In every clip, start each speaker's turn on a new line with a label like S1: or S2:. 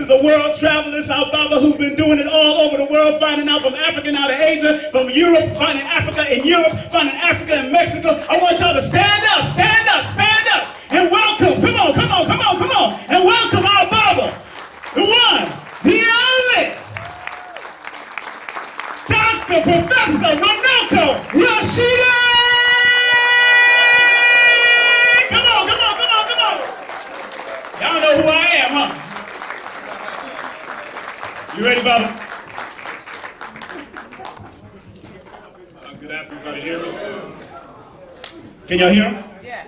S1: is a world traveler. It's our Baba who's been doing it all over the world, finding out from Africa now to Asia, from Europe, finding Africa in Europe, finding Africa in Mexico. I want y'all to stand up, stand up, stand up, and welcome. Come on, come on, come on, come on, and welcome our Baba, the one, the only, Dr. Professor Runoko Rashidi. Come on, come on, come on, come on. Y'all know who I am, huh? You ready, Baba? Good afternoon, everybody. Hear me? Can y'all hear him?
S2: Yeah.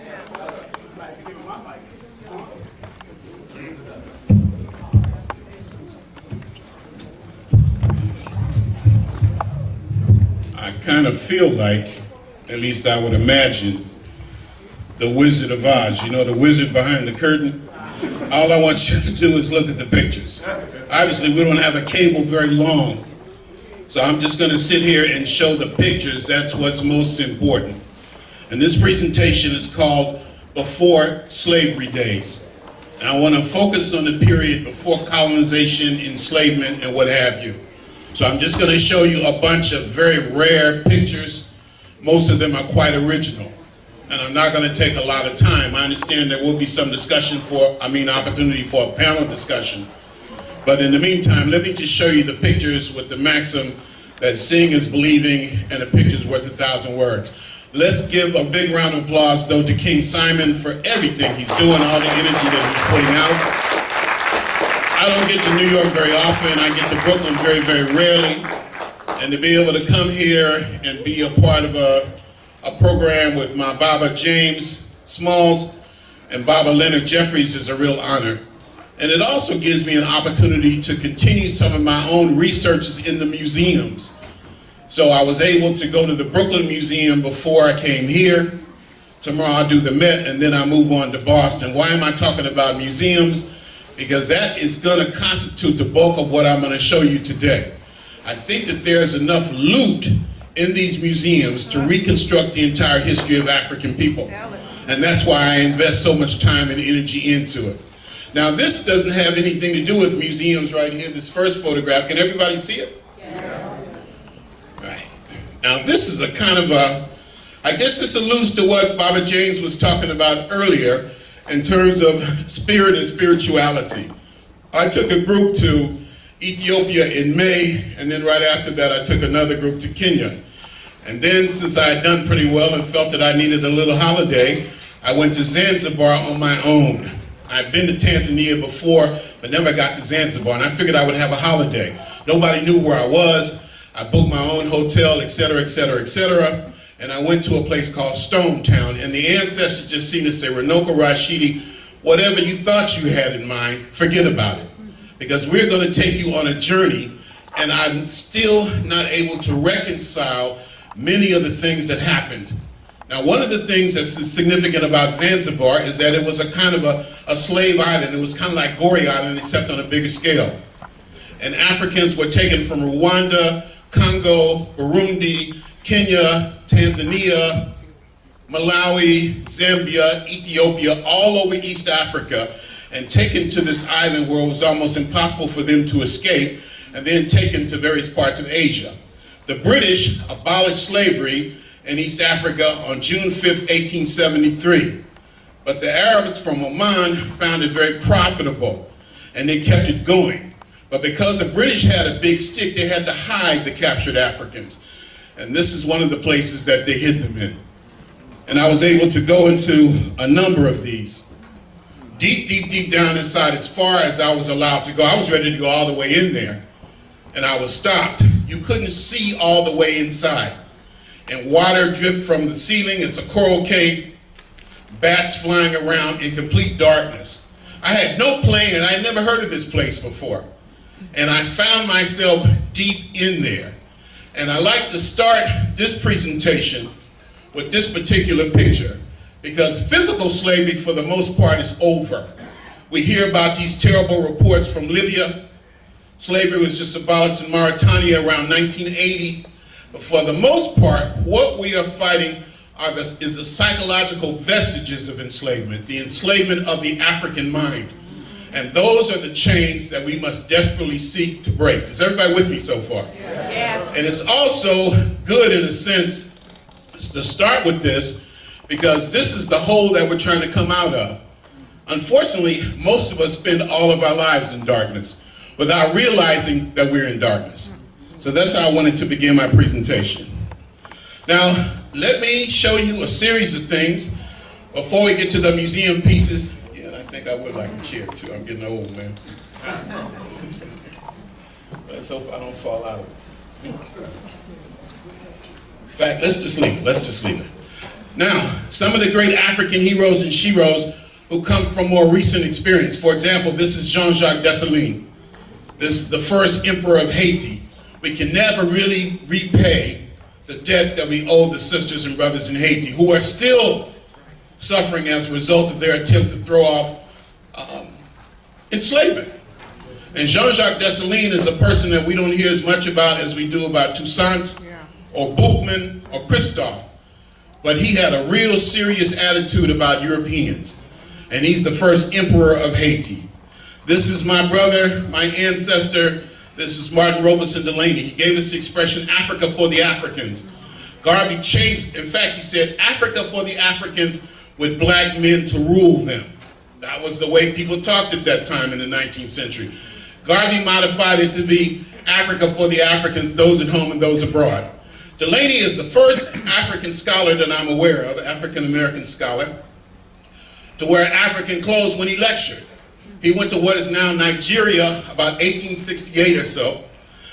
S3: I kind of feel like, at least I would imagine, the Wizard of Oz. You know, the wizard behind the curtain? All I want you to do is look at the pictures. Obviously, we don't have a cable very long, so I'm just going to sit here and show the pictures. That's what's most important. And this presentation is called Before Slavery Days. And I want to focus on the period before colonization, enslavement, and what have you. So I'm just going to show you a bunch of very rare pictures. Most of them are quite original. And I'm not going to take a lot of time. I understand there will be some opportunity for a panel discussion. But in the meantime, let me just show you the pictures with the maxim that seeing is believing and a picture's worth 1,000 words. Let's give a big round of applause, though, to King Simon for everything he's doing, all the energy that he's putting out. I don't get to New York very often. I get to Brooklyn very, very rarely. And to be able to come here and be a part of a program with my Baba James Smalls and Baba Leonard Jeffries is a real honor. And it also gives me an opportunity to continue some of my own researches in the museums. So I was able to go to the Brooklyn Museum before I came here. Tomorrow I'll do the Met, and then I move on to Boston. Why am I talking about museums? Because that is going to constitute the bulk of what I'm going to show you today. I think that there's enough loot in these museums to reconstruct the entire history of African people. And that's why I invest so much time and energy into it. Now, this doesn't have anything to do with museums right here, this first photograph. Can everybody see it? Yeah. Right. Now, this is a kind of I guess this alludes to what Baba James was talking about earlier in terms of spirit and spirituality. I took a group to Ethiopia in May, and then right after that I took another group to Kenya. And then, since I had done pretty well and felt that I needed a little holiday, I went to Zanzibar on my own. I've been to Tanzania before, but never got to Zanzibar, and I figured I would have a holiday. Nobody knew where I was. I booked my own hotel, etc., etc., etc., and I went to a place called Stone Town, and the ancestors just seemed to say, Runoko Rashidi, whatever you thought you had in mind, forget about it. Because we're going to take you on a journey, and I'm still not able to reconcile many of the things that happened. Now, one of the things that's significant about Zanzibar is that it was a kind of a slave island. It was kind of like Gori Island, except on a bigger scale. And Africans were taken from Rwanda, Congo, Burundi, Kenya, Tanzania, Malawi, Zambia, Ethiopia, all over East Africa, and taken to this island where it was almost impossible for them to escape, and then taken to various parts of Asia. The British abolished slavery in East Africa on June 5th, 1873. But the Arabs from Oman found it very profitable, and they kept it going. But because the British had a big stick, they had to hide the captured Africans. And this is one of the places that they hid them in. And I was able to go into a number of these. Deep, deep, deep down inside, as far as I was allowed to go. I was ready to go all the way in there, and I was stopped. You couldn't see all the way inside. And water dripped from the ceiling. It's a coral cave. Bats flying around in complete darkness. I had no plane, and I had never heard of this place before. And I found myself deep in there. And I like to start this presentation with this particular picture, because physical slavery, for the most part, is over. We hear about these terrible reports from Libya. Slavery was just abolished in Mauritania around 1980. But for the most part, what we are fighting is the psychological vestiges of enslavement, the enslavement of the African mind. And those are the chains that we must desperately seek to break. Is everybody with me so far?
S2: Yes.
S3: And it's also good in a sense to start with this, because this is the hole that we're trying to come out of. Unfortunately, most of us spend all of our lives in darkness without realizing that we're in darkness. So that's how I wanted to begin my presentation. Now, let me show you a series of things before we get to the museum pieces. Yeah, I think I would like a chair too. I'm getting old, man. Let's hope I don't fall out of it. In fact, let's just leave it. Let's just leave it. Now, some of the great African heroes and sheroes who come from more recent experience. For example, this is Jean-Jacques Dessalines. This is the first emperor of Haiti. We can never really repay the debt that we owe the sisters and brothers in Haiti, who are still suffering as a result of their attempt to throw off enslavement. And Jean-Jacques Dessalines is a person that we don't hear as much about as we do about Toussaint or Boukman or Christophe. But he had a real serious attitude about Europeans. And he's the first emperor of Haiti. This is my brother, my ancestor. This is Martin Robeson Delaney. He gave us the expression, Africa for the Africans. Garvey changed, in fact, he said, Africa for the Africans with black men to rule them. That was the way people talked at that time in the 19th century. Garvey modified it to be Africa for the Africans, those at home and those abroad. Delaney is the first African scholar that I'm aware of, African-American scholar, to wear African clothes when he lectured. He went to what is now Nigeria about 1868 or so,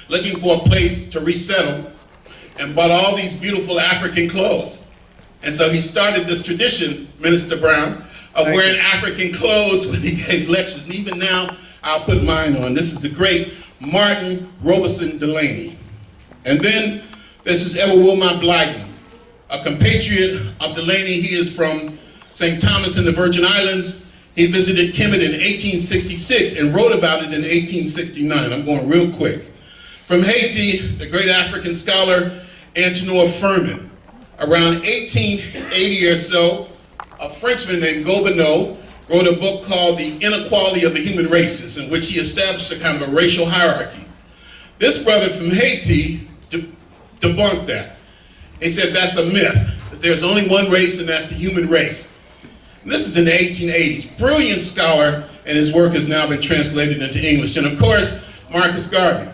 S3: looking for a place to resettle, and bought all these beautiful African clothes. And so he started this tradition, Minister Brown, of wearing African clothes when he gave lectures. And even now, I'll put mine on. This is the great Martin Robeson Delaney. And then this is Edward Wilmot Blyden, a compatriot of Delaney. He is from St. Thomas in the Virgin Islands. He visited Kemet in 1866 and wrote about it in 1869. I'm going real quick. From Haiti, the great African scholar Antonin Firmin. Around 1880 or so, a Frenchman named Gobineau wrote a book called The Inequality of the Human Races, in which he established a kind of a racial hierarchy. This brother from Haiti debunked that. He said that's a myth, that there's only one race and that's the human race. And this is in the 1880s. Brilliant scholar, and his work has now been translated into English. And of course, Marcus Garvey,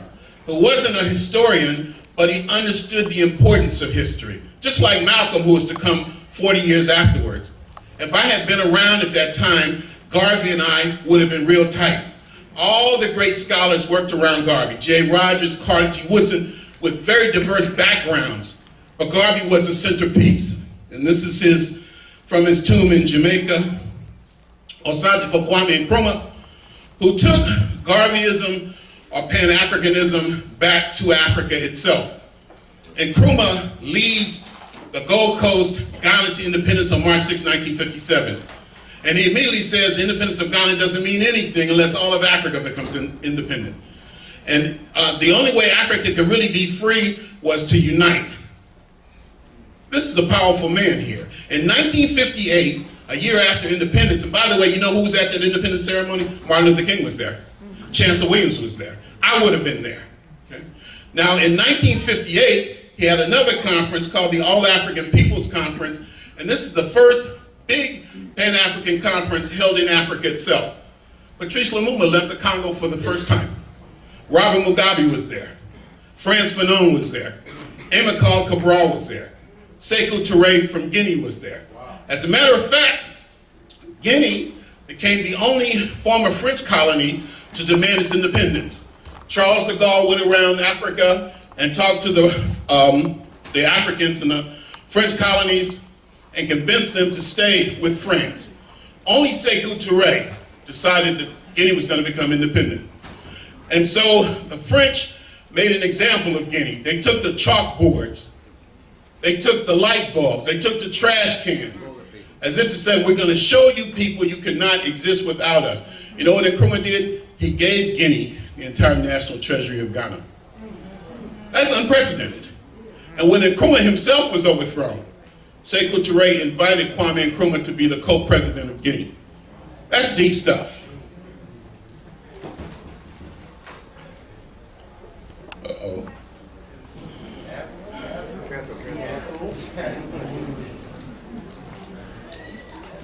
S3: who wasn't a historian, but he understood the importance of history. Just like Malcolm, who was to come 40 years afterwards. If I had been around at that time, Garvey and I would have been real tight. All the great scholars worked around Garvey. J. Rogers, Carter G. Woodson, with very diverse backgrounds. But Garvey was a centerpiece. And this is from his tomb in Jamaica. Osagyefo Kwame Nkrumah, who took Garveyism or Pan-Africanism back to Africa itself. Nkrumah leads the Gold Coast Ghana to independence on March 6, 1957. And he immediately says the independence of Ghana doesn't mean anything unless all of Africa becomes independent. And the only way Africa could really be free was to unite. This is a powerful man here. In 1958, a year after independence, and by the way, you know who was at that independence ceremony? Martin Luther King was there. Chancellor Williams was there. I would have been there. Okay? Now, in 1958, he had another conference called the All-African Peoples Conference, and this is the first big Pan-African conference held in Africa itself. Patrice Lumumba left the Congo for the first time. Robert Mugabe was there. Frantz Fanon was there. Amilcar Cabral was there. Sekou Touré from Guinea was there. As a matter of fact, Guinea became the only former French colony to demand its independence. Charles de Gaulle went around Africa and talked to the Africans in the French colonies and convinced them to stay with France. Only Sekou Touré decided that Guinea was going to become independent. And so the French made an example of Guinea. They took the chalkboards, they took the light bulbs, they took the trash cans, as if to say, we're going to show you people you cannot exist without us. You know what Nkrumah did? He gave Guinea the entire national treasury of Ghana. That's unprecedented. And when Nkrumah himself was overthrown, Sekou Touré invited Kwame Nkrumah to be the co-president of Guinea. That's deep stuff. Uh-oh.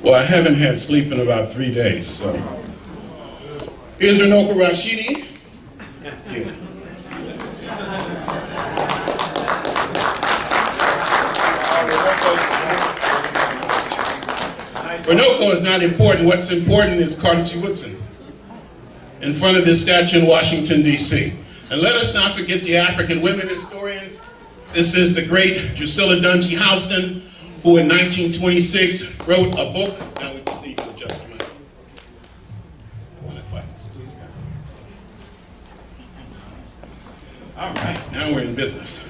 S3: Well, I haven't had sleep in about 3 days, so. Here's Runoko Rashidi. Yeah. Runoko is not important. What's important is Carter G. Woodson in front of this statue in Washington, D.C. And let us not forget the African women historians. This is the great Drusilla Dungy Houston, who in 1926 wrote a book. Now we just need to adjust the mic. I want to fight this, please. All right, now we're in business.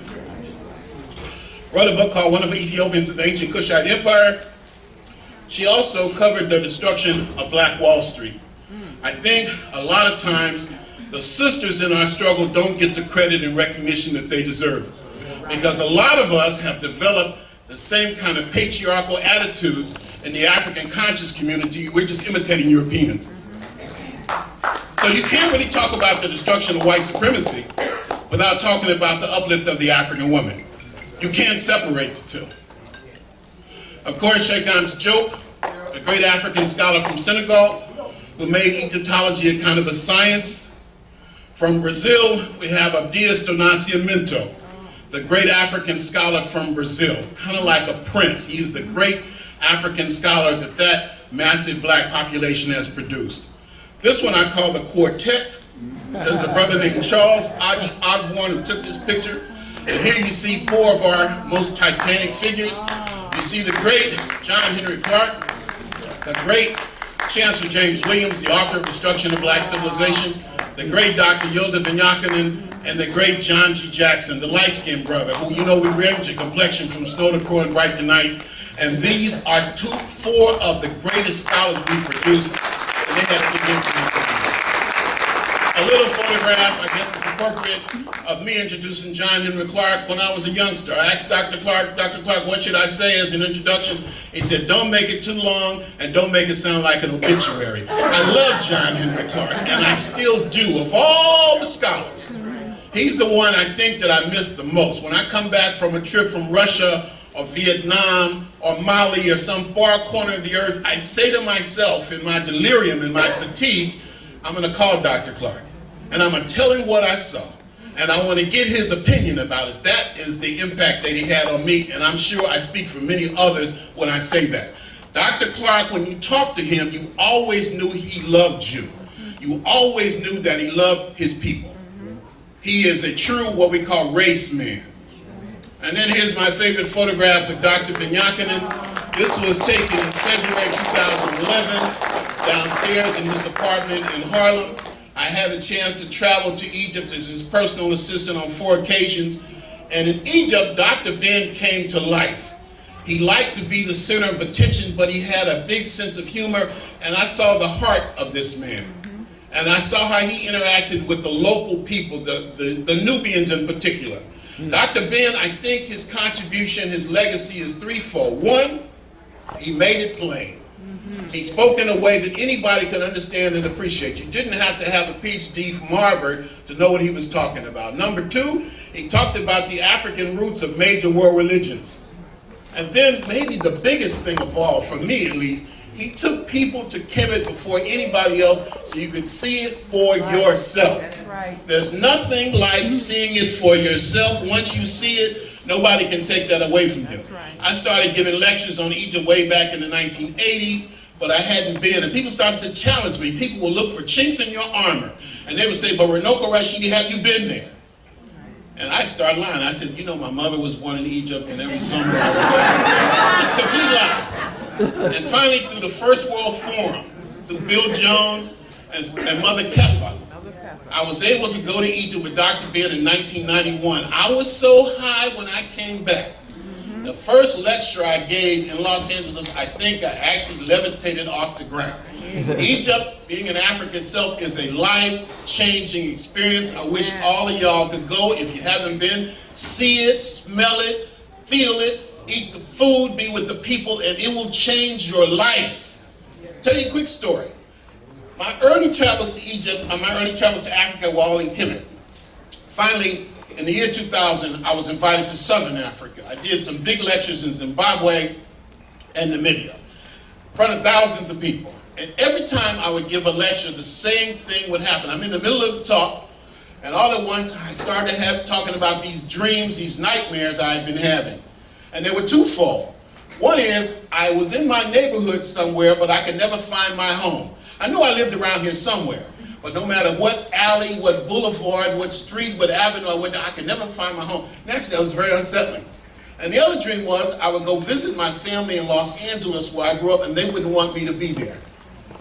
S3: Wrote a book called Wonderful Ethiopians of the Ancient Kushite Empire. She also covered the destruction of Black Wall Street. I think a lot of times the sisters in our struggle don't get the credit and recognition that they deserve. Because a lot of us have developed the same kind of patriarchal attitudes in the African conscious community. We're just imitating Europeans. So you can't really talk about the destruction of white supremacy without talking about the uplift of the African woman. You can't separate the two. Of course, Sheikh Anta Diop, a great African scholar from Senegal, who made Egyptology a kind of a science. From Brazil, we have Abdias do Nascimento, the great African scholar from Brazil, kind of like a prince. He's the great African scholar that massive black population has produced. This one I call the quartet. There's a brother named Charles Ogborn who took this picture. And here you see four of our most titanic figures. You see the great John Henry Clark, the great Chancellor James Williams, the author of Destruction of Black Civilization, the great Dr. Joseph Benyakinen, and the great John G. Jackson, the light-skinned brother, who, you know, we range in complexion from snow to crow and bright to night. And these are four of the greatest scholars we produced, and they had a good information. A little photograph, I guess it's appropriate, of me introducing John Henry Clark when I was a youngster. I asked Dr. Clark, what should I say as an introduction? He said, don't make it too long and don't make it sound like an obituary. I love John Henry Clark, and I still do. Of all the scholars, he's the one I think that I miss the most. When I come back from a trip from Russia or Vietnam or Mali or some far corner of the earth, I say to myself in my delirium, in my fatigue, I'm going to call Dr. Clark. And I'm going to tell him what I saw. And I want to get his opinion about it. That is the impact that he had on me. And I'm sure I speak for many others when I say that. Dr. Clark, when you talk to him, you always knew he loved you. You always knew that he loved his people. He is a true, what we call, race man. And then here's my favorite photograph with Dr. Benyakinen. This was taken in February 2011 downstairs in his apartment in Harlem. I had a chance to travel to Egypt as his personal assistant on 4 occasions. And in Egypt, Dr. Ben came to life. He liked to be the center of attention, but he had a big sense of humor. And I saw the heart of this man. And I saw how he interacted with the local people, the Nubians in particular. Dr. Ben, I think his contribution, his legacy is threefold. One, he made it plain. He spoke in a way that anybody could understand and appreciate. You didn't have to have a PhD from Harvard to know what he was talking about. Number two, he talked about the African roots of major world religions. And then maybe the biggest thing of all, for me at least, he took people to Kemet before anybody else so you could see it for yourself.
S2: Right.
S3: There's nothing like seeing it for yourself. Once you see it, nobody can take that away from you.
S2: Right.
S3: I started giving lectures on Egypt way back in the 1980s, but I hadn't been, and people started to challenge me. People would look for chinks in your armor, and they would say, but Runoko Rashidi, have you been there? And I started lying. I said, you know, my mother was born in Egypt, and every summer I was there. It's a complete lie. And finally, through the First World Forum, through Bill Jones and Mother Kefa, I was able to go to Egypt with Dr. Ben in 1991. I was so high when I came back. The first lecture I gave in Los Angeles, I think I actually levitated off the ground. Egypt, being in Africa itself, is a life-changing experience. I wish all of y'all could go. If you haven't been, see it, smell it, feel it, eat the food, be with the people, and it will change your life. Tell you a quick story. My early travels to Egypt, my early travels to Africa were all in Kemet. Finally, in the year 2000, I was invited to Southern Africa. I did some big lectures in Zimbabwe and Namibia, in front of thousands of people. And every time I would give a lecture, the same thing would happen. I'm in the middle of the talk, and all at once I started talking about these dreams, these nightmares I had been having. And they were twofold. One is, I was in my neighborhood somewhere, but I could never find my home. I knew I lived around here somewhere, but no matter what alley, what boulevard, what street, what avenue I went to, I could never find my home. Naturally, that was very unsettling. And the other dream was, I would go visit my family in Los Angeles where I grew up, and they wouldn't want me to be there.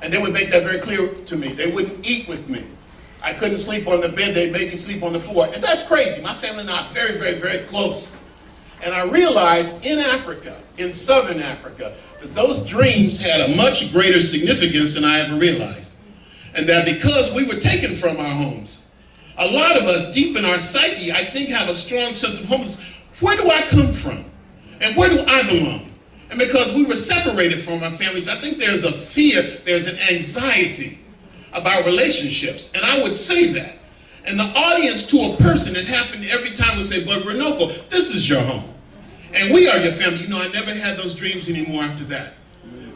S3: And they would make that very clear to me. They wouldn't eat with me. I couldn't sleep on the bed. They'd make me sleep on the floor. And that's crazy. My family and I are very, very, very close. And I realized in Africa, in Southern Africa, that those dreams had a much greater significance than I ever realized. And that because we were taken from our homes, a lot of us deep in our psyche, I think, have a strong sense of homelessness. Where do I come from? And where do I belong? And because we were separated from our families, I think there's a fear, there's an anxiety about relationships. And I would say that. And the audience to a person, it happened every time, would say, but Runoko, this is your home. And we are your family. You know, I never had those dreams anymore after that.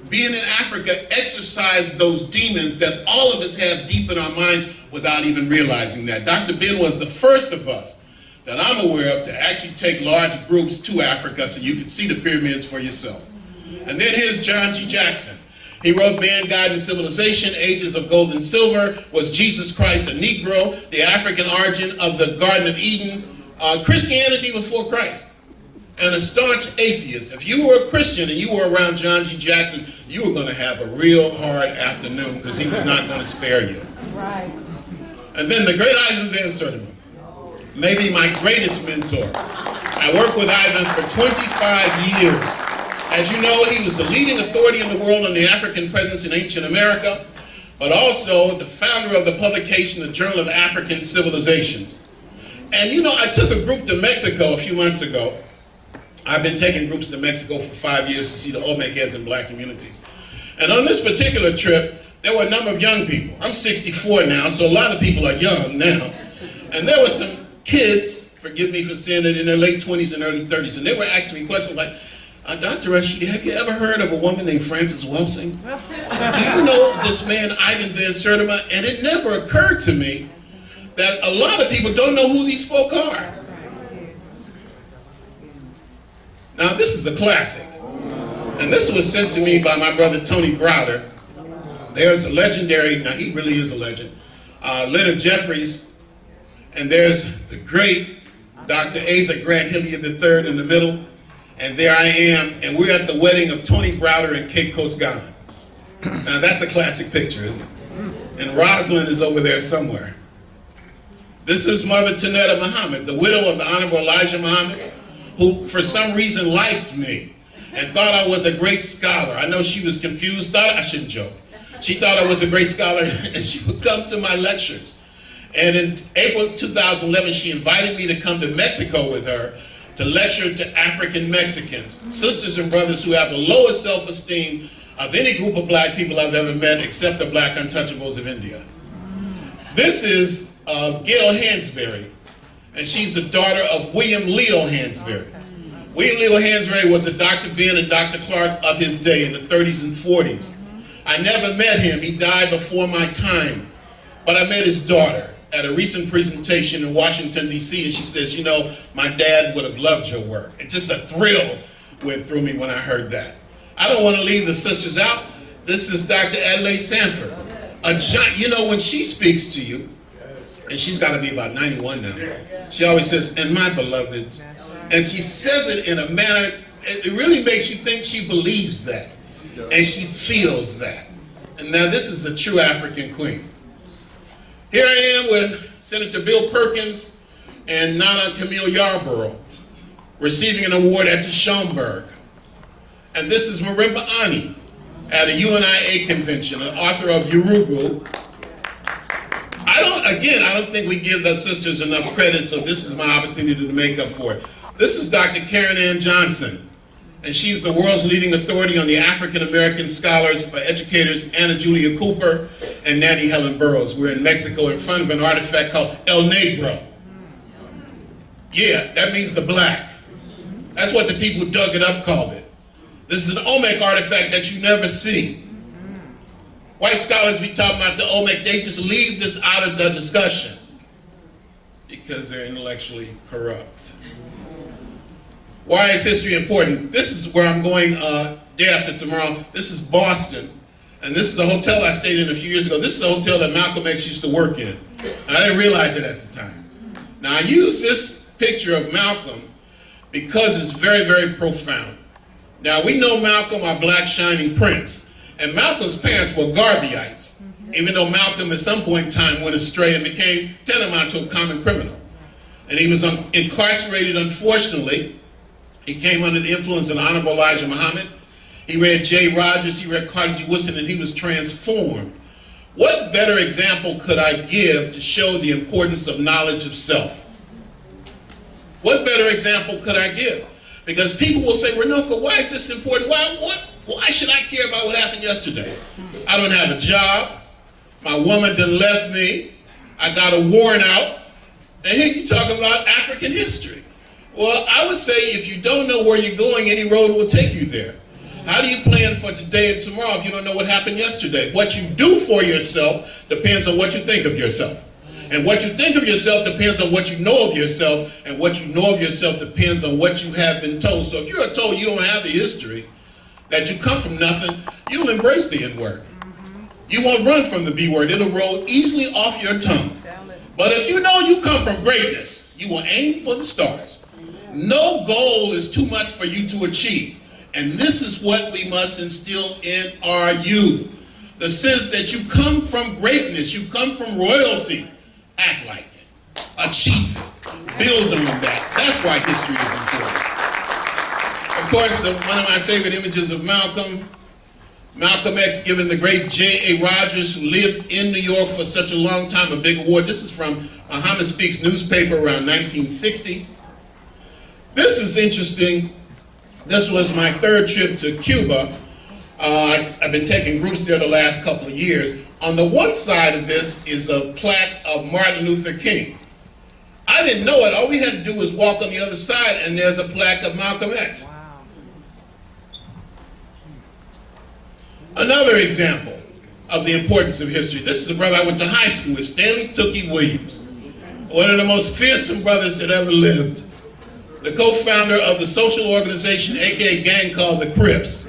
S3: Being in Africa exorcised those demons that all of us have deep in our minds without even realizing that. Dr. Ben was the first of us that I'm aware of to actually take large groups to Africa so you can see the pyramids for yourself. And then here's John G. Jackson. He wrote Mankind and Civilization, Ages of Gold and Silver, Was Jesus Christ a Negro, The African Origin of the Garden of Eden, Christianity Before Christ, and a staunch atheist. If you were a Christian and you were around John G. Jackson, you were going to have a real hard afternoon because he was not going to spare you. Right. And then the great Ivan Van Sertima, maybe my greatest mentor. I worked with Ivan for 25 years. As you know, he was the leading authority in the world on the African presence in ancient America, but also the founder of the publication, the Journal of African Civilizations. And you know, I took a group to Mexico a few months ago. I've been taking groups to Mexico for 5 years to see the Olmecans and black communities. And on this particular trip, there were a number of young people. I'm 64 now, so a lot of people are young now. And there were some kids, forgive me for saying it, in their late 20s and early 30s, and they were asking me questions like, Dr. Rashidi, have you ever heard of a woman named Frances Welsing? Do you know this man, Ivan Van Sertima? And it never occurred to me that a lot of people don't know who these folk are. Now, this is a classic. And this was sent to me by my brother, Tony Browder. There's a legendary, now he really is a legend, Leonard Jeffries. And there's the great Dr. Asa Grant Hilliard III in the middle. And there I am, and we're at the wedding of Tony Browder in Cape Coast, Ghana. Now that's a classic picture, isn't it? And Rosalind is over there somewhere. This is Mother Tanetta Muhammad, the widow of the Honorable Elijah Muhammad, who for some reason liked me and thought I was a great scholar. I know she was confused, thought I shouldn't joke. She thought I was a great scholar, and she would come to my lectures. And in April 2011, she invited me to come to Mexico with her to lecture to African Mexicans, sisters and brothers who have the lowest self-esteem of any group of black people I've ever met except the black untouchables of India. This is Gail Hansberry, and she's the daughter of William Leo Hansberry. William Leo Hansberry was a Dr. Ben and Dr. Clark of his day in the 30s and 40s. I never met him. He died before my time. But I met his daughter at a recent presentation in Washington, D.C., and she says, you know, my dad would have loved your work. It's just a thrill went through me when I heard that. I don't want to leave the sisters out. This is Dr. Adelaide Sanford. You know, when she speaks to you, and she's got to be about 91 now, she always says, and my beloveds, and she says it in a manner, it really makes you think she believes that, and she feels that. And now this is a true African queen. Here I am with Senator Bill Perkins and Nana Camille Yarborough receiving an award at the Schomburg. And this is Marimba Ani at a UNIA convention, an author of Urugu. I don't think we give the sisters enough credit, so this is my opportunity to make up for it. This is Dr. Karen Ann Johnson, and she's the world's leading authority on the African-American scholars, educators, Anna Julia Cooper and Nanny Helen Burroughs. We're in Mexico in front of an artifact called El Negro. Yeah, that means the black. That's what the people who dug it up called it. This is an Olmec artifact that you never see. White scholars be talking about the Olmec, they just leave this out of the discussion because they're intellectually corrupt. Why is history important? This is where I'm going day after tomorrow. This is Boston. And this is a hotel I stayed in a few years ago. This is a hotel that Malcolm X used to work in. I didn't realize it at the time. Now I use this picture of Malcolm because it's very, very profound. Now we know Malcolm, our black shining prince. And Malcolm's parents were Garveyites, even though Malcolm at some point in time went astray and became tantamount to a common criminal. And he was incarcerated, unfortunately. He came under the influence of the Honorable Elijah Muhammad. He read J. Rogers, he read Carter G. Woodson, and he was transformed. What better example could I give to show the importance of knowledge of self? What better example could I give? Because people will say, Runoko, why is this important? Why should I care about what happened yesterday? I don't have a job. My woman done left me. I got a warrant out. And here you're talking about African history. Well, I would say if you don't know where you're going, any road will take you there. How do you plan for today and tomorrow if you don't know what happened yesterday? What you do for yourself depends on what you think of yourself. And what you think of yourself depends on what you know of yourself. And what you know of yourself depends on what you have been told. So if you are told you don't have the history, that you come from nothing, you'll embrace the N-word. You won't run from the B-word. It'll roll easily off your tongue. But if you know you come from greatness, you will aim for the stars. No goal is too much for you to achieve. And this is what we must instill in our youth. The sense that you come from greatness, you come from royalty. Act like it. Achieve it. Build on that. That's why history is important. Of course, one of my favorite images of Malcolm X giving the great J.A. Rogers, who lived in New York for such a long time, a big award. This is from Muhammad Speaks newspaper around 1960. This is interesting. This was my third trip to Cuba. I've been taking groups there the last couple of years. On the one side of this is a plaque of Martin Luther King. I didn't know it. All we had to do was walk on the other side and there's a plaque of Malcolm X. Wow. Another example of the importance of history. This is a brother I went to high school with, Stanley Tookie Williams. One of the most fearsome brothers that ever lived. The co-founder of the social organization, aka gang called the Crips.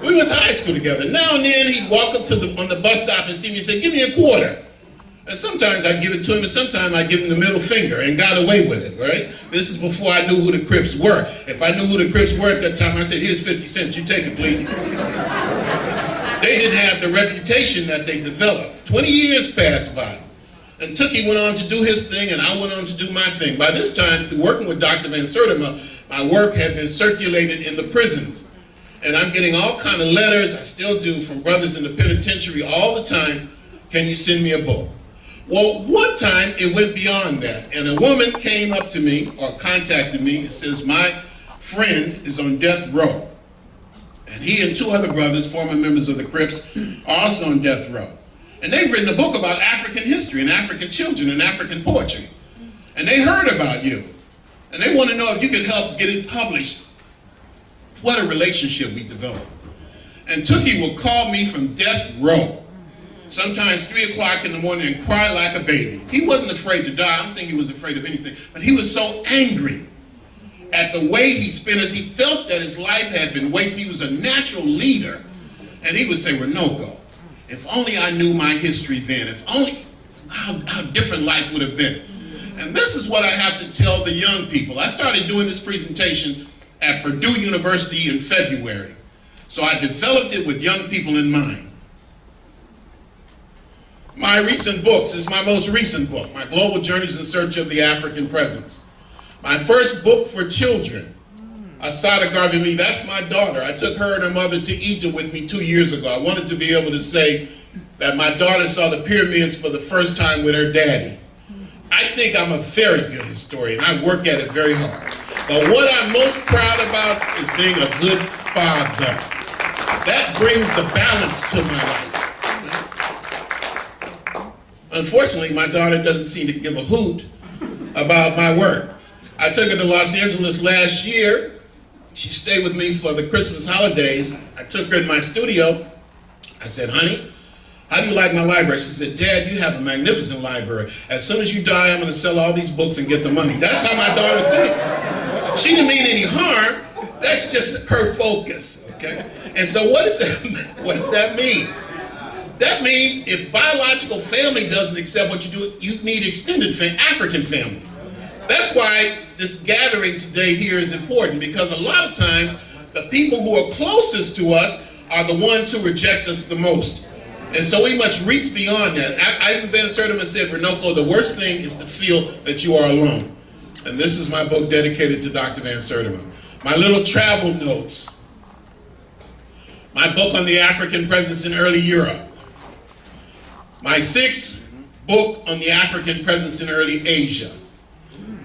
S3: We went to high school together. Now and then he'd walk up to on the bus stop and see me and say, give me a quarter. And sometimes I'd give it to him, and sometimes I'd give him the middle finger and got away with it, right? This is before I knew who the Crips were. If I knew who the Crips were at that time, I said, here's 50 cents, you take it, please. They didn't have the reputation that they developed. 20 years passed by. And Tookie went on to do his thing, and I went on to do my thing. By this time, through working with Dr. Van Sertima, my work had been circulated in the prisons. And I'm getting all kind of letters, I still do, from brothers in the penitentiary all the time. Can you send me a book? Well, one time it went beyond that. And a woman came up to me, or contacted me, and says, my friend is on death row. And he and two other brothers, former members of the Crips, are also on death row. And they've written a book about African history and African children and African poetry. And they heard about you. And they want to know if you could help get it published. What a relationship we developed. And Tookie will call me from death row, sometimes 3 o'clock in the morning, and cry like a baby. He wasn't afraid to die. I don't think he was afraid of anything. But he was so angry at the way he spent it. He felt that his life had been wasted. He was a natural leader. And he would say, Runoko, if only I knew my history then, if only how different life would have been. And this is what I have to tell the young people. I started doing this presentation at Purdue University in February. So I developed it with young people in mind. My recent books is my most recent book, My Global Journeys in Search of the African Presence. My first book for children, Asada Garvey, that's my daughter. I took her and her mother to Egypt with me 2 years ago. I wanted to be able to say that my daughter saw the pyramids for the first time with her daddy. I think I'm a very good historian. I work at it very hard. But what I'm most proud about is being a good father. That brings the balance to my life. Unfortunately, my daughter doesn't seem to give a hoot about my work. I took her to Los Angeles last year. She stayed with me for the Christmas holidays. I took her in my studio. I said, honey, how do you like my library? She said, Dad, you have a magnificent library. As soon as you die, I'm going to sell all these books and get the money. That's how my daughter thinks. She didn't mean any harm. That's just her focus, okay? And so what does that mean? That means if biological family doesn't accept what you do, you need extended African family. That's why this gathering today here is important, because a lot of times the people who are closest to us are the ones who reject us the most. And so we must reach beyond that. Ivan Van Sertima said, Runoko, the worst thing is to feel that you are alone. And this is my book dedicated to Dr. Van Sertima. My little travel notes. My book on the African presence in early Europe. My sixth book on the African presence in early Asia.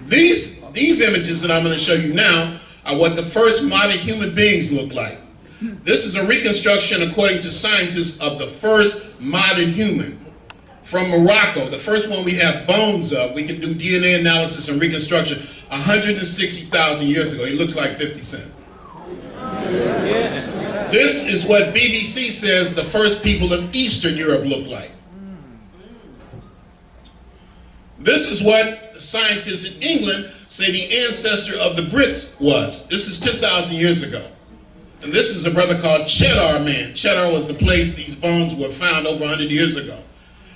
S3: These images that I'm going to show you now are what the first modern human beings look like. This is a reconstruction, according to scientists, of the first modern human from Morocco. The first one we have bones of. We can do DNA analysis and reconstruction 160,000 years ago. He looks like 50 Cent. This is what BBC says the first people of Eastern Europe look like. This is what the scientists in England say the ancestor of the Brits was. This is 10,000 years ago. And this is a brother called Cheddar Man. Cheddar was the place these bones were found over 100 years ago.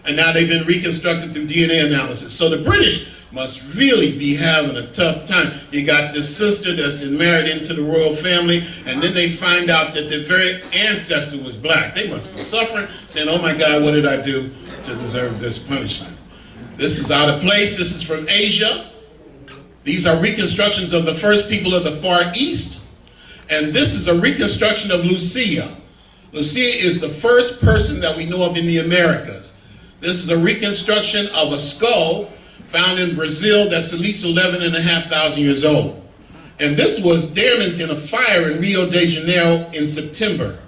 S3: And now they've been reconstructed through DNA analysis. So the British must really be having a tough time. You got this sister that's been married into the royal family, and then they find out that their very ancestor was black. They must be suffering, saying, oh my God, what did I do to deserve this punishment? This is out of place. This is from Asia. These are reconstructions of the first people of the Far East. And this is a reconstruction of Lucia. Lucia is the first person that we know of in the Americas. This is a reconstruction of a skull found in Brazil that's at least 11,500 years old. And this was damaged in a fire in Rio de Janeiro in September.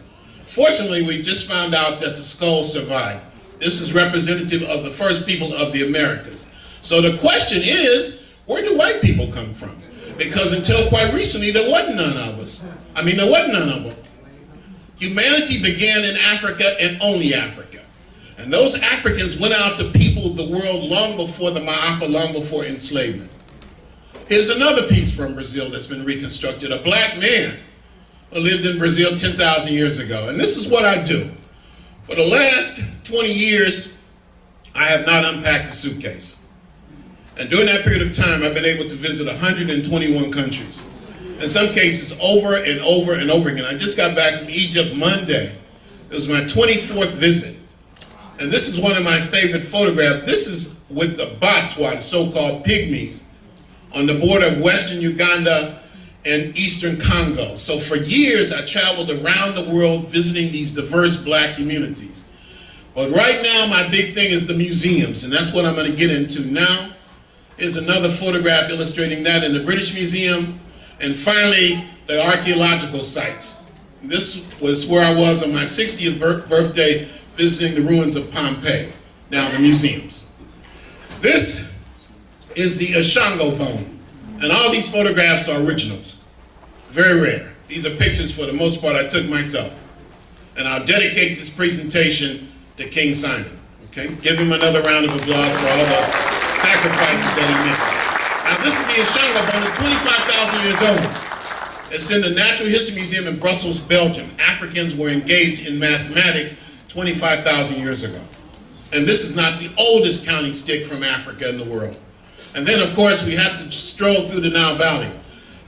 S3: Fortunately, we just found out that the skull survived. This is representative of the first people of the Americas. So the question is, where do white people come from? Because until quite recently, there wasn't none of us. There wasn't none of them. Humanity began in Africa and only Africa. And those Africans went out to people the world long before the Ma'afa, long before enslavement. Here's another piece from Brazil that's been reconstructed. A black man who lived in Brazil 10,000 years ago. And this is what I do. For the last 20 years, I have not unpacked a suitcase. And during that period of time, I've been able to visit 121 countries. In some cases, over and over and over again. I just got back from Egypt Monday. It was my 24th visit. And this is one of my favorite photographs. This is with the Batwa, the so-called pygmies, on the border of Western Uganda and Eastern Congo. So for years, I traveled around the world visiting these diverse black communities. But right now, my big thing is the museums, and that's what I'm going to get into now. Here's another photograph illustrating that in the British Museum. And finally, the archaeological sites. This was where I was on my 60th birthday, visiting the ruins of Pompeii, now the museums. This is the Ashango bone. And all these photographs are originals. Very rare. These are pictures, for the most part, I took myself. And I'll dedicate this presentation to King Simon. Okay? Give him another round of applause for all the sacrifices that he makes. Now, this is the Ashango bone. It's 25,000 years old. It's in the Natural History Museum in Brussels, Belgium. Africans were engaged in mathematics 25,000 years ago. And this is not the oldest counting stick from Africa in the world. And then, of course, we have to stroll through the Nile Valley.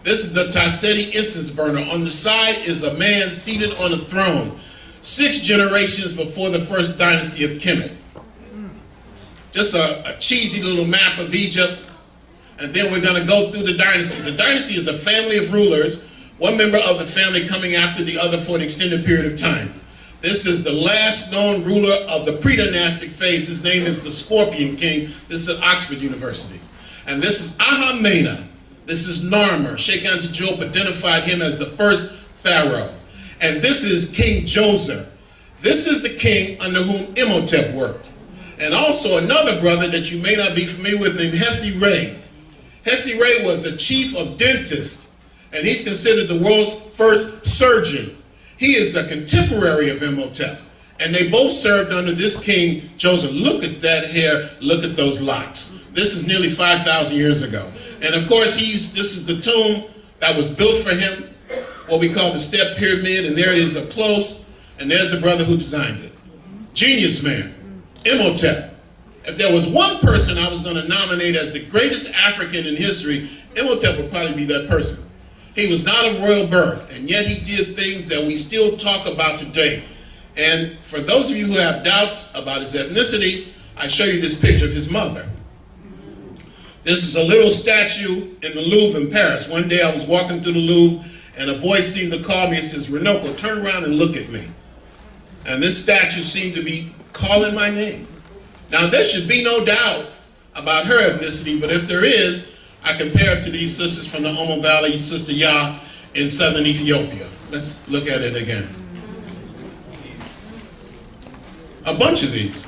S3: This is the Tasseti incense burner. On the side is a man seated on a throne, 6 generations before the first dynasty of Kemet. Just a cheesy little map of Egypt. And then we're going to go through the dynasties. A dynasty is a family of rulers, one member of the family coming after the other for an extended period of time. This is the last known ruler of the pre-dynastic phase. His name is the Scorpion King. This is at Oxford University. And this is Ahamena. This is Narmer. Sheikh Anta Diop identified him as the first pharaoh. And this is King Djoser. This is the king under whom Imhotep worked. And also another brother that you may not be familiar with named Hesi Ray. Hesse Ray was the chief of dentists, and he's considered the world's first surgeon. He is a contemporary of Imhotep, and they both served under this king, Joseph. Look at that hair, look at those locks. This is nearly 5,000 years ago. And of course, this is the tomb that was built for him, what we call the Step Pyramid, and there it is up close, and there's the brother who designed it. Genius man, Imhotep. If there was one person I was going to nominate as the greatest African in history, Imhotep would probably be that person. He was not of royal birth, and yet he did things that we still talk about today. And for those of you who have doubts about his ethnicity, I show you this picture of his mother. This is a little statue in the Louvre in Paris. One day I was walking through the Louvre, and a voice seemed to call me and says, "Runoko, turn around and look at me." And this statue seemed to be calling my name. Now, there should be no doubt about her ethnicity, but if there is, I compare it to these sisters from the Omo Valley, Sister Yah in southern Ethiopia. Let's look at it again. A bunch of these.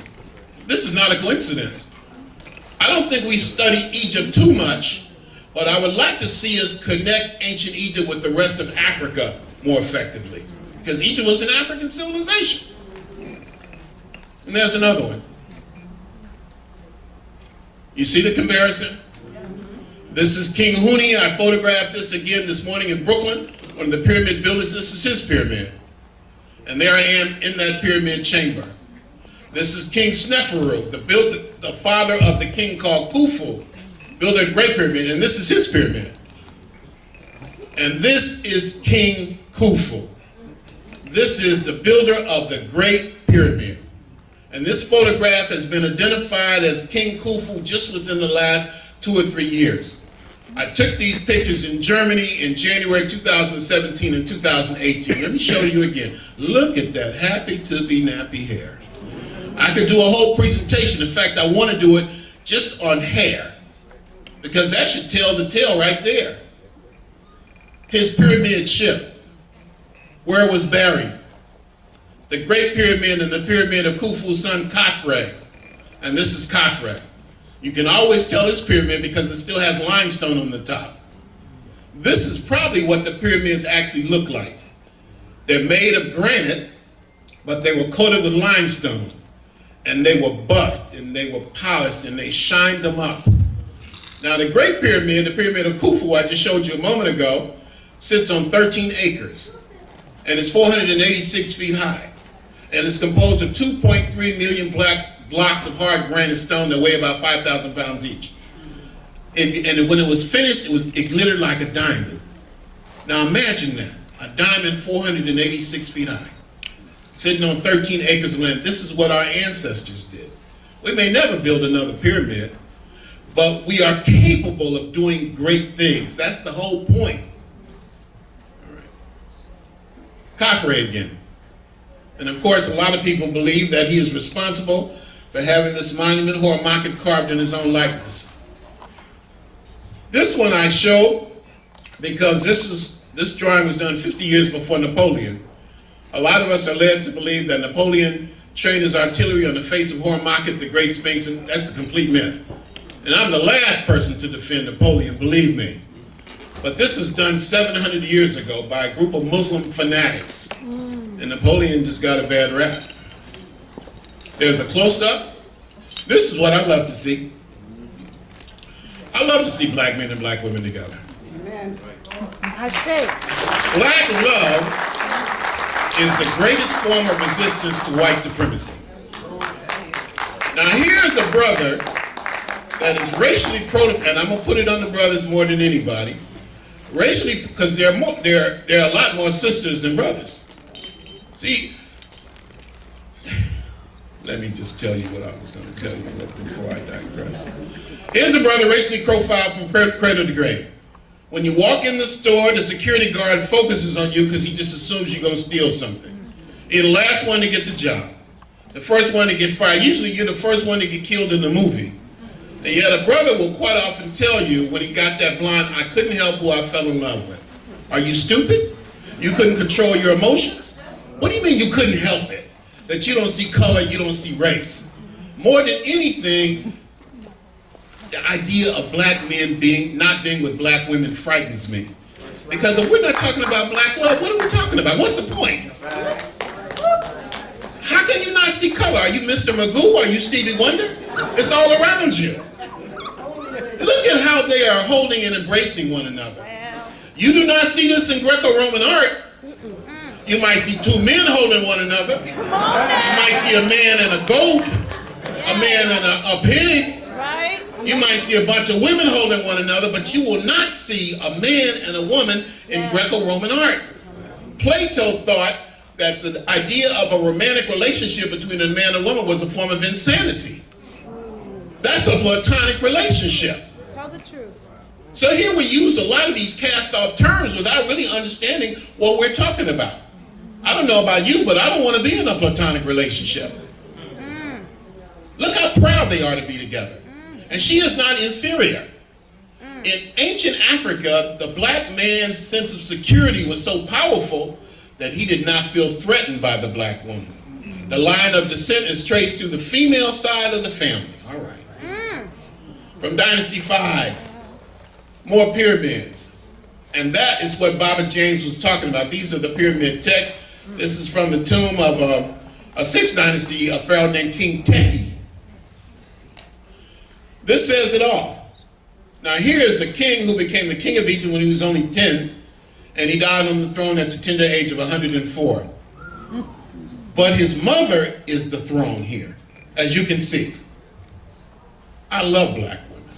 S3: This is not a coincidence. I don't think we study Egypt too much, but I would like to see us connect ancient Egypt with the rest of Africa more effectively, because Egypt was an African civilization. And there's another one. You see the comparison? This is King Huni. I photographed this again this morning in Brooklyn. One of the pyramid builders. This is his pyramid. And there I am in that pyramid chamber. This is King Sneferu, the father of the king called Khufu, built a great pyramid, and this is his pyramid. And this is King Khufu. This is the builder of the Great Pyramid. And this photograph has been identified as King Khufu just within the last 2 or 3 years. I took these pictures in Germany in January 2017 and 2018. Let me show you again. Look at that happy to be nappy hair. I could do a whole presentation. In fact, I want to do it just on hair, because that should tell the tale right there. His pyramid ship, where it was buried. The Great Pyramid and the pyramid of Khufu's son Khafre. And this is Khafre. You can always tell this pyramid because it still has limestone on the top. This is probably what the pyramids actually look like. They're made of granite, but they were coated with limestone. And they were buffed, and they were polished, and they shined them up. Now the Great Pyramid, the pyramid of Khufu I just showed you a moment ago, sits on 13 acres. And it's 486 feet high. And it's composed of 2.3 million blocks of hard granite stone that weigh about 5,000 pounds each. And when it was finished, it glittered like a diamond. Now imagine that, a diamond 486 feet high, sitting on 13 acres of land. This is what our ancestors did. We may never build another pyramid, but we are capable of doing great things. That's the whole point. All right. Khafre again. And of course, a lot of people believe that he is responsible for having this monument, Hormaki, carved in his own likeness. This one I show because this drawing was done 50 years before Napoleon. A lot of us are led to believe that Napoleon trained his artillery on the face of Hormaki, the Great Sphinx, and that's a complete myth. And I'm the last person to defend Napoleon, believe me. But this was done 700 years ago by a group of Muslim fanatics. And Napoleon just got a bad rap. There's a close-up. This is what I love to see. I love to see black men and black women together.
S2: Amen. I say.
S3: Black love is the greatest form of resistance to white supremacy. Now here's a brother that is racially and I'm gonna put it on the brothers more than anybody. Racially, because there are a lot more sisters than brothers. See, let me just tell you what I was going to tell you before I digress. Here's a brother racially profiled from cradle to grave. When you walk in the store, the security guard focuses on you because he just assumes you're going to steal something. You're the last one to get the job, the first one to get fired. Usually you're the first one to get killed in the movie. And yet a brother will quite often tell you when he got that blonde, I couldn't help who I fell in love with. Are you stupid? You couldn't control your emotions? What do you mean you couldn't help it? That you don't see color, you don't see race. More than anything, the idea of black men not being with black women frightens me. Because if we're not talking about black love, what are we talking about? What's the point? How can you not see color? Are you Mr. Magoo? Are you Stevie Wonder? It's all around you. Look at how they are holding and embracing one another. You do not see this in Greco-Roman art. You might see two men holding one another. You might see a man and a goat, a man and a pig. You might see a bunch of women holding one another, but you will not see a man and a woman in Greco-Roman art. Plato thought that the idea of a romantic relationship between a man and a woman was a form of insanity. That's a platonic relationship.
S2: Tell the truth.
S3: So here we use a lot of these cast-off terms without really understanding what we're talking about. I don't know about you, but I don't want to be in a platonic relationship. Look how proud they are to be together. And she is not inferior. In ancient Africa, the black man's sense of security was so powerful that he did not feel threatened by the black woman. The line of descent is traced through the female side of the family. All right. From Dynasty 5, more pyramids. And that is what Baba James was talking about. These are the pyramid texts. This is from the tomb of a 6th dynasty, a pharaoh named King Teti. This says it all. Now here is a king who became the king of Egypt when he was only 10, and he died on the throne at the tender age of 104. But his mother is the throne here, as you can see. I love black women,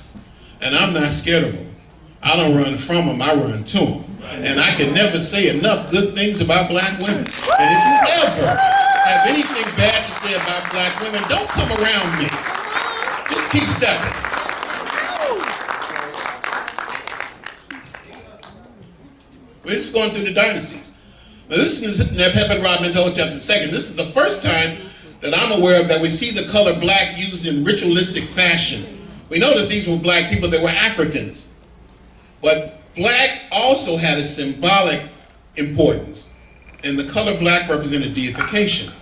S3: and I'm not scared of them. I don't run from them, I run to them. And I can never say enough good things about black women. And if you ever have anything bad to say about black women, don't come around me. Just keep stepping. We're just going through the dynasties. Now this is Nephepet Ra-Mentuhotep II. This is the first time that I'm aware of that we see the color black used in ritualistic fashion. We know that these were black people, they were Africans. But black also had a symbolic importance. And the color black represented deification.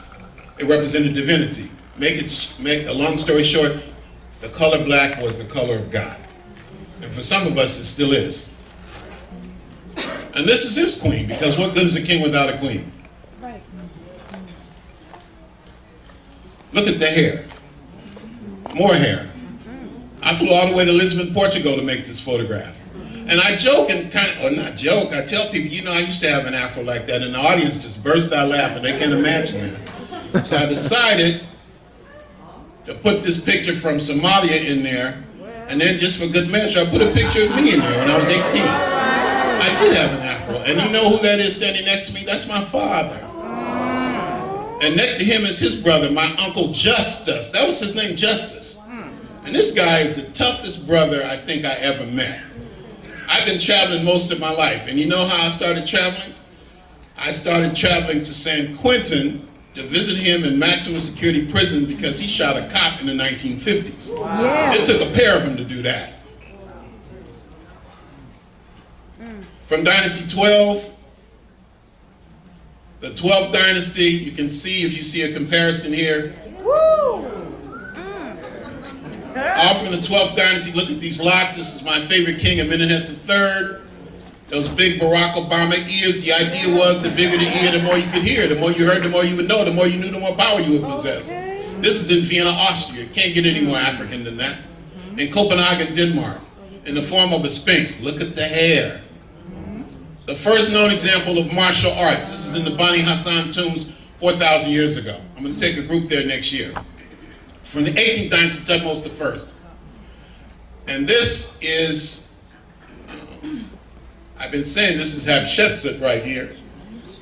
S3: It represented divinity. Make a long story short, the color black was the color of God. And for some of us, it still is. And this is his queen, because what good is a king without a queen?
S2: Right.
S3: Look at the hair. More hair. I flew all the way to Lisbon, Portugal to make this photograph. And I joke and not joke, I tell people, you know, I used to have an afro like that, and the audience just burst out laughing. They can't imagine that. So I decided to put this picture from Somalia in there, and then just for good measure, I put a picture of me in there when I was 18. I did have an afro, and you know who that is standing next to me? That's my father. And next to him is his brother, my uncle Justice. That was his name, Justice. And this guy is the toughest brother I think I ever met. I've been traveling most of my life, and you know how I started traveling? I started traveling to San Quentin to visit him in maximum security prison because he shot a cop in the 1950s.
S2: Yeah.
S3: It took a pair of them to do that. From Dynasty 12, the 12th dynasty, you can see, if you see a comparison here. All from the 12th dynasty, look at these locks. This is my favorite king, Amenhotep III. Those big Barack Obama ears. The idea was the bigger the ear, the more you could hear. The more you heard, the more you would know. The more you knew, the more power you would possess. This is in Vienna, Austria. Can't get any more African than that. In Copenhagen, Denmark, in the form of a sphinx. Look at the hair. The first known example of martial arts. This is in the Bani Hassan tombs 4,000 years ago. I'm going to take a group there next year. From the 18th dynasty, Thutmose the First. And this is, I've been saying this is Hatshepsut right here.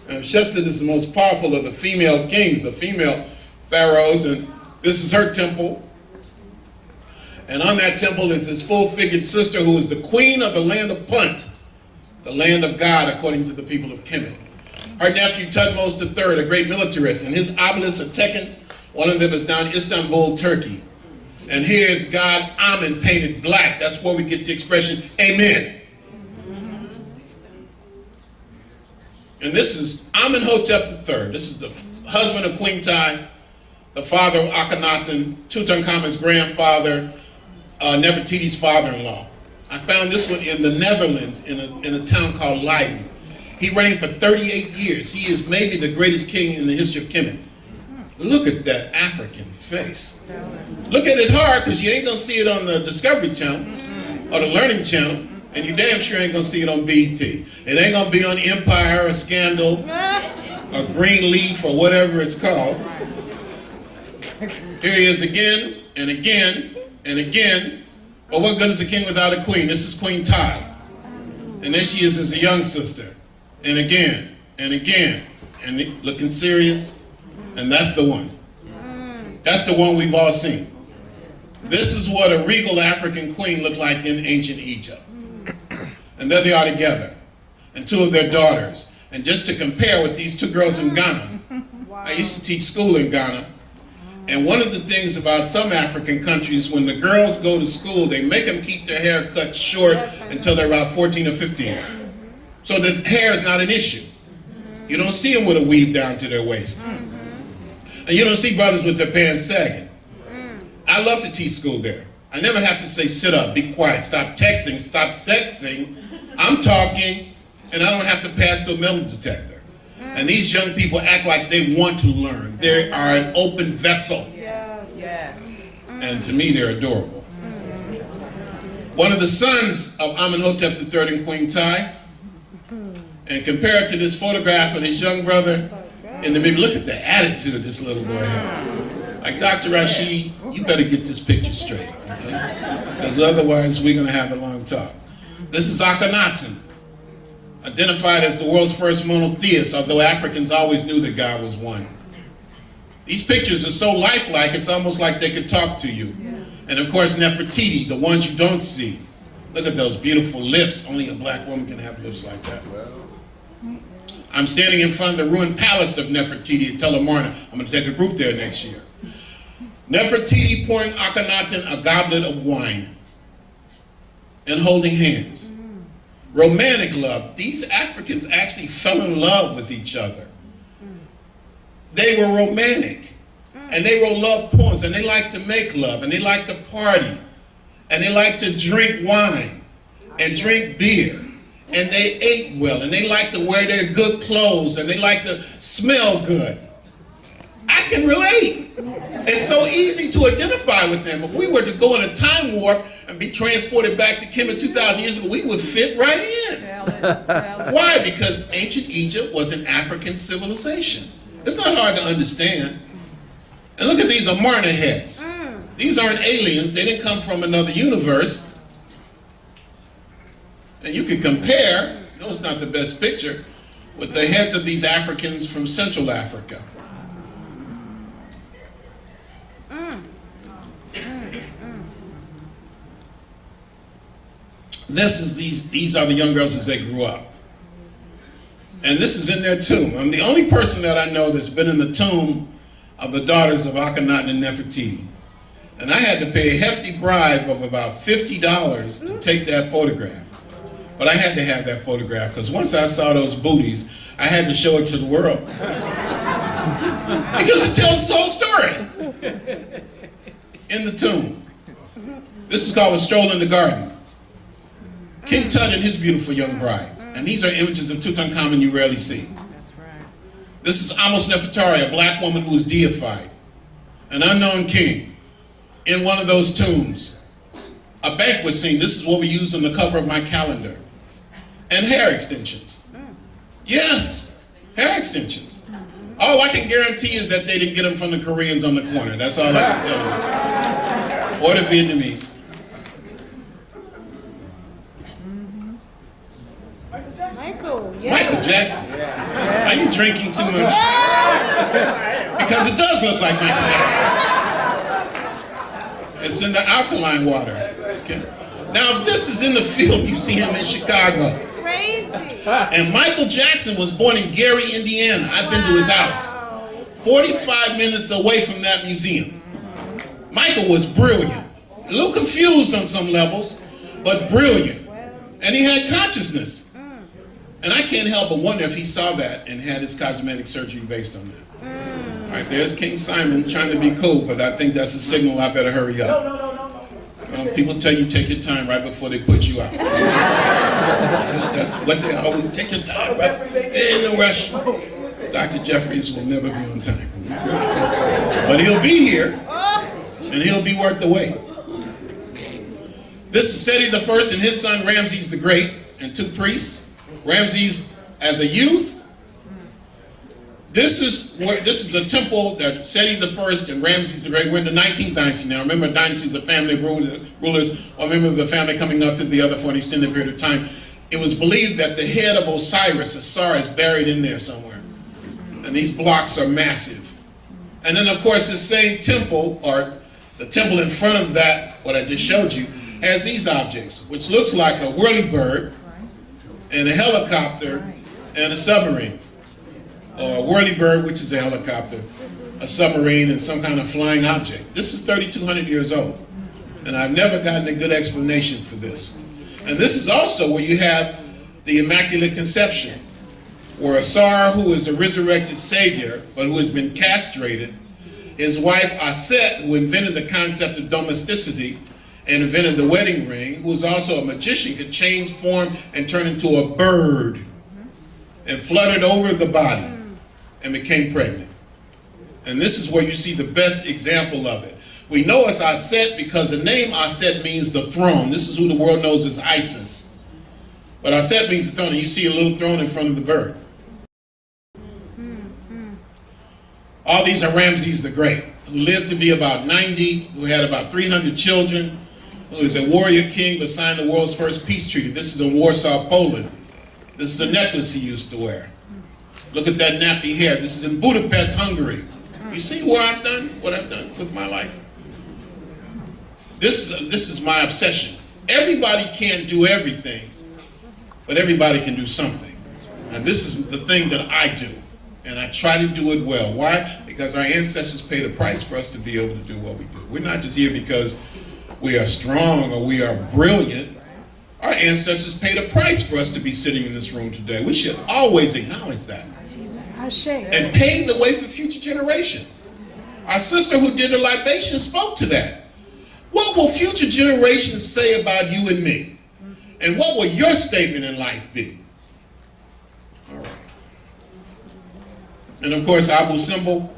S3: And Hatshepsut is the most powerful of the female kings, the female pharaohs, and this is her temple. And on that temple is his full-figured sister, who is the queen of the land of Punt, the land of God, according to the people of Kemet. Her nephew, Thutmose III, a great militarist, and his obelisks are taken. One of them is down in Istanbul, Turkey. And here's God Amen painted black. That's where we get the expression, Amen. And this is Amenhotep III. This is the husband of Queen Tiye, the father of Akhenaten, Tutankhamun's grandfather, Nefertiti's father-in-law. I found this one in the Netherlands in a town called Leiden. He reigned for 38 years. He is maybe the greatest king in the history of Kemet. Look at that African face. Look at it hard, because you ain't going to see it on the Discovery Channel or the Learning Channel, and you damn sure ain't going to see it on BET. It ain't going to be on Empire or Scandal or Greenleaf or whatever it's called. Here he is again and again and again. Well, what good is a king without a queen? This is Queen Tai. And there she is as a young sister. And again and again. And looking serious. And that's the one. That's the one we've all seen. This is what a regal African queen looked like in ancient Egypt. And there they are together. And two of their daughters. And just to compare with these two girls in Ghana, I used to teach school in Ghana. And one of the things about some African countries, when the girls go to school, they make them keep their hair cut short until they're about 14 or 15. So the hair is not an issue. You don't see them with a weave down to their waist. And you don't see brothers with their pants sagging. I love to teach school there. I never have to say, sit up, be quiet, stop texting, stop sexing. I'm talking, and I don't have to pass through a metal detector. And these young people act like they want to learn. They are an open vessel.
S2: Yes.
S3: And to me, they're adorable. One of the sons of Amenhotep III and Queen Tai, and compare it to this photograph of his young brother in the middle. Look at the attitude this little boy has. Like, Dr. Rashidi, you better get this picture straight, okay? Because otherwise we're going to have a long talk. This is Akhenaten, identified as the world's first monotheist, although Africans always knew that God was one. These pictures are so lifelike, it's almost like they could talk to you. And of course, Nefertiti, the ones you don't see. Look at those beautiful lips. Only a black woman can have lips like that. I'm standing in front of the ruined palace of Nefertiti at Tel Amarna. I'm going to take a group there next year. Nefertiti pouring Akhenaten a goblet of wine and holding hands. Romantic love. These Africans actually fell in love with each other. They were romantic. And they wrote love poems. And they liked to make love. And they liked to party. And they liked to drink wine. And drink beer. And they ate well. And they liked to wear their good clothes. And they liked to smell good. I can relate. It's so easy to identify with them. If we were to go in a time warp and be transported back to Kemet 2,000 years ago, we would fit right in. Why? Because ancient Egypt was an African civilization. It's not hard to understand. And look at these Amarna heads. These aren't aliens. They didn't come from another universe. And you can compare, no, it's not the best picture, with the heads of these Africans from Central Africa. These are the young girls as they grew up. And this is in their tomb. I'm the only person that I know that's been in the tomb of the daughters of Akhenaten and Nefertiti. And I had to pay a hefty bribe of about $50 to take that photograph. But I had to have that photograph because once I saw those booties, I had to show it to the world. Because it tells the whole story. In the tomb. This is called A Stroll in the Garden. King Tut and his beautiful young bride. And these are images of Tutankhamun you rarely see.
S2: That's right.
S3: This is Amos Nefertari, a black woman who was deified. An unknown king in one of those tombs. A banquet scene. This is what we use on the cover of my calendar. And hair extensions. Yes, hair extensions. All I can guarantee is that they didn't get them from the Koreans on the corner. That's all I can tell you. Or the Vietnamese. Michael Jackson. Are you drinking too much? Because it does look like Michael Jackson. It's in the alkaline water. Okay. Now, this is in the Field Museum in Chicago.
S2: Crazy.
S3: And Michael Jackson was born in Gary, Indiana. I've been to his house. 45 minutes away from that museum. Michael was brilliant. A little confused on some levels, but brilliant. And he had consciousness. And I can't help but wonder if he saw that and had his cosmetic surgery based on that. All right, there's King Simon trying to be cool, but I think that's a signal I better hurry up. People tell you take your time right before they put you out. That's what they always take your time, right? Ain't no rush. Dr. Jeffries will never be on time. But he'll be here, and he'll be worth the wait. This is Seti I and his son Ramses the Great, and 2 priests. Ramses as a youth. This is a temple that Seti I and Ramses the Great were in the 19th dynasty. Now remember, dynasties are family rulers, or member of the family coming up to the other for an extended period of time. It was believed that the head of Osiris, Asar, is buried in there somewhere. And these blocks are massive. And then of course this same temple, or the temple in front of that, what I just showed you, has these objects, which looks like a whirlybird, and a helicopter, and a submarine. Or a whirlybird, which is a helicopter, a submarine, and some kind of flying object. This is 3,200 years old. And I've never gotten a good explanation for this. And this is also where you have the Immaculate Conception, where Asar, who is a resurrected savior, but who has been castrated, his wife Aset, who invented the concept of domesticity and invented the wedding ring, who was also a magician, could change form and turn into a bird and fluttered over the body and became pregnant. And this is where you see the best example of it. We know it's Aset because the name Aset means the throne. This is who the world knows as Isis. But Aset means the throne, and you see a little throne in front of the bird. All these are Ramses the Great, who lived to be about 90, who had about 300 children, who is a warrior king, but signed the world's first peace treaty. This is in Warsaw, Poland. This is a necklace he used to wear. Look at that nappy hair. This is in Budapest, Hungary. You see what I've done with my life? This is my obsession. Everybody can't do everything, but everybody can do something. And this is the thing that I do. And I try to do it well. Why? Because our ancestors paid a price for us to be able to do what we do. We're not just here because we are strong or we are brilliant. Our ancestors paid a price for us to be sitting in this room today. We should always acknowledge that. And pave the way for future generations. Our sister who did the libation spoke to that. What will future generations say about you and me? And what will your statement in life be? All right. And of course, Abu Simbel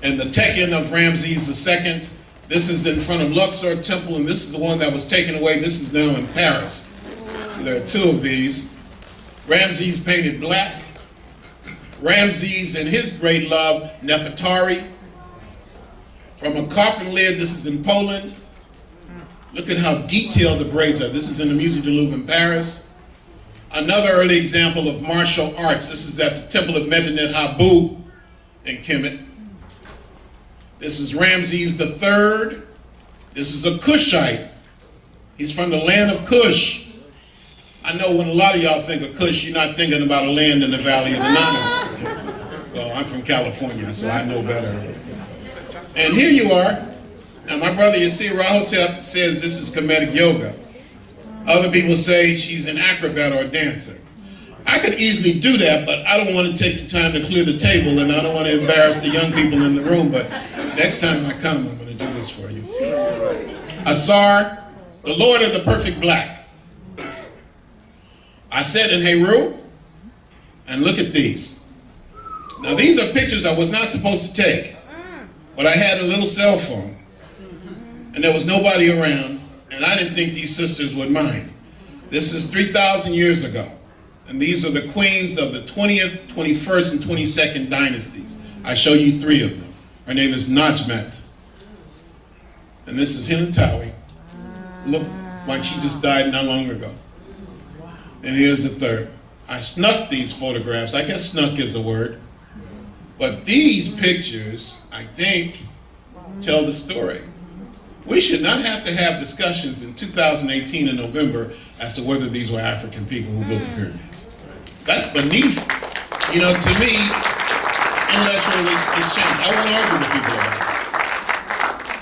S3: and the Tekken of Ramses II. This is in front of Luxor Temple, and this is the one that was taken away. This is now in Paris. So there are 2 of these. Ramses painted black. Ramses and his great love, Nefertari. From a coffin lid, this is in Poland. Look at how detailed the braids are. This is in the Musée du Louvre in Paris. Another early example of martial arts. This is at the Temple of Medinet Habu in Kemet. This is Ramses III. This is a Kushite. He's from the land of Kush. I know when a lot of y'all think of Kush, you're not thinking about a land in the Valley of the Nile. Well, I'm from California, so I know better. And here you are. Now, my brother Yasir Rahotep says this is Kemetic yoga. Other people say she's an acrobat or a dancer. I could easily do that, but I don't want to take the time to clear the table, and I don't want to embarrass the young people in the room, but next time I come, I'm going to do this for you. Asar, the Lord of the Perfect Black. I said in Heru, and look at these. Now these are pictures I was not supposed to take, but I had a little cell phone, and there was nobody around, and I didn't think these sisters would mind. This is 3,000 years ago, and these are the queens of the 20th, 21st, and 22nd dynasties. I show you 3 of them. Her name is Najmet, and this is Hinatawi. Look like she just died not long ago. And here's the 3rd. I snuck these photographs. I guess snuck is a word. But these pictures, I think, tell the story. We should not have to have discussions in 2018 in November as to whether these were African people who built the pyramids. That's beneath, to me, intellectual exchange. I won't argue with people about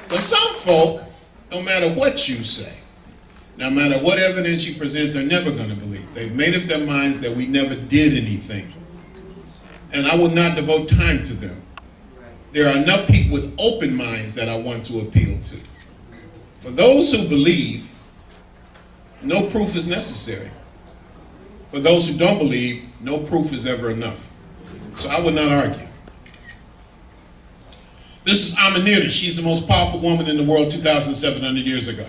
S3: it. But some folk, no matter what you say, no matter what evidence you present, they're never going to believe. They've made up their minds that we never did anything. And I will not devote time to them. There are enough people with open minds that I want to appeal to. For those who believe, no proof is necessary. For those who don't believe, no proof is ever enough. So I would not argue. This is Amenhotep. She's the most powerful woman in the world 2,700 years ago.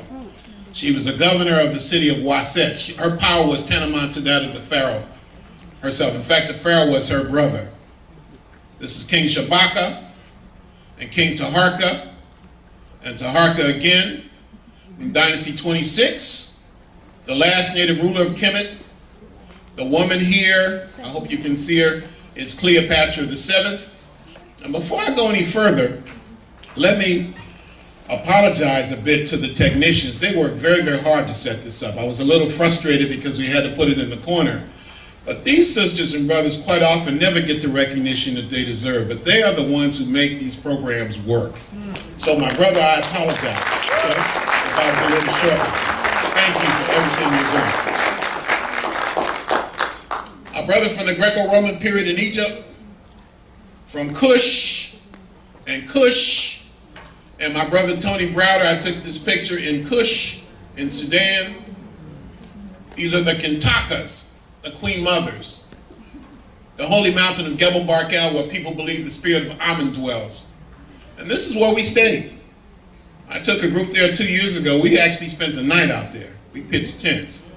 S3: She was a governor of the city of Waset. Her power was tantamount to that of the pharaoh herself. In fact, the pharaoh was her brother. This is King Shabaka and King Taharka, and Taharka again in Dynasty 26, the last native ruler of Kemet. The woman here, I hope you can see her, is Cleopatra VII. And before I go any further, let me apologize a bit to the technicians. They worked very, very hard to set this up. I was a little frustrated because we had to put it in the corner. But these sisters and brothers quite often never get the recognition that they deserve, but they are the ones who make these programs work. So my brother, I apologize, okay, if I was a little short. Thank you for everything you're doing. Our brother from the Greco-Roman period in Egypt, from Kush, and my brother Tony Browder, I took this picture in Kush, in Sudan. These are the Kintakas, the Queen Mothers, the holy mountain of Gebel Barkal, where people believe the spirit of Amen dwells. And this is where we stayed. I took a group there 2 years ago. We actually spent the night out there. We pitched tents.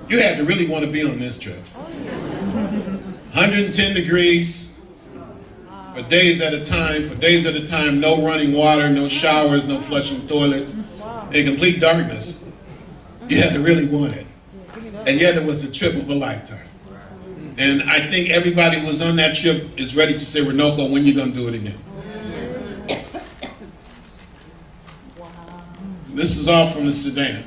S3: You had to really want to be on this trip. 110 degrees for days at a time, no running water, no showers, no flushing toilets, in complete darkness. You had to really want it. And yet it was a trip of a lifetime. And I think everybody who was on that trip is ready to say, Runoko, when you going to do it again? This is all from the Sudan.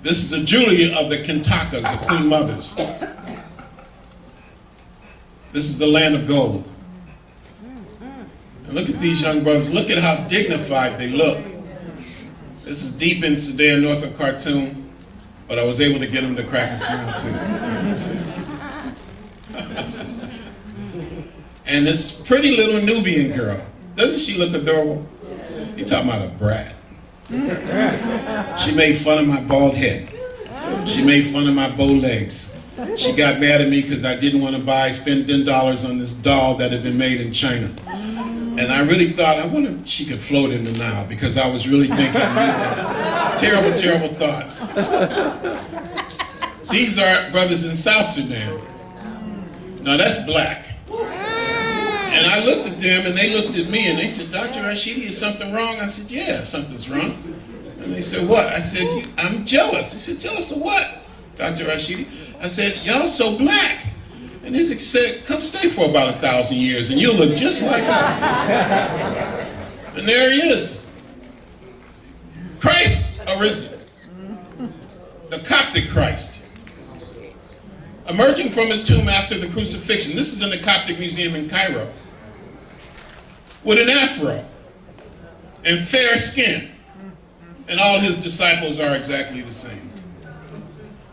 S3: This is the Julia of the Kintakas, the Queen Mothers. This is the land of gold. And look at these young brothers. Look at how dignified they look. This is deep in Sudan, north of Khartoum, but I was able to get them to crack a smile too. And this pretty little Nubian girl, doesn't she look adorable? You're talking about a brat. She made fun of my bald head. She made fun of my bow legs. She got mad at me because I didn't want to spend $10 on this doll that had been made in China. And I really thought, I wonder if she could float in the Nile, because I was really thinking terrible, terrible thoughts. These are brothers in South Sudan. Now that's black. And I looked at them and they looked at me and they said, Dr. Rashidi, is something wrong? I said, yeah, something's wrong. And they said, what? I said, I'm jealous. They said, jealous of what, Dr. Rashidi? I said, y'all so black. And they said, come stay for about 1,000 years and you'll look just like us. And there he is. Christ arisen. The Coptic Christ. Emerging from his tomb after the crucifixion. This is in the Coptic Museum in Cairo. With an afro and fair skin. And all his disciples are exactly the same.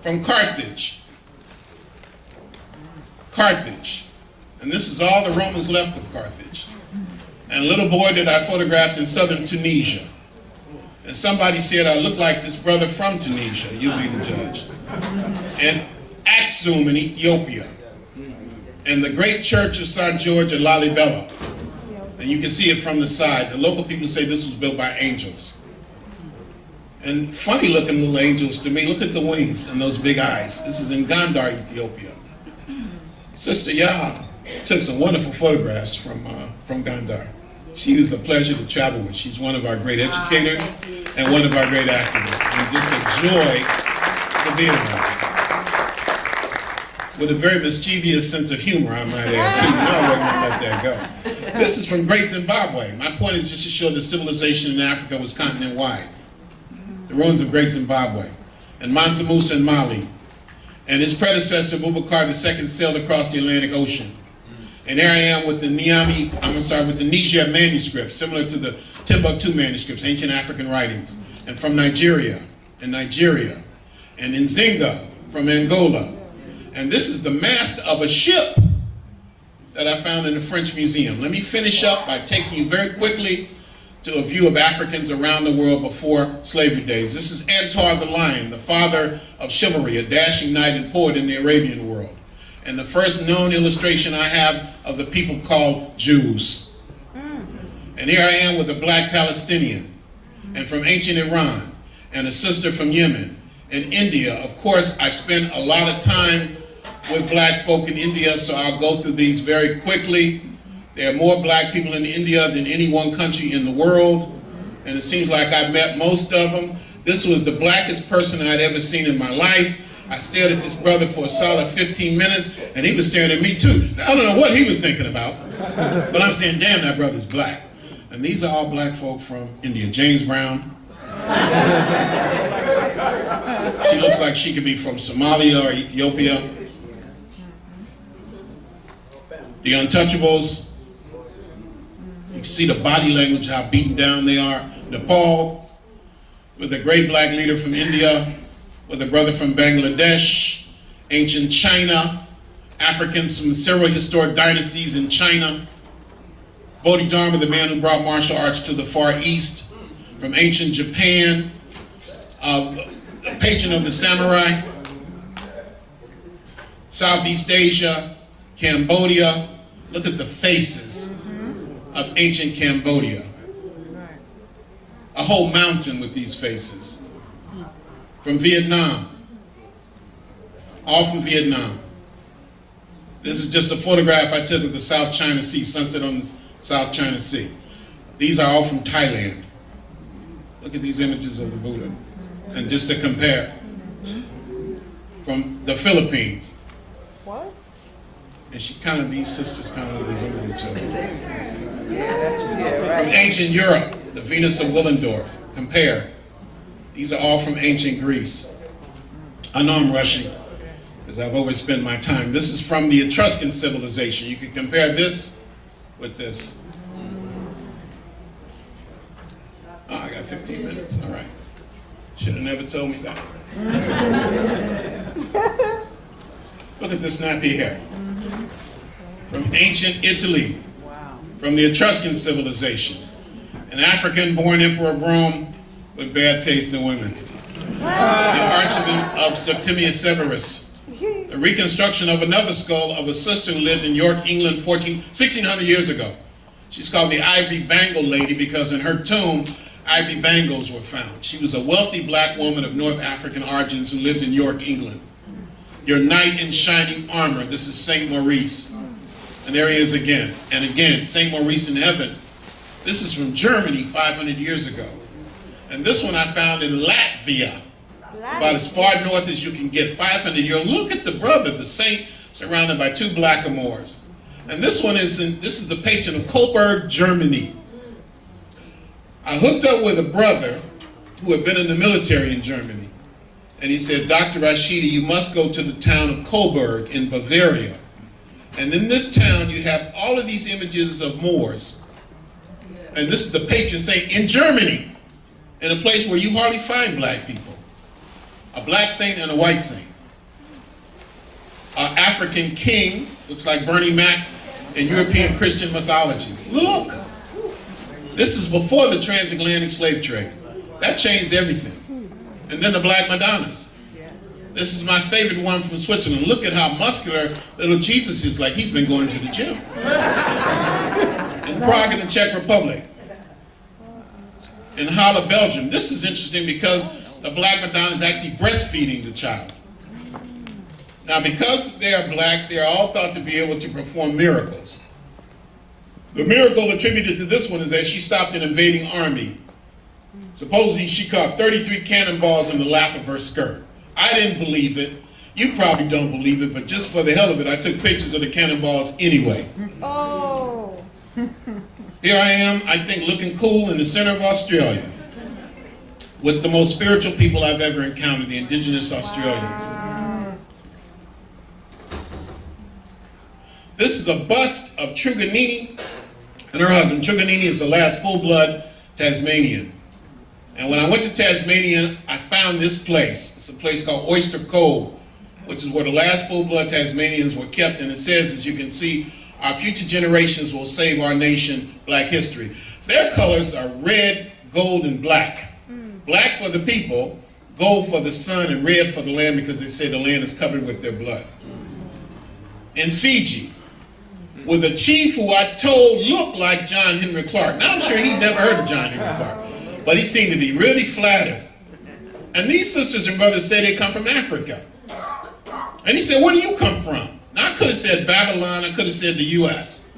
S3: From Carthage. And this is all the Romans left of Carthage. And a little boy that I photographed in southern Tunisia. And somebody said I look like this brother from Tunisia. You be the judge. And Aksum in Ethiopia. And the great church of St. George at Lalibela. And you can see it from the side. The local people say this was built by angels. And funny looking little angels to me. Look at the wings and those big eyes. This is in Gondar, Ethiopia. Sister Yaha took some wonderful photographs from Gondar. She was a pleasure to travel with. She's one of our great educators and one of our great activists. And just a joy to be around. With a very mischievous sense of humor, I might add, too. No, we're going to let that go. This is from Great Zimbabwe. My point is just to show that civilization in Africa was continent-wide. The ruins of Great Zimbabwe. And Mansa Musa in Mali. And his predecessor, Boubacar II, sailed across the Atlantic Ocean. And there I am with the Niger manuscripts, similar to the Timbuktu manuscripts, ancient African writings. And from Nigeria, and Nzinga from Angola. And this is the mast of a ship that I found in the French Museum. Let me finish up by taking you very quickly to a view of Africans around the world before slavery days. This is Antar the Lion, the father of chivalry, a dashing knight and poet in the Arabian world, and the first known illustration I have of the people called Jews. And here I am with a black Palestinian, and from ancient Iran, and a sister from Yemen, and India. Of course, I've spent a lot of time with black folk in India, so I'll go through these very quickly. There are more black people in India than any one country in the world, and it seems like I've met most of them. This was the blackest person I'd ever seen in my life. I stared at this brother for a solid 15 minutes, and he was staring at me too. Now, I don't know what he was thinking about, but I'm saying, damn, that brother's black. And these are all black folk from India. James Brown. She looks like she could be from Somalia or Ethiopia. The Untouchables. You can see the body language, how beaten down they are. Nepal, with a great black leader from India, with a brother from Bangladesh. Ancient China, Africans from several historic dynasties in China. Bodhidharma, the man who brought martial arts to the Far East. From ancient Japan, a patron of the samurai. Southeast Asia, Cambodia. Look at the faces of ancient Cambodia. A whole mountain with these faces. From Vietnam. All from Vietnam. This is just a photograph I took of the South China Sea, sunset on the South China Sea. These are all from Thailand. Look at these images of the Buddha. And just to compare, from the Philippines.
S2: What?
S3: And these sisters kind of resemble each other. From ancient Europe, the Venus of Willendorf. Compare. These are all from ancient Greece. I know I'm rushing because I've overspent my time. This is from the Etruscan civilization. You can compare this with this. Oh, I got 15 minutes. All right. Should have never told me that. Look at this nappy hair. From ancient Italy. From the Etruscan civilization. An African-born emperor of Rome with bad taste in women. The Archbishop of Septimius Severus. The reconstruction of another skull of a sister who lived in York, England 1600 years ago. She's called the Ivory Bangle Lady because in her tomb, ivory bangles were found. She was a wealthy black woman of North African origins who lived in York, England. Your knight in shining armor. This is St. Maurice. And there he is again. And again, St. Maurice in heaven. This is from Germany 500 years ago. And this one I found in Latvia. About as far north as you can get, 500 years. Look at the brother, the saint, surrounded by two blackamoors. And this one this is the patron of Coburg, Germany. I hooked up with a brother who had been in the military in Germany. And he said, Dr. Rashidi, you must go to the town of Coburg in Bavaria. And in this town, you have all of these images of Moors. And this is the patron saint in Germany, in a place where you hardly find black people. A black saint and a white saint. An African king, looks like Bernie Mac in European Christian mythology. Look! This is before the transatlantic slave trade. That changed everything. And then the Black Madonnas. This is my favorite one from Switzerland. Look at how muscular little Jesus is, like he's been going to the gym. In Prague in the Czech Republic. In Halle, Belgium. This is interesting because the Black Madonna is actually breastfeeding the child. Now, because they are black, they are all thought to be able to perform miracles. The miracle attributed to this one is that she stopped an invading army. Supposedly, she caught 33 cannonballs in the lap of her skirt. I didn't believe it. You probably don't believe it, but just for the hell of it, I took pictures of the cannonballs anyway.
S2: Oh.
S3: Here I am, I think, looking cool in the center of Australia with the most spiritual people I've ever encountered, the indigenous Australians.
S2: Wow.
S3: This is a bust of Truganini and her husband. Truganini is the last full-blood Tasmanian. And when I went to Tasmania, I found this place. It's a place called Oyster Cove, which is where the last full-blood Tasmanians were kept. And it says, as you can see, our future generations will save our nation, black history. Their colors are red, gold, and black. Black for the people, gold for the sun, and red for the land because they say the land is covered with their blood. In Fiji, with a chief who I told looked like John Henry Clark. Now I'm sure he'd never heard of John Henry Clark, but he seemed to be really flattered. And these sisters and brothers say they come from Africa. And he said, where do you come from? Now I could have said Babylon, I could have said the U.S.,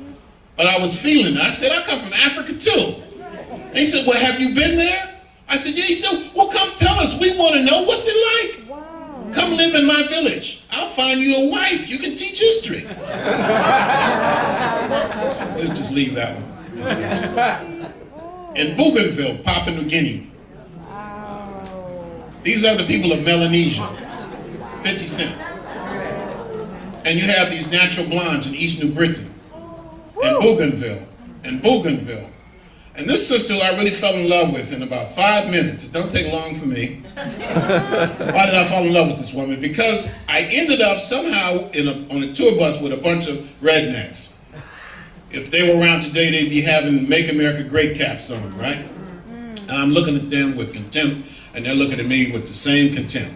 S3: but I was feeling it. I said, I come from Africa too. And he said, well, have you been there? I said, yeah. He said, well, come tell us. We want to know. What's it like?
S2: Wow.
S3: Come live in my village. I'll find you a wife. You can teach history. We'll just leave that one. In Bougainville, Papua New Guinea. These are the people of Melanesia. 50 Cent. And you have these natural blondes in East New Britain. And Bougainville. And this sister who I really fell in love with in about 5 minutes. It don't take long for me. Why did I fall in love with this woman? Because I ended up somehow on a tour bus with a bunch of rednecks. If they were around today, they'd be having Make America Great caps on, right? And I'm looking at them with contempt, and they're looking at me with the same contempt.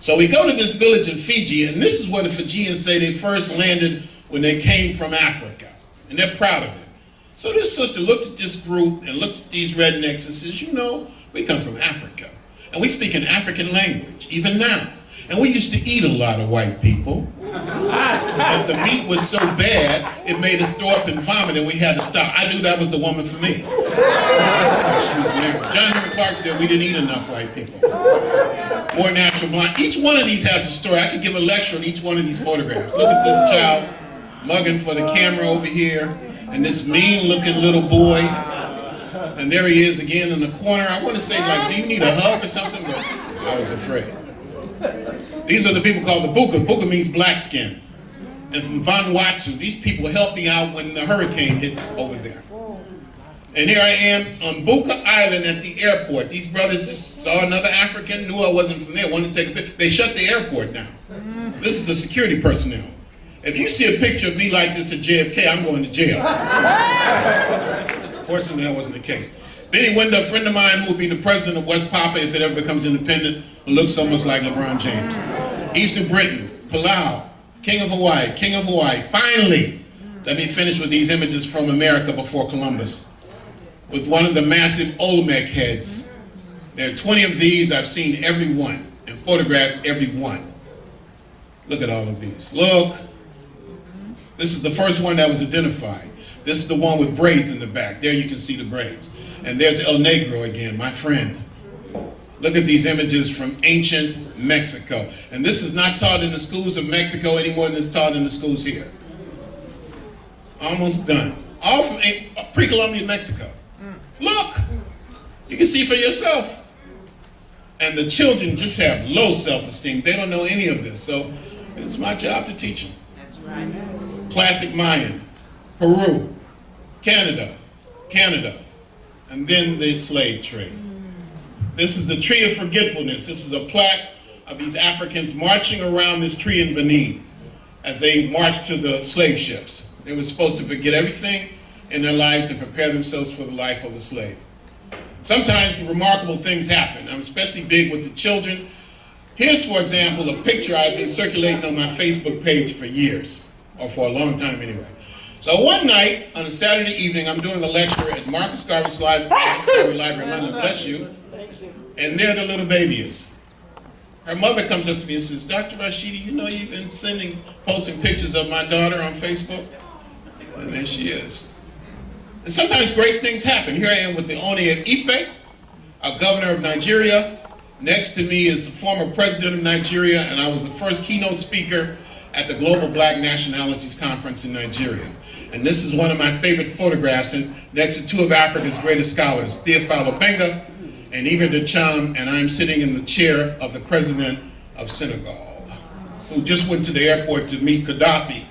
S3: So we go to this village in Fiji, and this is where the Fijians say they first landed when they came from Africa. And they're proud of it. So this sister looked at this group and looked at these rednecks and says, you know, we come from Africa. And we speak an African language, even now. And we used to eat a lot of white people. But the meat was so bad, it made us throw up and vomit, and we had to stop. I knew that was the woman for me. She was married. John Henry Clark said we didn't eat enough white people. More natural blonde. Each one of these has a story. I could give a lecture on each one of these photographs. Look at this child mugging for the camera over here, and this mean-looking little boy. And there he is again in the corner. I want to say, like, do you need a hug or something? But I was afraid. These are the people called the Buka. Buka means black skin. And from Vanuatu, these people helped me out when the hurricane hit over there. And here I am on Buka Island at the airport. These brothers just saw another African, knew I wasn't from there, wanted to take a picture. They shut the airport down. This is the security personnel. If you see a picture of me like this at JFK, I'm going to jail. Fortunately, that wasn't the case. Benny Wenda, a friend of mine who will be the president of West Papua if it ever becomes independent, who looks almost like LeBron James. East New Britain, Palau, King of Hawaii. Finally, let me finish with these images from America before Columbus. With one of the massive Olmec heads. There are 20 of these. I've seen every one and photographed every one. Look at all of these. Look. This is the first one that was identified. This is the one with braids in the back. There you can see the braids. And there's El Negro again, my friend. Look at these images from ancient Mexico. And this is not taught in the schools of Mexico any more than it's taught in the schools here. Almost done. All from pre-Columbian Mexico. Look, you can see for yourself. And the children just have low self-esteem. They don't know any of this. So it's my job to teach them.
S4: That's right.
S3: Classic Mayan, Peru, Canada, and then the slave trade. This is the Tree of Forgetfulness. This is a plaque of these Africans marching around this tree in Benin as they marched to the slave ships. They were supposed to forget everything in their lives and prepare themselves for the life of a slave. Sometimes remarkable things happen. I'm especially big with the children. Here's, for example, a picture I've been circulating on my Facebook page for years, or for a long time anyway. So one night, on a Saturday evening, I'm doing a lecture at Marcus Garvey's Library in London, bless you, and there the little baby is. Her mother comes up to me and says, Dr. Rashidi, you know you've been posting pictures of my daughter on Facebook? And there she is. And sometimes great things happen. Here I am with the Oni of Ife, a governor of Nigeria. Next to me is the former president of Nigeria, and I was the first keynote speaker at the Global Black Nationalities Conference in Nigeria. And this is one of my favorite photographs, and next to two of Africa's greatest scholars, Theophile Obenga and Iba Cham, and I'm sitting in the chair of the president of Senegal, who just went to the airport to meet Gaddafi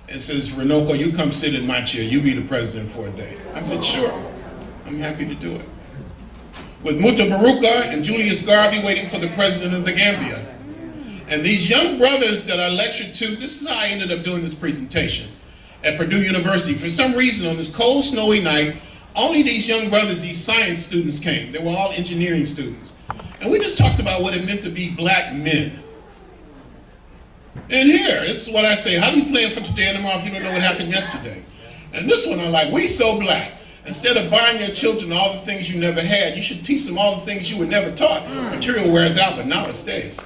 S3: and says, Runoko, you come sit in my chair, you be the president for a day. I said, sure, I'm happy to do it. With Muta Baruka and Julius Garvey waiting for the president of the Gambia. And these young brothers that I lectured to, this is how I ended up doing this presentation at Purdue University. For some reason, on this cold, snowy night, Only these young brothers, these science students came. They were all engineering students. And we just talked about what it meant to be black men. And here, this is what I say, how do you plan for today and tomorrow if you don't know what happened yesterday? And this one I like, we so black. Instead of buying your children all the things you never had, you should teach them all the things you were never taught. Material wears out, but knowledge stays.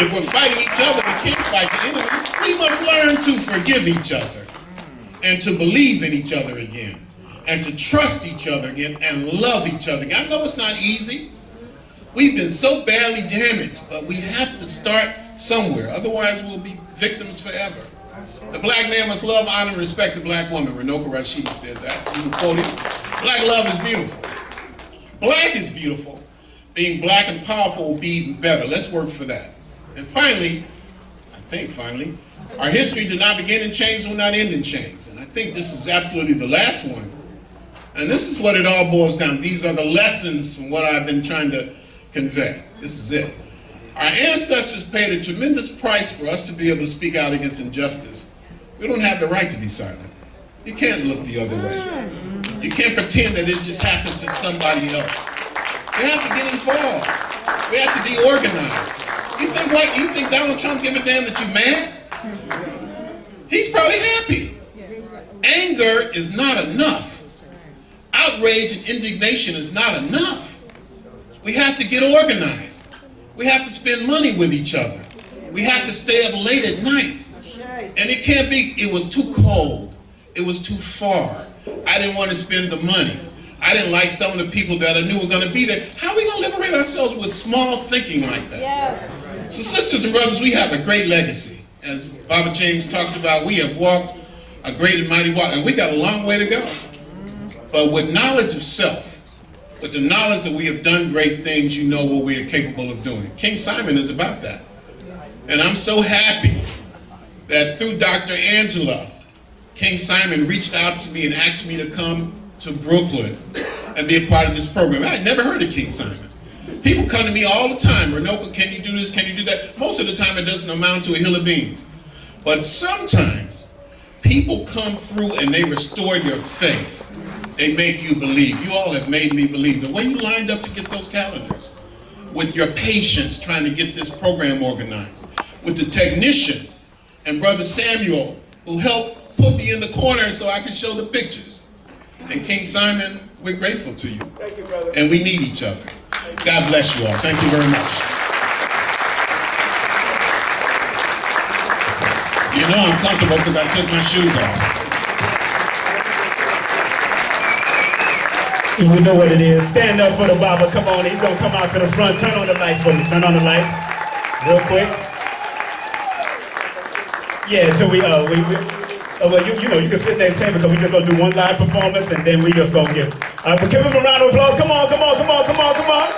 S3: If we're fighting each other, we can't fight the enemy. We must learn to forgive each other and to believe in each other again and to trust each other again and love each other again. I know it's not easy. We've been so badly damaged, but we have to start somewhere. Otherwise, we'll be victims forever. The black man must love, honor, and respect the black woman. Runoko Rashidi said that. You can quote it. Black love is beautiful. Black is beautiful. Being black and powerful will be even better. Let's work for that. And finally, our history did not begin in chains, will not end in chains. And I think this is absolutely the last one. And this is what it all boils down. These are the lessons from what I've been trying to convey. This is it. Our ancestors paid a tremendous price for us to be able to speak out against injustice. We don't have the right to be silent. You can't look the other way. You can't pretend that it just happens to somebody else. We have to get involved. We have to be organized. You think Donald Trump give a damn that you mad? He's probably happy. Anger is not enough. Outrage and indignation is not enough. We have to get organized. We have to spend money with each other. We have to stay up late at night. And it can't be, it was too cold. It was too far. I didn't want to spend the money. I didn't like some of the people that I knew were going to be there. How are we going to liberate ourselves with small thinking like that?
S2: Yes.
S3: So sisters and brothers, we have a great legacy. As Baba James talked about, we have walked a great and mighty walk, and we got a long way to go. But with knowledge of self, with the knowledge that we have done great things, you know what we are capable of doing. King Simon is about that. And I'm so happy that through Dr. Angela, King Simon reached out to me and asked me to come to Brooklyn and be a part of this program. I had never heard of King Simon. People come to me all the time, Runoko, can you do this, can you do that? Most of the time it doesn't amount to a hill of beans. But sometimes people come through and they restore your faith. They make you believe. You all have made me believe. The way you lined up to get those calendars, with your patience trying to get this program organized, with the technician and Brother Samuel, who helped put me in the corner so I could show the pictures. And King Simon, we're grateful to you.
S1: Thank you, brother.
S3: And we need each other. God bless you all. Thank you very much. You know I'm comfortable because I took my shoes off.
S1: We know what it is. Stand up for the Baba. Come on, he's gonna come out to the front. Turn on the lights for me. Turn on the lights, real quick. Yeah, until well, you can sit in that table because we just gonna do one live performance and then we just gonna give. All right, but give him a round of applause. Come on, come on, come on, come on, come on.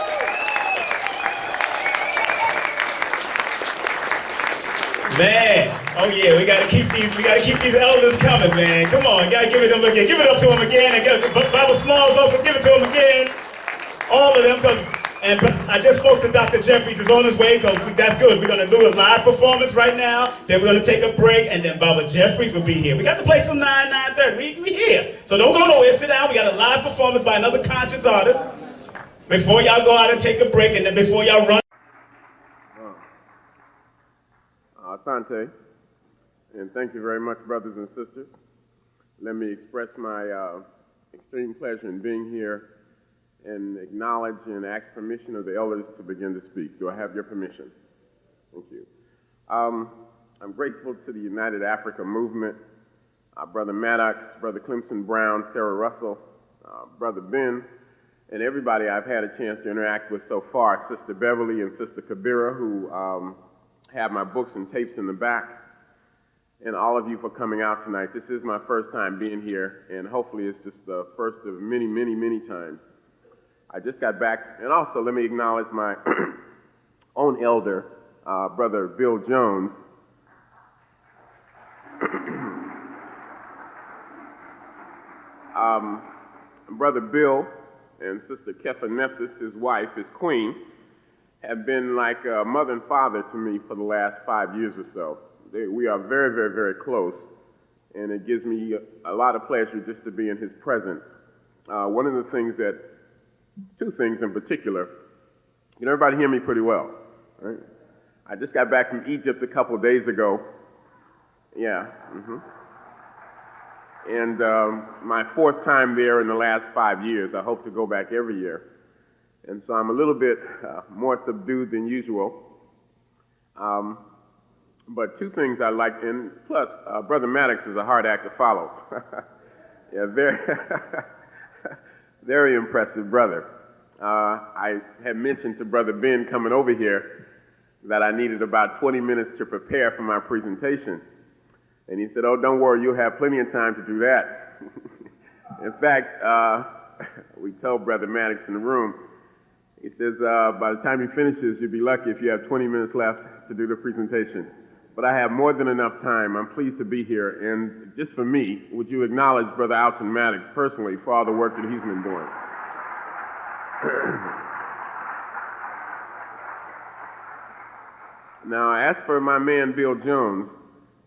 S1: Man, oh yeah, we gotta keep these elders coming, man. Come on, you gotta give it to them again. Give it up to them again, and Baba Smalls also give it to them again. All of them, and I just spoke to Dr. Jeffries, he's on his way, because that's good. We're gonna do a live performance right now, then we're gonna take a break, and then Baba Jeffries will be here. We got to play till 9:30. We here. So don't go nowhere, sit down. We got a live performance by another conscious artist. Before y'all go out and take a break, and then before y'all run.
S4: Asante, and thank you very much, brothers and sisters. Let me express my extreme pleasure in being here and acknowledge and ask permission of the elders to begin to speak. Do I have your permission? Thank you. I'm grateful to the United Africa Movement, Brother Maddox, Brother Clemson Brown, Sarah Russell, Brother Ben, and everybody I've had a chance to interact with so far, Sister Beverly and Sister Kabira, who have my books and tapes in the back, and all of you for coming out tonight. This is my first time being here, and hopefully it's just the first of many, many, many times. I just got back, and also let me acknowledge my own elder, Brother Bill Jones. Brother Bill and Sister Kefa Nephthys, his wife, his queen, have been like a mother and father to me for the last 5 years or so. We are very, very, very close. and it gives me a lot of pleasure just to be in his presence. One of the things two things in particular, can everybody hear me pretty well? Right? I just got back from Egypt a couple of days ago. Yeah. And my fourth time there in the last 5 years. I hope to go back every year. And so I'm a little bit more subdued than usual. But two things I like, and plus, Brother Maddox is a hard act to follow. Yeah, very, very impressive brother. I had mentioned to Brother Ben coming over here that I needed about 20 minutes to prepare for my presentation. And he said, "Oh, don't worry, you'll have plenty of time to do that." In fact, we told Brother Maddox in the room, he says, by the time he finishes, you'll be lucky if you have 20 minutes left to do the presentation. But I have more than enough time. I'm pleased to be here. And just for me, would you acknowledge Brother Alton Maddox personally for all the work that he's been doing? Now, as for my man, Bill Jones,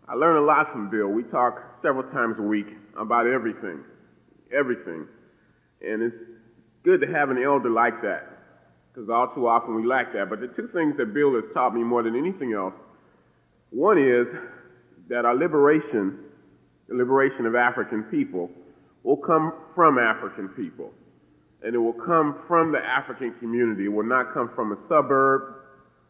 S4: I learn a lot from Bill. We talk several times a week about everything. And it's good to have an elder like that, because all too often we lack that. But the two things that Bill has taught me more than anything else, one is that our liberation, the liberation of African people, will come from African people. And it will come from the African community. It will not come from a suburb.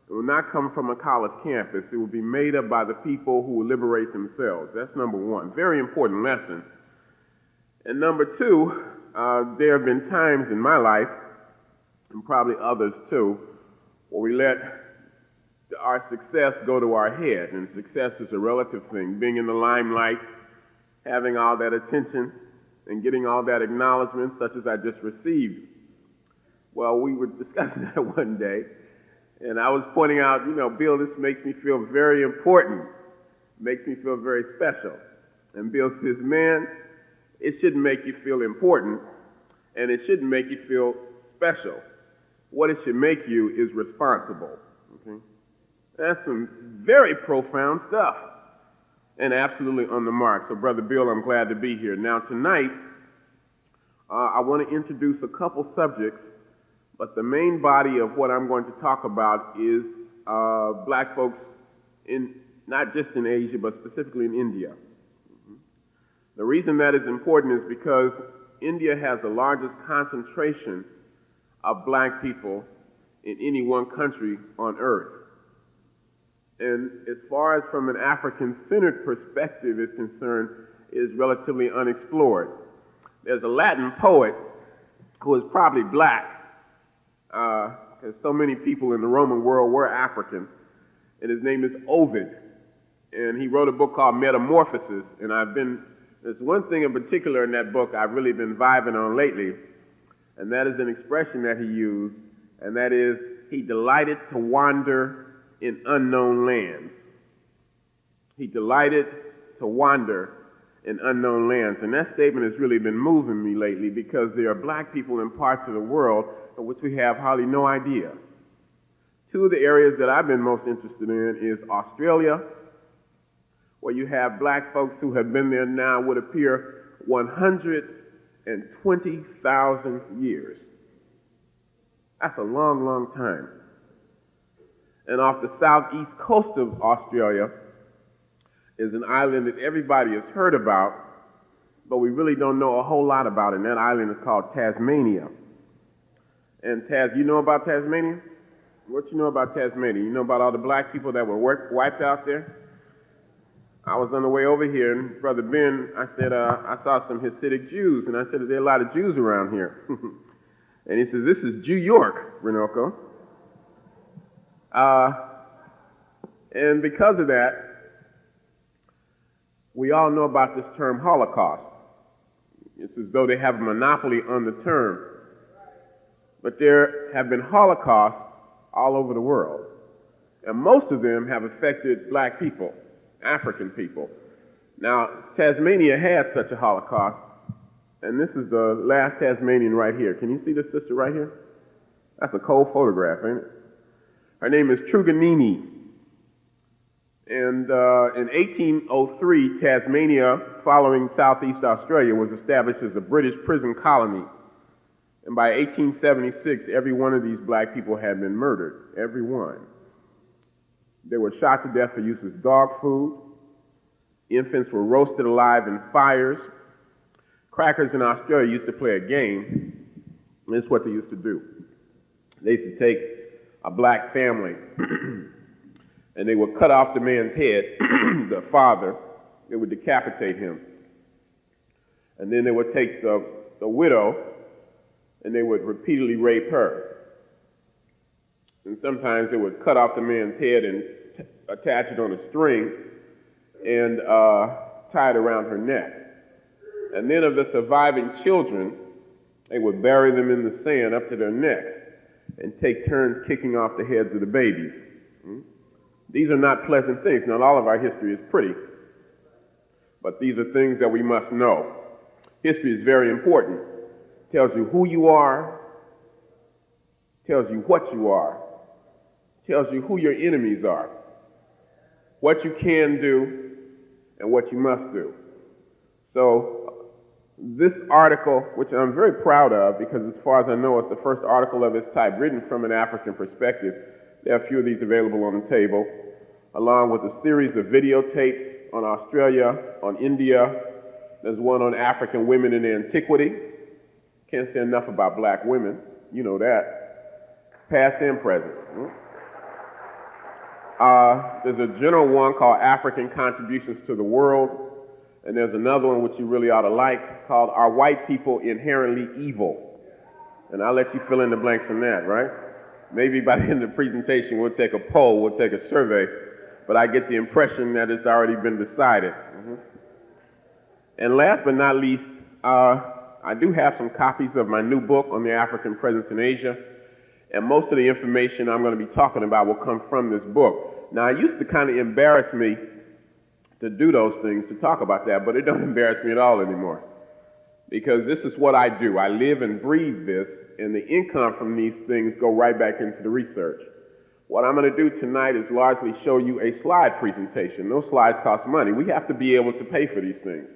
S4: It will not come from a college campus. It will be made up by the people who will liberate themselves. That's number one. Very important lesson. And number two, there have been times in my life, and probably others too, where we let our success go to our head. And success is a relative thing. Being in the limelight, having all that attention, and getting all that acknowledgement, such as I just received. Well, we were discussing that one day, and I was pointing out, Bill, this makes me feel very important, makes me feel very special. And Bill says, man, it shouldn't make you feel important, and it shouldn't make you feel special. What it should make you is responsible. Okay? That's some very profound stuff, and absolutely on the mark. So, Brother Bill, I'm glad to be here. Now, tonight, I want to introduce a couple subjects, but the main body of what I'm going to talk about is black folks not just in Asia, but specifically in India. The reason that is important is because India has the largest concentration of black people in any one country on earth. And as far as from an African-centered perspective is concerned, it is relatively unexplored. There's a Latin poet who is probably black, because so many people in the Roman world were African, and his name is Ovid. And he wrote a book called Metamorphosis, and there's one thing in particular in that book I've really been vibing on lately, and that is an expression that he used, and that is, he delighted to wander in unknown lands. He delighted to wander in unknown lands. And that statement has really been moving me lately, because there are black people in parts of the world of which we have hardly no idea. Two of the areas that I've been most interested in is Australia, where you have black folks who have been there now, would appear 120,000 years. That's a long, long time. And off the southeast coast of Australia is an island that everybody has heard about, but we really don't know a whole lot about it. And that island is called Tasmania. And you know about Tasmania? What you know about Tasmania? You know about all the black people that were wiped out there? I was on the way over here, and Brother Ben, I said, I saw some Hasidic Jews, and I said, there are a lot of Jews around here. And he says, this is Jew York, Runoko. And because of that, we all know about this term Holocaust. It's as though they have a monopoly on the term. But there have been Holocausts all over the world. And most of them have affected black people, African people. Now, Tasmania had such a Holocaust, and this is the last Tasmanian right here. Can you see this sister right here? That's a cold photograph, ain't it? Her name is Truganini. And in 1803, Tasmania, following Southeast Australia, was established as a British prison colony. And by 1876, every one of these black people had been murdered. Every one. They were shot to death for use as dog food. Infants were roasted alive in fires. Crackers in Australia used to play a game. And this is what they used to do. They used to take a black family and they would cut off the man's head, the father. They would decapitate him. And then they would take the widow and they would repeatedly rape her. And sometimes they would cut off the man's head and attach it on a string and tie it around her neck. And then of the surviving children, they would bury them in the sand up to their necks and take turns kicking off the heads of the babies. These are not pleasant things. Not all of our history is pretty, but these are things that we must know. History is very important. It tells you who you are, tells you what you are, tells you who your enemies are, what you can do, and what you must do. So this article, which I'm very proud of, because as far as I know, it's the first article of its type written from an African perspective. There are a few of these available on the table, along with a series of videotapes on Australia, on India. There's one on African women in antiquity. Can't say enough about black women. You know that. Past and present. There's a general one called African Contributions to the World. And there's another one which you really ought to like called Are White People Inherently Evil? And I'll let you fill in the blanks on that, right? Maybe by the end of the presentation we'll take a poll, we'll take a survey, but I get the impression that it's already been decided. And last but not least, I do have some copies of my new book on the African presence in Asia, and most of the information I'm going to be talking about will come from this book. Now, it used to kind of embarrass me to do those things, to talk about that, but it don't embarrass me at all anymore. Because this is what I do. I live and breathe this, and the income from these things go right back into the research. What I'm going to do tonight is largely show you a slide presentation. Those slides cost money. We have to be able to pay for these things.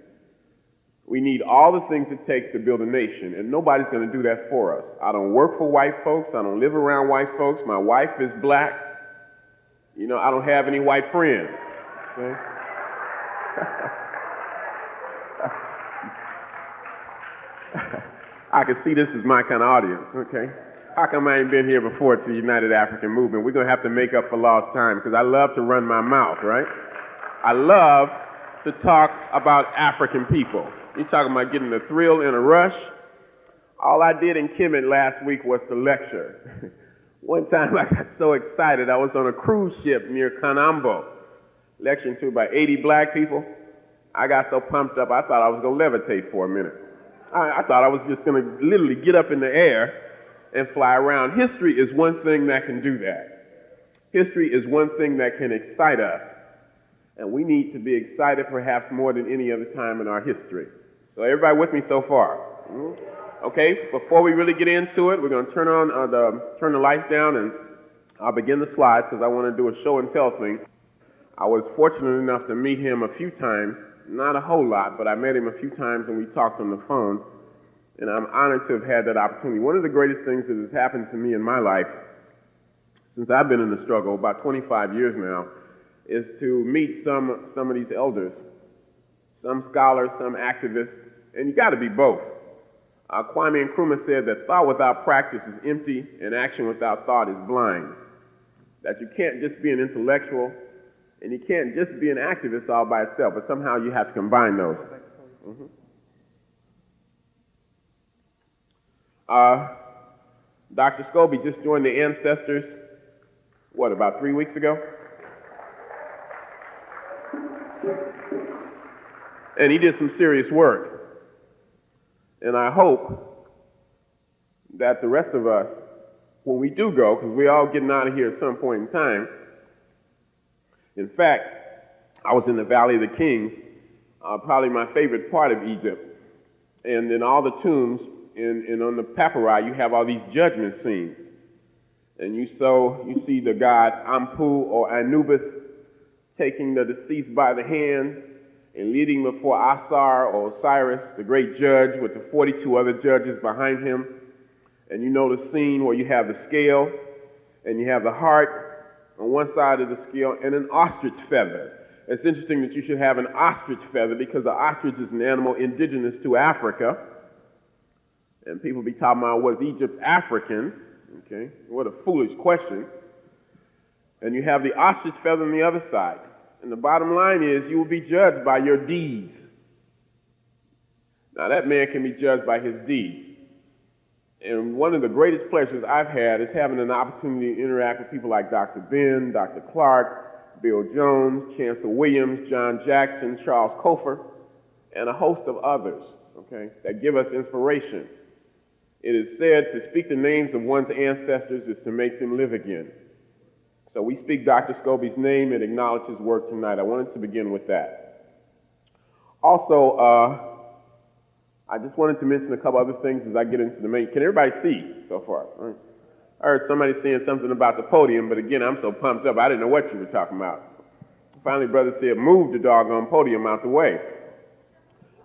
S4: We need all the things it takes to build a nation, and nobody's going to do that for us. I don't work for white folks. I don't live around white folks. My wife is black. You know, I don't have any white friends. Okay? I can see this is my kind of audience, okay? How come I ain't been here before to the United African Movement? We're going to have to make up for lost time because I love to run my mouth, right? I love to talk about African people. You're talking about getting a thrill and a rush. All I did in Kemet last week was to lecture. One time I got so excited, I was on a cruise ship near Kanambo, lecturing to about 80 black people. I got so pumped up, I thought I was going to levitate for a minute. I thought I was just going to literally get up in the air and fly around. History is one thing that can do that. History is one thing that can excite us. And we need to be excited perhaps more than any other time in our history. So everybody with me so far? Okay, before we really get into it, we're going to turn the lights down and I'll begin the slides because I want to do a show and tell thing. I was fortunate enough to meet him a few times. Not a whole lot, but I met him a few times and we talked on the phone, and I'm honored to have had that opportunity. One of the greatest things that has happened to me in my life, since I've been in the struggle, about 25 years now, is to meet some of these elders, some scholars, some activists, and you got to be both. Kwame Nkrumah said that thought without practice is empty and action without thought is blind. That you can't just be an intellectual and you can't just be an activist all by itself, but somehow you have to combine those. Dr. Scobie just joined the Ancestors, about 3 weeks ago? And he did some serious work. And I hope that the rest of us, when we do go, because we're all getting out of here at some point in time. In fact, I was in the Valley of the Kings, probably my favorite part of Egypt. And in all the tombs, and on the papyri, you have all these judgment scenes. And you see the god Ampu or Anubis taking the deceased by the hand and leading before Asar or Osiris, the great judge, with the 42 other judges behind him. And you know the scene where you have the scale, and you have the heart on one side of the scale, and an ostrich feather. It's interesting that you should have an ostrich feather, because the ostrich is an animal indigenous to Africa. And people be talking about, was Egypt African? Okay, what a foolish question. And you have the ostrich feather on the other side. And the bottom line is, you will be judged by your deeds. Now, that man can be judged by his deeds. And one of the greatest pleasures I've had is having an opportunity to interact with people like Dr. Ben, Dr. Clark, Bill Jones, Chancellor Williams, John Jackson, Charles Cofer, and a host of others, okay, that give us inspiration. It is said to speak the names of one's ancestors is to make them live again. So we speak Dr. Scobie's name and acknowledge his work tonight. I wanted to begin with that. Also, I just wanted to mention a couple other things as I get into the main. Can everybody see so far? Right? I heard somebody saying something about the podium, but again, I'm so pumped up, I didn't know what you were talking about. Finally, brother said, move the doggone podium out the way.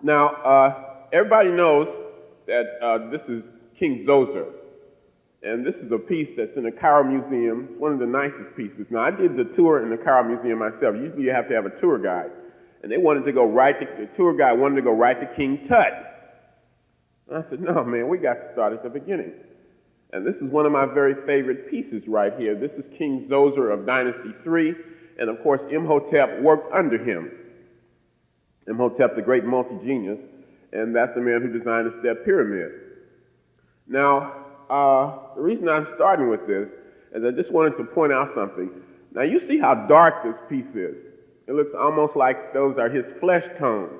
S4: Now, everybody knows that this is King Zoser. And this is a piece that's in the Cairo Museum. It's one of the nicest pieces. Now, I did the tour in the Cairo Museum myself. Usually you have to have a tour guide. And they wanted to go right to, the tour guide wanted to go right to King Tut. And I said, no, man, we got to start at the beginning. And this is one of my very favorite pieces right here. This is King Zoser of Dynasty 3. And of course, Imhotep worked under him. Imhotep, the great multi-genius. And that's the man who designed the Step Pyramid. Now, the reason I'm starting with this is I just wanted to point out something. Now, you see how dark this piece is. It looks almost like those are his flesh tones.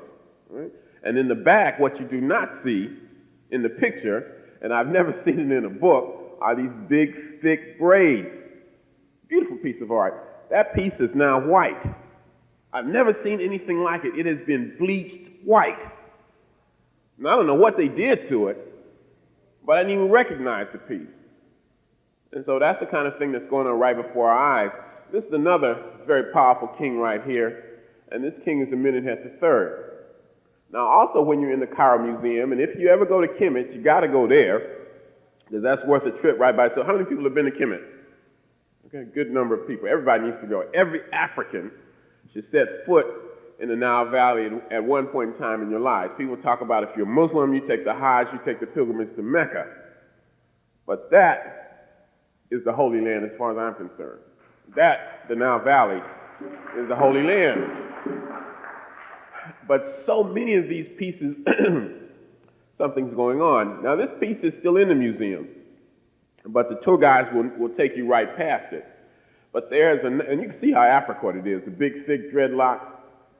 S4: Right? And in the back, what you do not see in the picture, and I've never seen it in a book, are these big, thick braids. Beautiful piece of art. That piece is now white. I've never seen anything like it. It has been bleached white. Now, I don't know what they did to it, but I didn't even recognize the piece. And so that's the kind of thing that's going on right before our eyes. This is another very powerful king right here, and this king is Amenemhet III. Now, also, when you're in the Cairo Museum, and if you ever go to Kemet, you got to go there, because that's worth a trip right by. So how many people have been to Kemet? Okay, a good number of people. Everybody needs to go. Every African should set foot in the Nile Valley at one point in time in your lives. People talk about if you're Muslim, you take the Hajj, you take the pilgrimage to Mecca. But that is the Holy Land as far as I'm concerned. That, the Nile Valley, is the Holy Land. But so many of these pieces, something's going on. Now, this piece is still in the museum, but the tour guides will take you right past it. But there's, and you can see how African it is, the big, thick dreadlocks.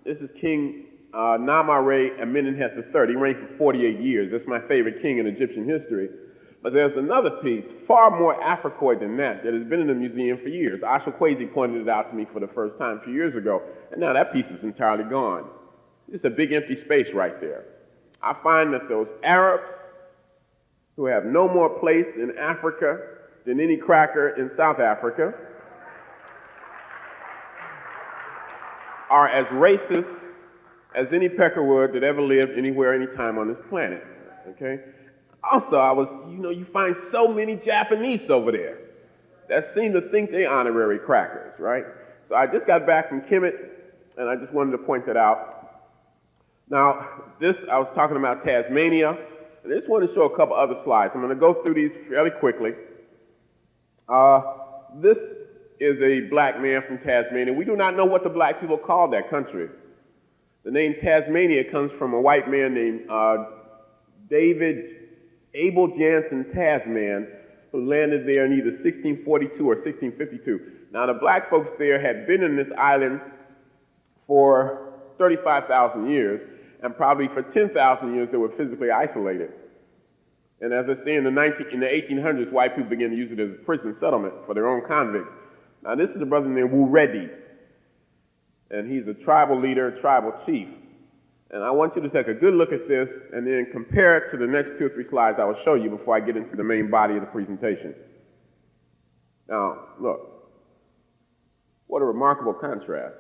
S4: This is King Namare Amenemhet III. He reigned for 48 years. That's my favorite king in Egyptian history. But there's another piece, far more Africoid than that has been in the museum for years. Ashel Kwesi pointed it out to me for the first time a few years ago, and now that piece is entirely gone. It's a big empty space right there. I find that those Arabs who have no more place in Africa than any cracker in South Africa are as racist as any peckerwood that ever lived anywhere, anytime on this planet, okay? Also, you find so many Japanese over there that seem to think they honorary crackers, right? So I just got back from Kemet, and I just wanted to point that out. Now, I was talking about Tasmania, and I just want to show a couple other slides. I'm going to go through these fairly quickly. This is a black man from Tasmania. We do not know what the black people called that country. The name Tasmania comes from a white man named David Abel Jansen Tasman, who landed there in either 1642 or 1652. Now, the black folks there had been in this island for 35,000 years, and probably for 10,000 years they were physically isolated. And as I say, in the 1800s, white people began to use it as a prison settlement for their own convicts. Now, this is a brother named Wu Reddy, and he's a tribal leader, a tribal chief. And I want you to take a good look at this and then compare it to the next 2 or 3 slides I will show you before I get into the main body of the presentation. Now, look, what a remarkable contrast.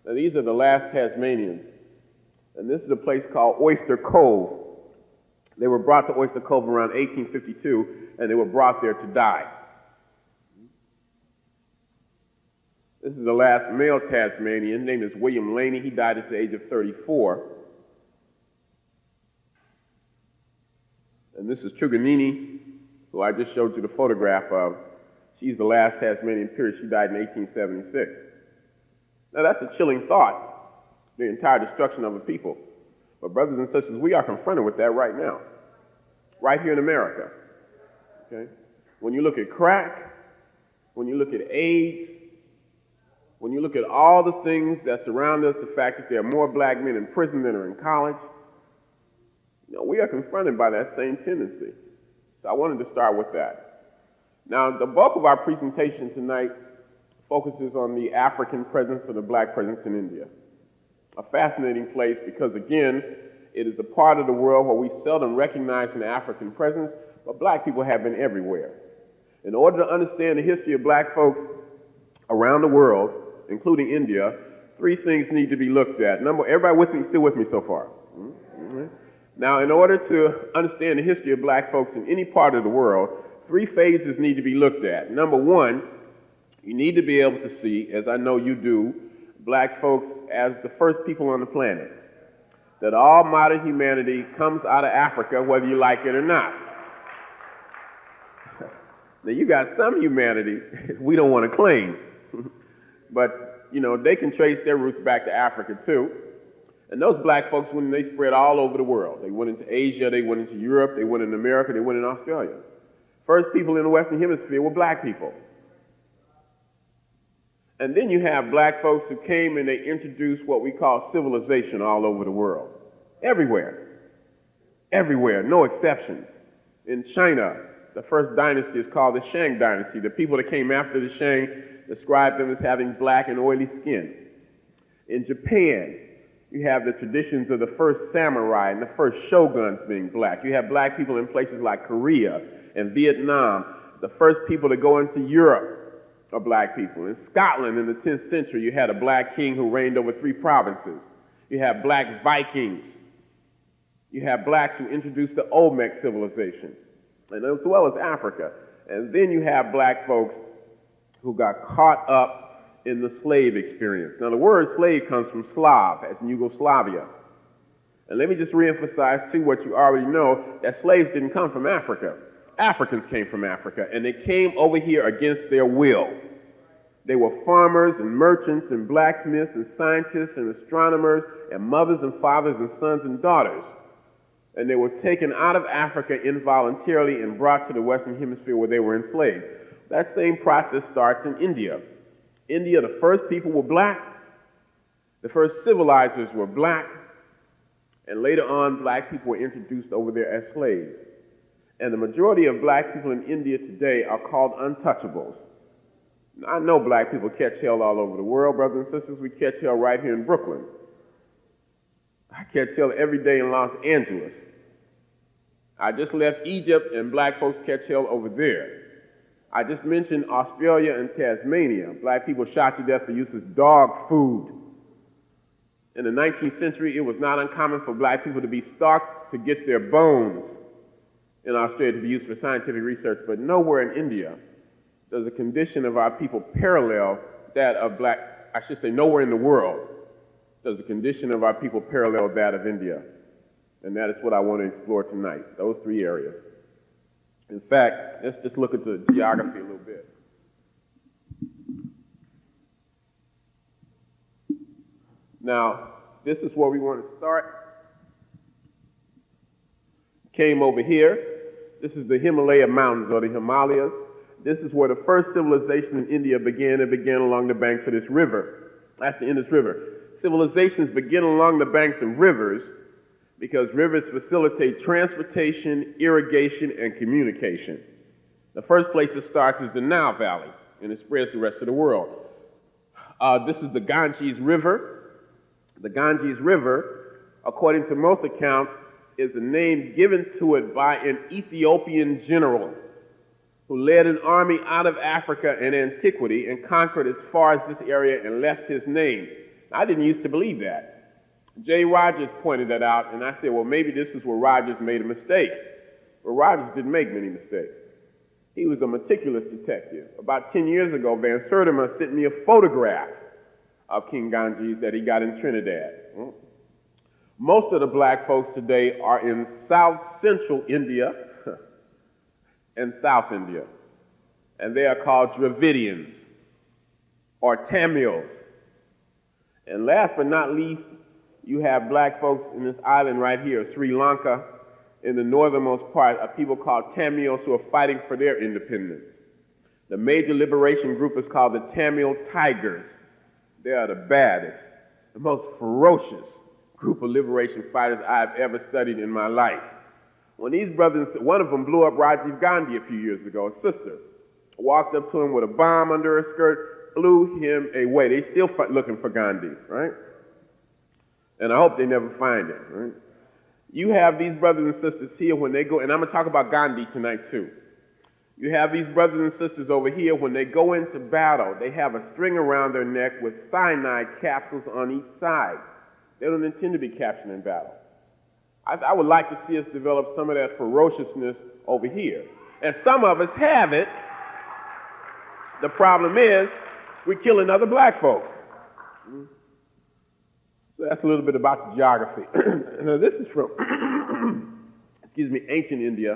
S4: Now, these are the last Tasmanians. And this is a place called Oyster Cove. They were brought to Oyster Cove around 1852, and they were brought there to die. This is the last male Tasmanian. His name is William Laney. He died at the age of 34. And this is Truganini, who I just showed you the photograph of. She's the last Tasmanian period. She died in 1876. Now, that's a chilling thought, the entire destruction of a people. But brothers and sisters, we are confronted with that right now, right here in America. Okay? When you look at crack, when you look at AIDS, when you look at all the things that surround us, the fact that there are more black men in prison than are in college, we are confronted by that same tendency. So I wanted to start with that. Now, the bulk of our presentation tonight focuses on the African presence or the black presence in India. A fascinating place because, again, it is a part of the world where we seldom recognize an African presence, but black people have been everywhere. In order to understand the history of black folks around the world, including India, three things need to be looked at. Everybody with me, still with me so far? Mm-hmm. Now, in order to understand the history of black folks in any part of the world, three phases need to be looked at. Number one, you need to be able to see, as I know you do, black folks as the first people on the planet. That all modern humanity comes out of Africa, whether you like it or not. Now, you got some humanity we don't want to claim. But, they can trace their roots back to Africa, too. And those black folks, when they spread all over the world, they went into Asia, they went into Europe, they went in America, they went in Australia. First people in the Western Hemisphere were black people. And then you have black folks who came and they introduced what we call civilization all over the world. Everywhere. Everywhere, no exceptions. In China, the first dynasty is called the Shang dynasty. The people that came after the Shang described them as having black and oily skin. In Japan, you have the traditions of the first samurai and the first shoguns being black. You have black people in places like Korea and Vietnam. The first people to go into Europe are black people. In Scotland in the 10th century, you had a black king who reigned over 3 provinces. You have black Vikings. You have blacks who introduced the Olmec civilization, and as well as Africa. And then you have black folks who got caught up in the slave experience. Now, the word slave comes from Slav, as in Yugoslavia. And let me just reemphasize, too, what you already know, that slaves didn't come from Africa. Africans came from Africa, and they came over here against their will. They were farmers and merchants and blacksmiths and scientists and astronomers and mothers and fathers and sons and daughters. And they were taken out of Africa involuntarily and brought to the Western Hemisphere where they were enslaved. That same process starts in India. India, the first people were black. The first civilizers were black. And later on, black people were introduced over there as slaves. And the majority of black people in India today are called untouchables. Now, I know black people catch hell all over the world, brothers and sisters. We catch hell right here in Brooklyn. I catch hell every day in Los Angeles. I just left Egypt, and black folks catch hell over there. I just mentioned Australia and Tasmania. Black people shot to death for use as dog food. In the 19th century, it was not uncommon for black people to be stalked to get their bones in Australia to be used for scientific research, but nowhere in India does the condition of our people parallel that of nowhere in the world does the condition of our people parallel that of India. And that is what I want to explore tonight, those 3 areas. In fact, let's just look at the geography a little bit. Now, this is where we want to start. Came over here. This is the Himalaya Mountains, or the Himalayas. This is where the first civilization in India began. It began along the banks of this river. That's the Indus River. Civilizations begin along the banks of rivers because rivers facilitate transportation, irrigation, and communication. The first place it starts is the Nile Valley, and it spreads to the rest of the world. This is the Ganges River. The Ganges River, according to most accounts, is a name given to it by an Ethiopian general who led an army out of Africa in antiquity and conquered as far as this area and left his name. I didn't used to believe that. Jay Rogers pointed that out, and I said, well, maybe this is where Rogers made a mistake. Well, Rogers didn't make many mistakes. He was a meticulous detective. About 10 years ago, Van Sertima sent me a photograph of King Ganges that he got in Trinidad. Most of the black folks today are in South Central India and South India, and they are called Dravidians or Tamils. And last but not least, you have black folks in this island right here, Sri Lanka, in the northernmost part, of people called Tamils who are fighting for their independence. The major liberation group is called the Tamil Tigers. They are the baddest, the most ferocious group of liberation fighters I've ever studied in my life. When these brothers, one of them blew up Rajiv Gandhi a few years ago, a sister, walked up to him with a bomb under her skirt, blew him away. They still looking for Gandhi, right? And I hope they never find him, right? You have these brothers and sisters here when they go, and I'm going to talk about Gandhi tonight too. You have these brothers and sisters over here, when they go into battle, they have a string around their neck with cyanide capsules on each side. They don't intend to be captured in battle. I would like to see us develop some of that ferociousness over here. And some of us have it. The problem is, we're killing other black folks. So that's a little bit about the geography. Now this is from, ancient India,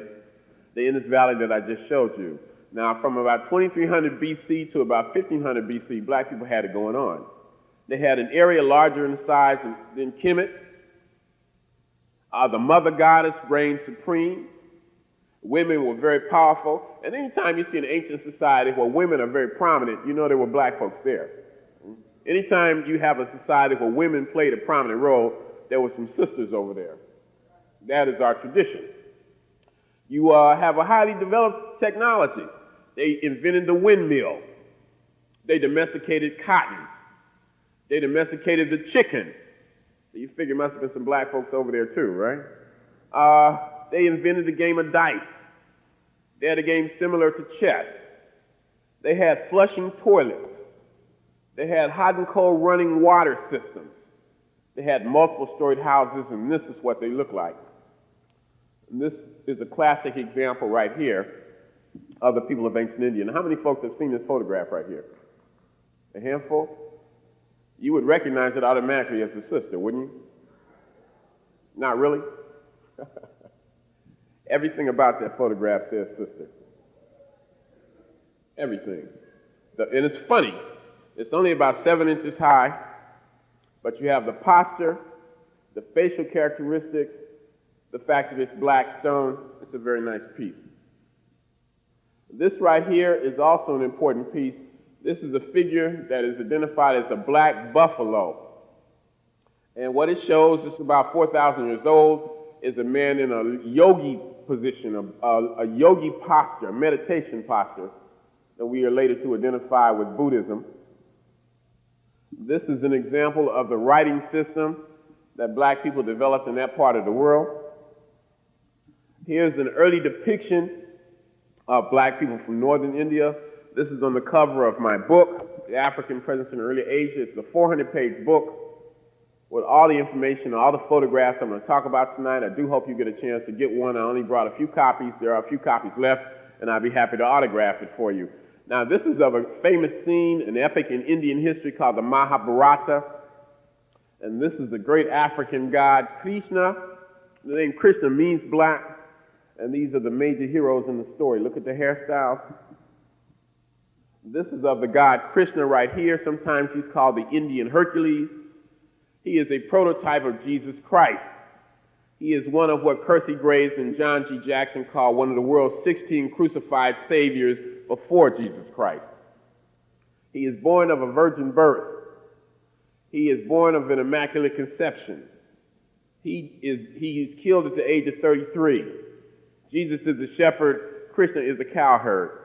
S4: the Indus Valley that I just showed you. Now from about 2300 BC to about 1500 BC, black people had it going on. They had an area larger in size than Kemet. The mother goddess reigned supreme. Women were very powerful. And anytime you see an ancient society where women are very prominent, you know there were black folks there. Anytime you have a society where women played a prominent role, there were some sisters over there. That is our tradition. You have a highly developed technology. They invented the windmill. They domesticated cotton. They domesticated the chicken. So you figure must have been some black folks over there too, right? They invented the game of dice. They had a game similar to chess. They had flushing toilets. They had hot and cold running water systems. They had multiple storied houses, and this is what they look like. And this is a classic example right here of the people of ancient India. Now, how many folks have seen this photograph right here? A handful? You would recognize it automatically as a sister, wouldn't you? Not really? Everything about that photograph says sister. Everything. And it's funny. It's only about 7 inches high, but you have the posture, the facial characteristics, the fact that it's black stone. It's a very nice piece. This right here is also an important piece. This is a figure that is identified as a black buffalo. And what it shows, is about 4,000 years old, is a man in a yogi position, a yogi posture, a meditation posture, that we are later to identify with Buddhism. This is an example of the writing system that black people developed in that part of the world. Here's an early depiction of black people from northern India. This is on the cover of my book, The African Presence in Early Asia. It's a 400-page book with all the information, all the photographs I'm going to talk about tonight. I do hope you get a chance to get one. I only brought a few copies. There are a few copies left, and I'd be happy to autograph it for you. Now, this is of a famous scene, an epic in Indian history called the Mahabharata. And this is the great African god Krishna. The name Krishna means black. And these are the major heroes in the story. Look at the hairstyles. This is of the god Krishna right here. Sometimes he's called the Indian Hercules. He is a prototype of Jesus Christ. He is one of what Kersey Graves and John G. Jackson call one of the world's 16 crucified saviors before Jesus Christ. He is born of a virgin birth. He is born of an immaculate conception. He is killed at the age of 33. Jesus is a shepherd. Krishna is a cowherd.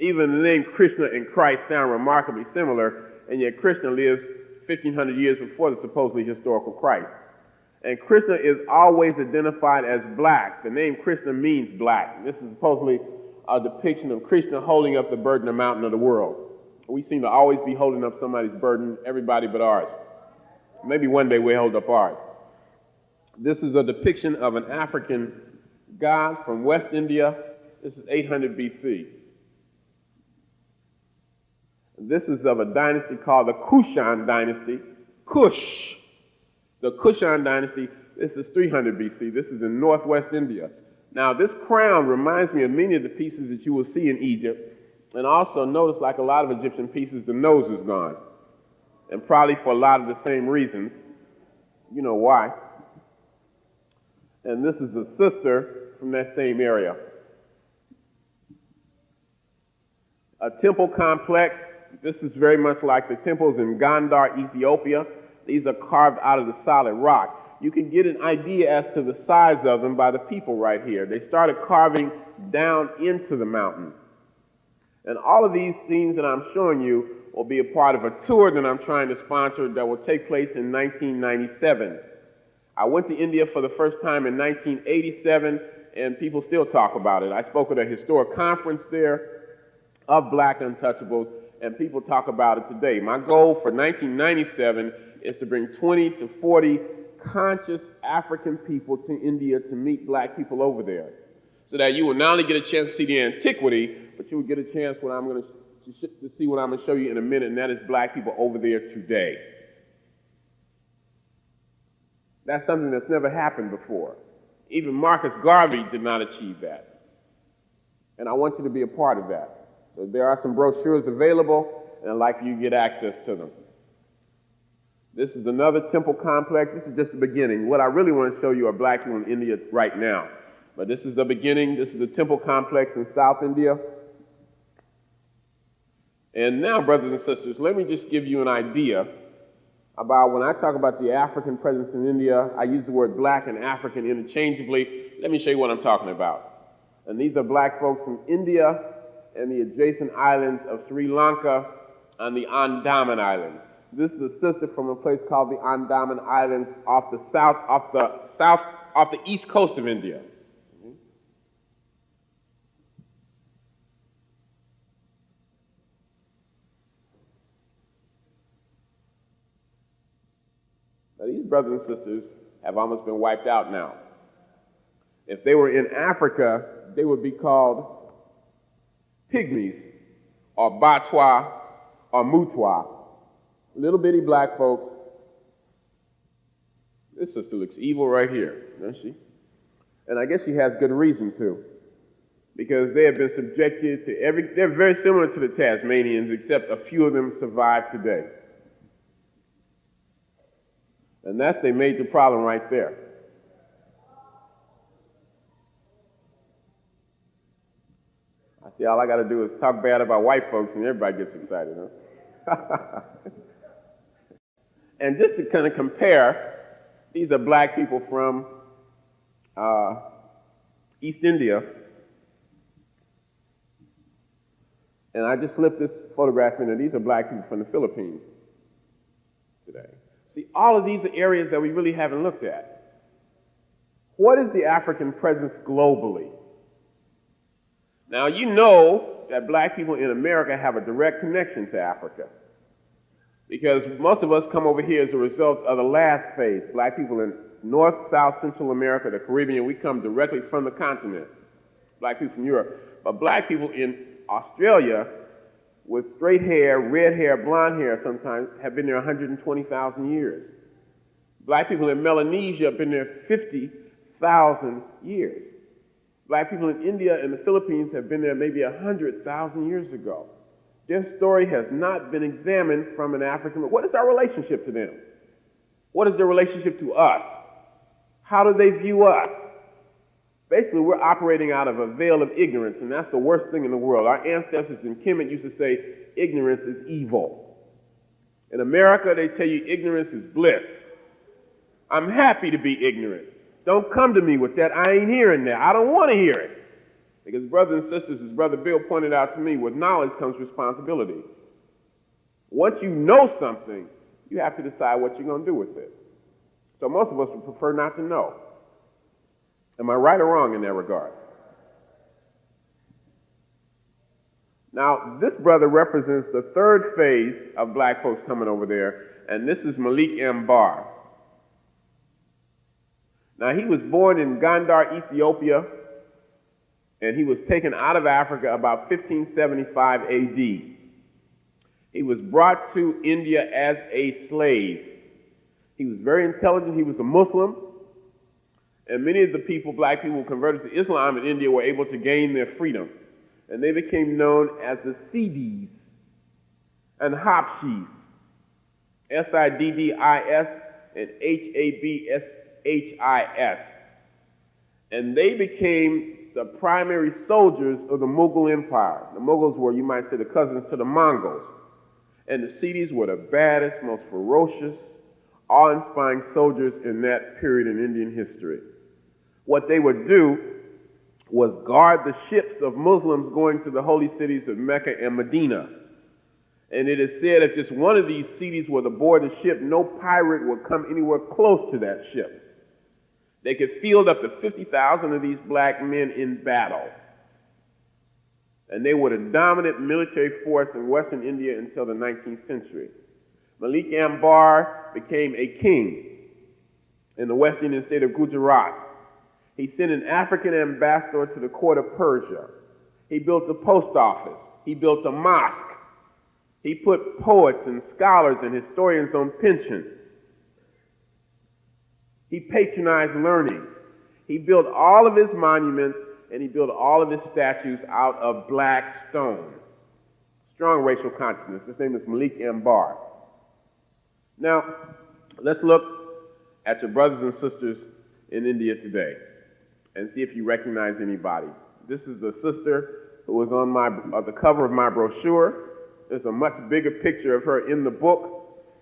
S4: Even the name Krishna and Christ sound remarkably similar, and yet Krishna lives 1,500 years before the supposedly historical Christ. And Krishna is always identified as black. The name Krishna means black. This is supposedly a depiction of Krishna holding up the burden of mountain of the world. We seem to always be holding up somebody's burden, everybody but ours. Maybe one day we'll hold up ours. This is a depiction of an African god from West India. This is 800 BC. This is of a dynasty called the Kushan dynasty. Kush. The Kushan dynasty, this is 300 BC. This is in northwest India. Now, this crown reminds me of many of the pieces that you will see in Egypt. And also notice, like a lot of Egyptian pieces, the nose is gone. And probably for a lot of the same reasons. You know why. And this is a sister from that same area. A temple complex. This is very much like the temples in Gondar, Ethiopia. These are carved out of the solid rock. You can get an idea as to the size of them by the people right here. They started carving down into the mountain. And all of these scenes that I'm showing you will be a part of a tour that I'm trying to sponsor that will take place in 1997. I went to India for the first time in 1987, and people still talk about it. I spoke at a historic conference there of Black Untouchables, and people talk about it today. My goal for 1997 is to bring 20 to 40 conscious African people to India to meet Black people over there, so that you will not only get a chance to see the antiquity, but you will get a chance to see what I'm going to show you in a minute, and that is Black people over there today. That's something that's never happened before. Even Marcus Garvey did not achieve that. And I want you to be a part of that. So there are some brochures available, and I'd like for you to get access to them. This is another temple complex. This is just the beginning. What I really want to show you are Black people in India right now. But this is the beginning. This is the temple complex in South India. And now, brothers and sisters, let me just give you an idea about when I talk about the African presence in India. I use the word Black and African interchangeably. Let me show you what I'm talking about. And these are Black folks from India and the adjacent islands of Sri Lanka and the Andaman Islands. This is a sister from a place called the Andaman Islands off the east coast of India. Now, these brothers and sisters have almost been wiped out now. If they were in Africa, they would be called pygmies, or Batwa, or Mutwa. Little bitty Black folks. This sister looks evil right here, doesn't she? And I guess she has good reason to, because they have been subjected to they're very similar to the Tasmanians, except a few of them survive today. And that's the major problem right there. I see all I got to do is talk bad about white folks and everybody gets excited, huh? And just to kind of compare, these are Black people from East India. And I just slipped this photograph in there. These are Black people from the Philippines today. See, all of these are areas that we really haven't looked at. What is the African presence globally? Now, you know that Black people in America have a direct connection to Africa, because most of us come over here as a result of the last phase. Black people in North, South, Central America, the Caribbean, we come directly from the continent. Black people from Europe. But Black people in Australia with straight hair, red hair, blonde hair sometimes have been there 120,000 years. Black people in Melanesia have been there 50,000 years. Black people in India and the Philippines have been there maybe 100,000 years ago. Their story has not been examined from an African. What is our relationship to them? What is their relationship to us? How do they view us? Basically, we're operating out of a veil of ignorance, and that's the worst thing in the world. Our ancestors in Kemet used to say, ignorance is evil. In America, they tell you ignorance is bliss. I'm happy to be ignorant. Don't come to me with that. I ain't hearing that. I don't want to hear it. Because brothers and sisters, as Brother Bill pointed out to me, with knowledge comes responsibility. Once you know something, you have to decide what you're going to do with it. So most of us would prefer not to know. Am I right or wrong in that regard? Now, this brother represents the third phase of black folks coming over there, and this is Malik Ambar. Now, he was born in Gondar, Ethiopia, and he was taken out of Africa about 1575 AD. He was brought to India as a slave. He was very intelligent. He was a Muslim, and many of the people, black people who converted to Islam in India, were able to gain their freedom. And they became known as the Siddis and Habshis, Siddis and Habshis. And they became the primary soldiers of the Mughal Empire. The Mughals were, you might say, the cousins to the Mongols. And the Siddis were the baddest, most ferocious, awe-inspiring soldiers in that period in Indian history. What they would do was guard the ships of Muslims going to the holy cities of Mecca and Medina. And it is said if just one of these cities was aboard the ship, no pirate would come anywhere close to that ship. They could field up to 50,000 of these black men in battle. And they were the dominant military force in Western India until the 19th century. Malik Ambar became a king in the West Indian state of Gujarat. He sent an African ambassador to the court of Persia. He built a post office. He built a mosque. He put poets and scholars and historians on pension. He patronized learning. He built all of his monuments and he built all of his statues out of black stone. Strong racial consciousness. His name is Malik Ambar. Now, let's look at your brothers and sisters in India today and see if you recognize anybody. This is the sister who was on the cover of my brochure. There's a much bigger picture of her in the book.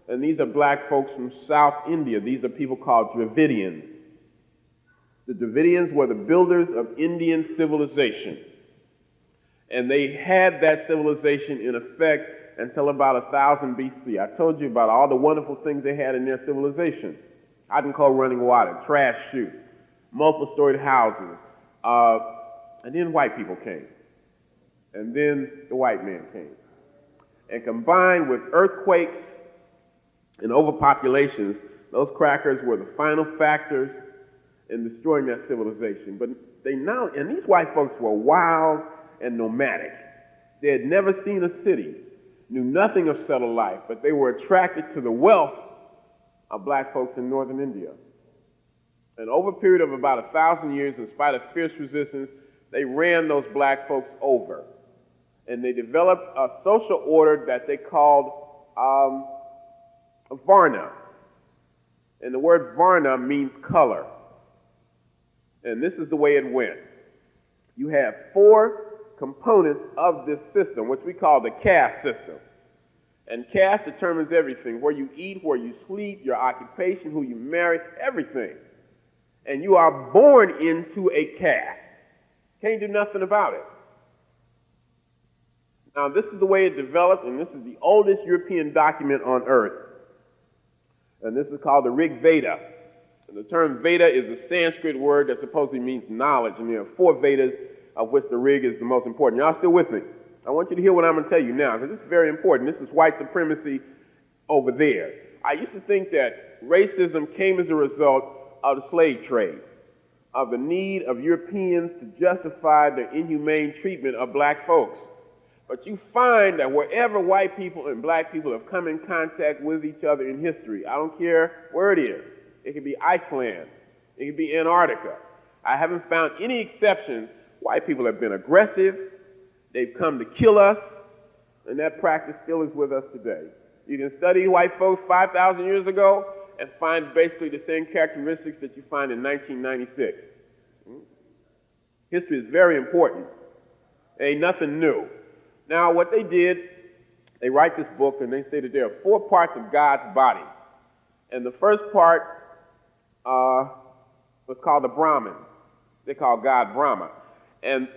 S4: And these are black folks from South India. These are people called Dravidians. The Dravidians were the builders of Indian civilization. And they had that civilization in effect until about 1000 BC. I told you about all the wonderful things they had in their civilization. Hot and cold running water, trash chutes, multiple-storied houses. And then white people came. And then the white man came. And combined with earthquakes and overpopulations, those crackers were the final factors in destroying that civilization. But and these white folks were wild and nomadic. They had never seen a city, knew nothing of settled life, but they were attracted to the wealth of black folks in northern India. And over a period of about 1,000 years, in spite of fierce resistance, they ran those black folks over. And they developed a social order that they called Varna. And the word Varna means color. And this is the way it went. You have 4 components of this system, which we call the caste system. And caste determines everything: where you eat, where you sleep, your occupation, who you marry, everything. And you are born into a caste. Can't do nothing about it. Now, this is the way it developed, and this is the oldest European document on earth. And this is called the Rig Veda. And the term Veda is a Sanskrit word that supposedly means knowledge. And there are 4 Vedas, of which the Rig is the most important. Y'all still with me? I want you to hear what I'm going to tell you now, because this is very important. This is white supremacy over there. I used to think that racism came as a result of the slave trade, of the need of Europeans to justify their inhumane treatment of black folks. But you find that wherever white people and black people have come in contact with each other in history, I don't care where it is. It could be Iceland. It could be Antarctica. I haven't found any exceptions. White people have been aggressive. They've come to kill us. And that practice still is with us today. You can study white folks 5,000 years ago and find basically the same characteristics that you find in 1996. History is very important. Ain't nothing new. Now, what they did, they write this book and they say that there are 4 parts of God's body. And the first part was called the Brahmins. They call God Brahma. And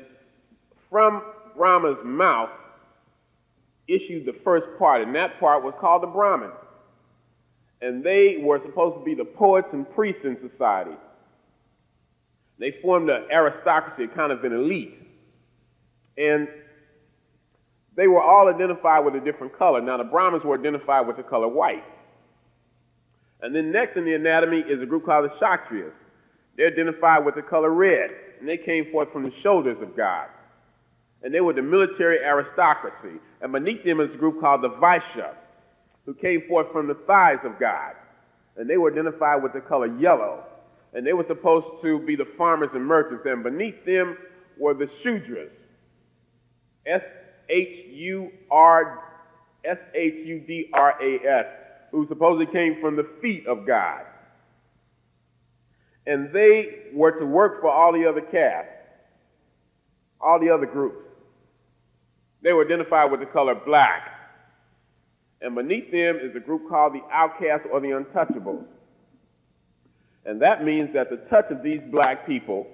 S4: from Brahma's mouth issued the first part, and that part was called the Brahmins. And they were supposed to be the poets and priests in society. They formed an aristocracy, kind of an elite. And They were all identified with a different color. Now, the Brahmins were identified with the color white. And then next in the anatomy is a group called the Kshatriyas. They're identified with the color red, and they came forth from the shoulders of God. And they were the military aristocracy. And beneath them is a group called the Vaishya, who came forth from the thighs of God. And they were identified with the color yellow. And they were supposed to be the farmers and merchants. And beneath them were the Shudras, Shudras, who supposedly came from the feet of God. And they were to work for all the other castes, all the other groups. They were identified with the color black. And beneath them is a group called the outcasts or the untouchables. And that means that the touch of these black people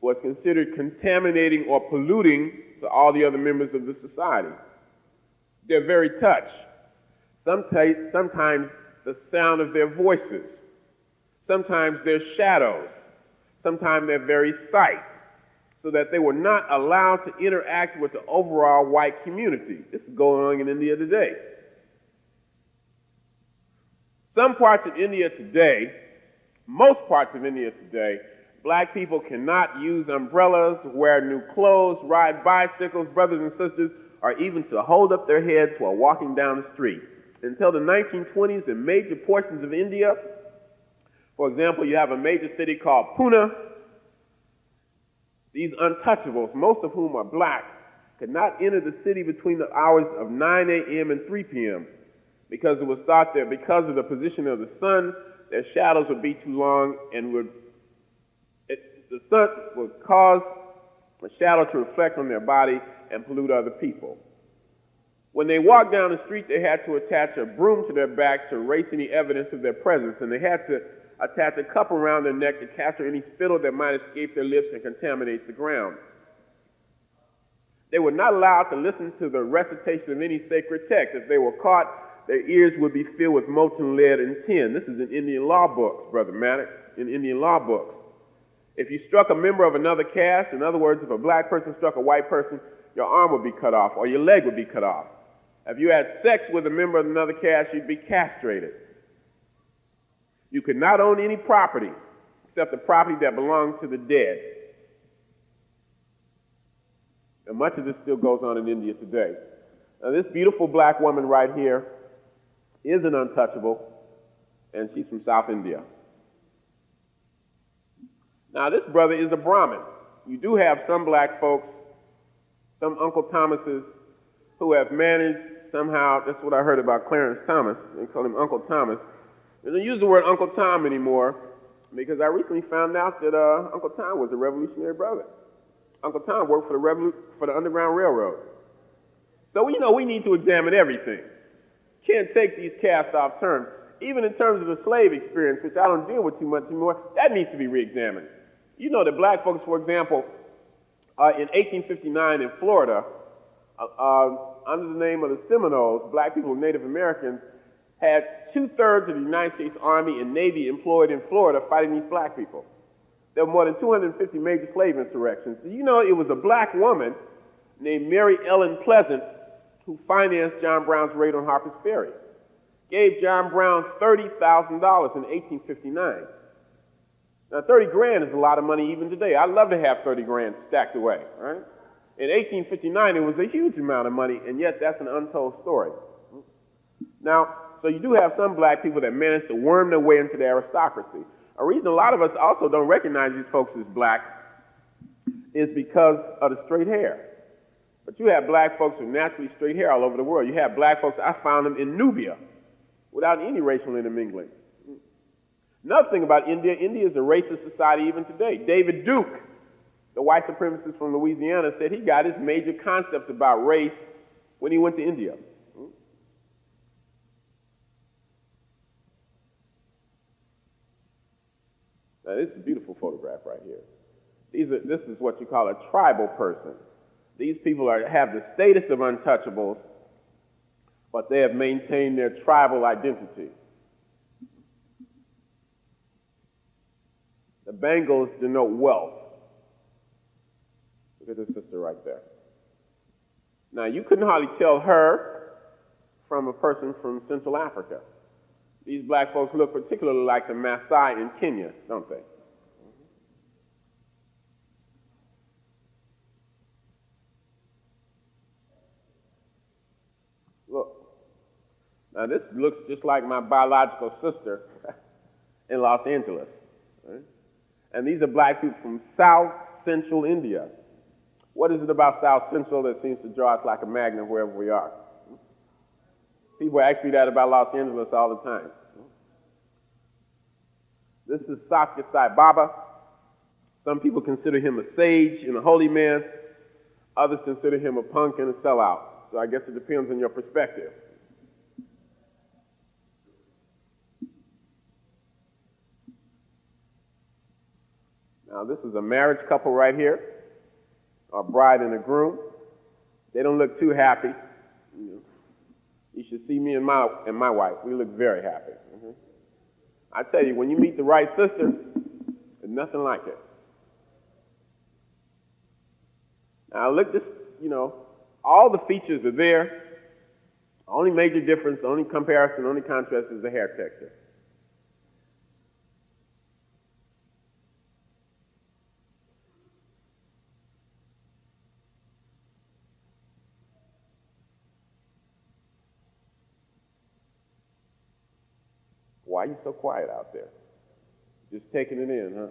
S4: was considered contaminating or polluting to all the other members of the society. Their very touch, sometimes the sound of their voices, sometimes their shadows, sometimes their very sight, so that they were not allowed to interact with the overall white community. This is going on in India today. Some parts of India today, most parts of India today, black people cannot use umbrellas, wear new clothes, ride bicycles, brothers and sisters, or even to hold up their heads while walking down the street. Until the 1920s, in major portions of India, for example, you have a major city called Pune. These untouchables, most of whom are black, could not enter the city between the hours of 9 a.m. and 3 p.m. because it was thought that because of the position of the sun, their shadows would be too long and the sun would cause a shadow to reflect on their body and pollute other people. When they walked down the street, they had to attach a broom to their back to erase any evidence of their presence, and they had to attach a cup around their neck to capture any spittle that might escape their lips and contaminate the ground. They were not allowed to listen to the recitation of any sacred text. If they were caught, their ears would be filled with molten lead and tin. This is in Indian law books, Brother Maddox, in Indian law books. If you struck a member of another caste, in other words, if a black person struck a white person, your arm would be cut off or your leg would be cut off. If you had sex with a member of another caste, you'd be castrated. You could not own any property except the property that belonged to the dead. And much of this still goes on in India today. Now, this beautiful black woman right here is an untouchable, and she's from South India. Now, this brother is a Brahmin. You do have some black folks, some Uncle Thomases, who have managed somehow, that's what I heard about Clarence Thomas, they call him Uncle Thomas. They don't use the word Uncle Tom anymore because I recently found out that Uncle Tom was a revolutionary brother. Uncle Tom worked for the Underground Railroad. So we need to examine everything. Can't take these cast-off terms. Even in terms of the slave experience, which I don't deal with too much anymore, that needs to be re-examined. You know that black folks, for example, in 1859 in Florida, under the name of the Seminoles, black people, Native Americans, had 2/3 of the United States Army and Navy employed in Florida fighting these black people. There were more than 250 major slave insurrections. Do you know it was a black woman named Mary Ellen Pleasant who financed John Brown's raid on Harper's Ferry? Gave John Brown $30,000 in 1859. Now, 30 grand is a lot of money even today. I'd love to have 30 grand stacked away, right? In 1859, it was a huge amount of money, and yet that's an untold story. Now, so you do have some black people that managed to worm their way into the aristocracy. A reason a lot of us also don't recognize these folks as black is because of the straight hair. But you have black folks with naturally straight hair all over the world. You have black folks, I found them in Nubia, without any racial intermingling. Another thing about India, India is a racist society even today. David Duke, the white supremacist from Louisiana, said he got his major concepts about race when he went to India. Now, this is a beautiful photograph right here. This is what you call a tribal person. These people have the status of untouchables, but they have maintained their tribal identity. The bangles denote wealth. Look at this sister right there. Now, you couldn't hardly tell her from a person from Central Africa. These black folks look particularly like the Maasai in Kenya, don't they? Look. Now, this looks just like my biological sister in Los Angeles. Right? And these are black people from South Central India. What is it about South Central that seems to draw us like a magnet wherever we are? People ask me that about Los Angeles all the time. This is Satya Sai Baba. Some people consider him a sage and a holy man. Others consider him a punk and a sellout. So I guess it depends on your perspective. Now, this is a marriage couple right here, a bride and a groom. They don't look too happy. You should see me and my wife. We look very happy. I tell you, when you meet the right sister, there's nothing like it. Now, look, this, all the features are there. The only major difference, the only comparison, the only contrast is the hair texture. Why are you so quiet out there? Just taking it in, huh?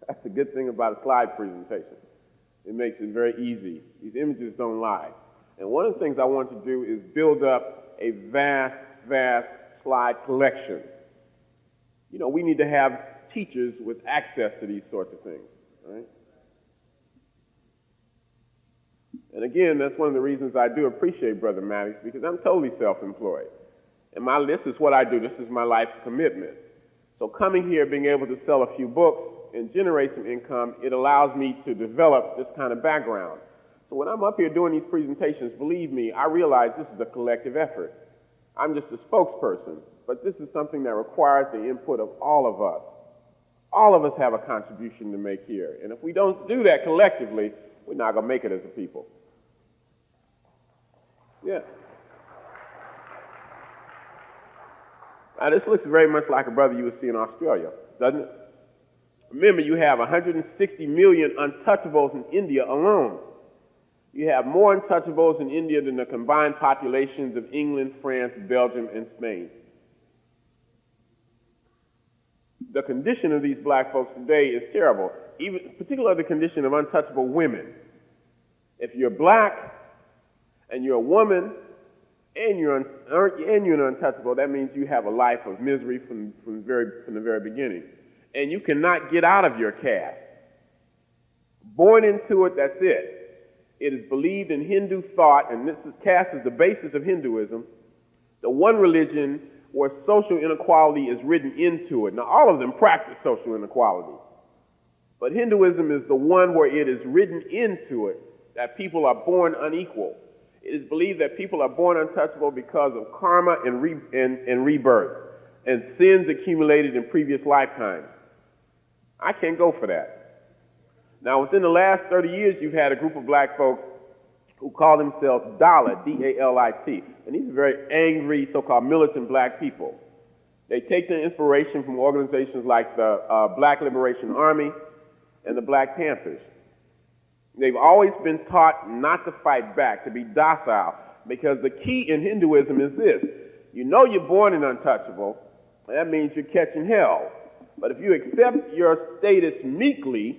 S4: That's the good thing about a slide presentation. It makes it very easy. These images don't lie. And one of the things I want to do is build up a vast, vast slide collection. We need to have teachers with access to these sorts of things, right? And again, that's one of the reasons I do appreciate Brother Maddox, because I'm totally self-employed. And this is what I do. This is my life's commitment. So coming here, being able to sell a few books and generate some income, it allows me to develop this kind of background. So when I'm up here doing these presentations, believe me, I realize this is a collective effort. I'm just a spokesperson, but this is something that requires the input of all of us. All of us have a contribution to make here. And if we don't do that collectively, we're not going to make it as a people. Yeah. Now, this looks very much like a brother you would see in Australia, doesn't it? Remember, you have 160 million untouchables in India alone. You have more untouchables in India than the combined populations of England, France, Belgium, and Spain. The condition of these black folks today is terrible, even particularly the condition of untouchable women. If you're black and you're a woman, and you're an untouchable, that means you have a life of misery from the very beginning. And you cannot get out of your caste. Born into it, that's it. It is believed in Hindu thought, and caste is the basis of Hinduism, the one religion where social inequality is written into it. Now, all of them practice social inequality. But Hinduism is the one where it is written into it that people are born unequal. It is believed that people are born untouchable because of karma and rebirth and sins accumulated in previous lifetimes. I can't go for that. Now, within the last 30 years, you've had a group of black folks who call themselves Dalit, D-A-L-I-T, and these are very angry, so-called militant black people. They take their inspiration from organizations like the Black Liberation Army and the Black Panthers. They've always been taught not to fight back, to be docile, because the key in Hinduism is this. You're born an untouchable, and that means you're catching hell. But if you accept your status meekly,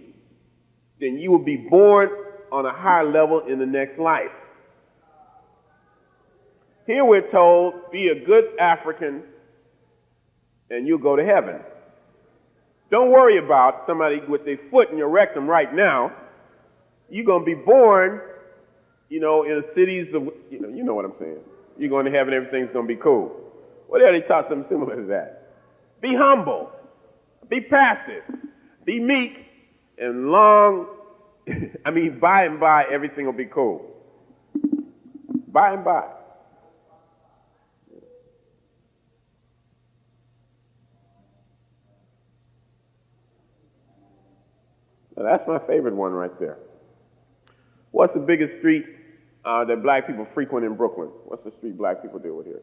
S4: then you will be born on a higher level in the next life. Here we're told, be a good African, and you'll go to heaven. Don't worry about somebody with their foot in your rectum right now. You're going to be born, in the cities of, you know what I'm saying. You're going to heaven, everything's going to be cool. What if they taught something similar to that? Be humble. Be passive. Be meek. And by and by, everything will be cool. By and by. Now, that's my favorite one right there. What's the biggest street that black people frequent in Brooklyn? What's the street black people deal with here?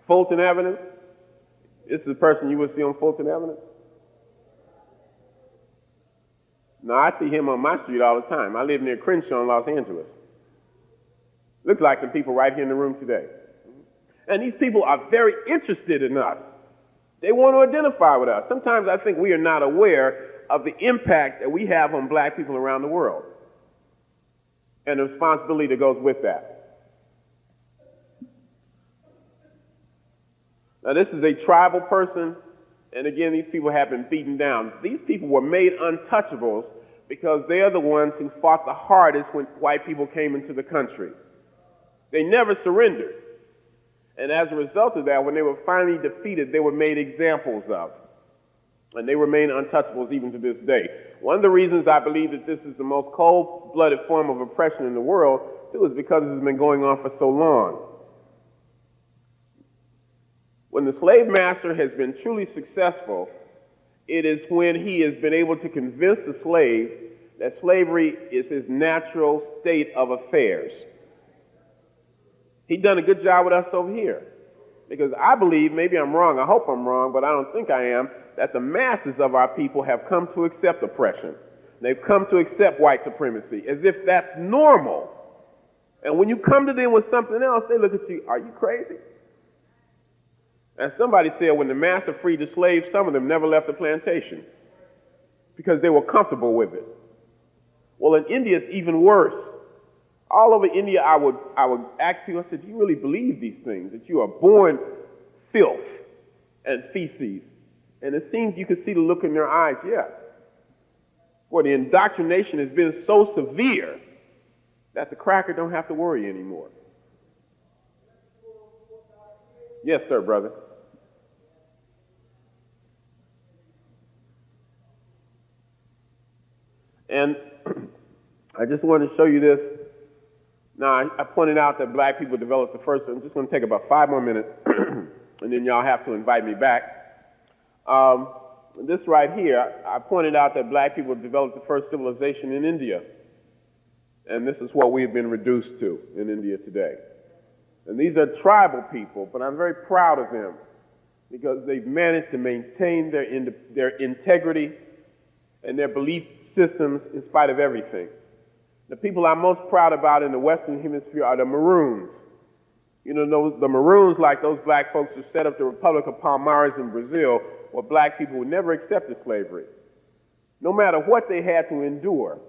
S4: Fulton Avenue? This is the person you would see on Fulton Avenue? No, I see him on my street all the time. I live near Crenshaw in Los Angeles. Looks like some people right here in the room today. And these people are very interested in us. They want to identify with us. Sometimes I think we are not aware of the impact that we have on black people around the world and the responsibility that goes with that. Now, this is a tribal person, and again, these people have been beaten down. These people were made untouchables because they are the ones who fought the hardest when white people came into the country. They never surrendered. And as a result of that, when they were finally defeated, they were made examples of. And they remain untouchables even to this day. One of the reasons I believe that this is the most cold-blooded form of oppression in the world, too, is because it has been going on for so long. When the slave master has been truly successful, it is when he has been able to convince the slave that slavery is his natural state of affairs. He's done a good job with us over here. Because I believe, maybe I'm wrong, I hope I'm wrong, but I don't think I am, that the masses of our people have come to accept oppression. They've come to accept white supremacy as if that's normal. And when you come to them with something else, they look at you, are you crazy? And somebody said when the master freed the slaves, some of them never left the plantation because they were comfortable with it. Well, in India, it's even worse. All over India, I would ask people, I said, do you really believe these things, that you are born filth and feces? And it seems you could see the look in their eyes, yes. Well, the indoctrination has been so severe that the cracker don't have to worry anymore. Yes, sir, brother. And I just wanted to show you this. Now, I pointed out that black people developed the first, I'm just going to take about 5 more minutes, and then y'all have to invite me back. This right here, I pointed out that black people developed the first civilization in India. And this is what we have been reduced to in India today. And these are tribal people, but I'm very proud of them because they've managed to maintain their integrity and their belief systems in spite of everything. The people I'm most proud about in the Western Hemisphere are the Maroons. You know, the Maroons, like those black folks who set up the Republic of Palmares in Brazil, were black people who never accepted slavery, no matter what they had to endure.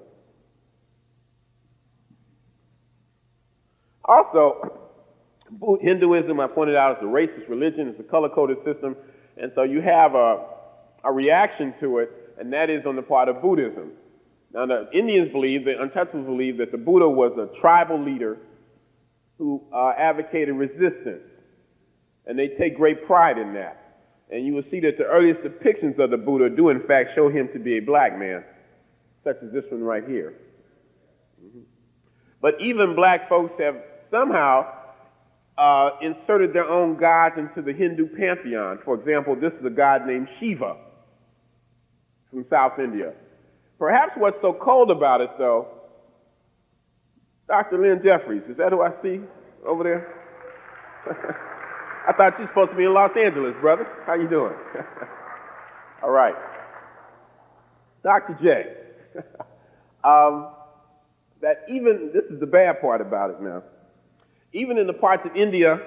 S4: Also, Hinduism, I pointed out, is a racist religion. It's a color-coded system. And so you have a reaction to it, and that is on the part of Buddhism. Now, the Indians believe, the untouchables believe, that the Buddha was a tribal leader who advocated resistance. And they take great pride in that. And you will see that the earliest depictions of the Buddha do, in fact, show him to be a black man, such as this one right here. But even black folks have somehow inserted their own gods into the Hindu pantheon. For example, this is a god named Shiva from South India. Perhaps what's so cold about it, though, Dr. Lynn Jeffries, is that who I see over there? I thought you were supposed to be in Los Angeles, brother. How you doing? All right. Dr. J. That even, this is the bad part about it now, even in the parts of India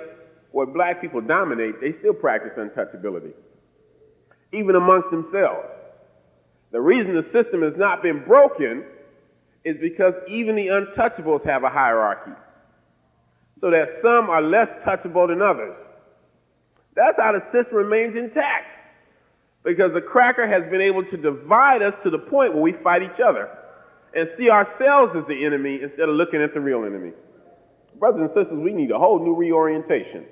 S4: where black people dominate, they still practice untouchability, even amongst themselves. The reason the system has not been broken is because even the untouchables have a hierarchy, so that some are less touchable than others. That's how the system remains intact, because the cracker has been able to divide us to the point where we fight each other and see ourselves as the enemy instead of looking at the real enemy. Brothers and sisters, we need a whole new reorientation.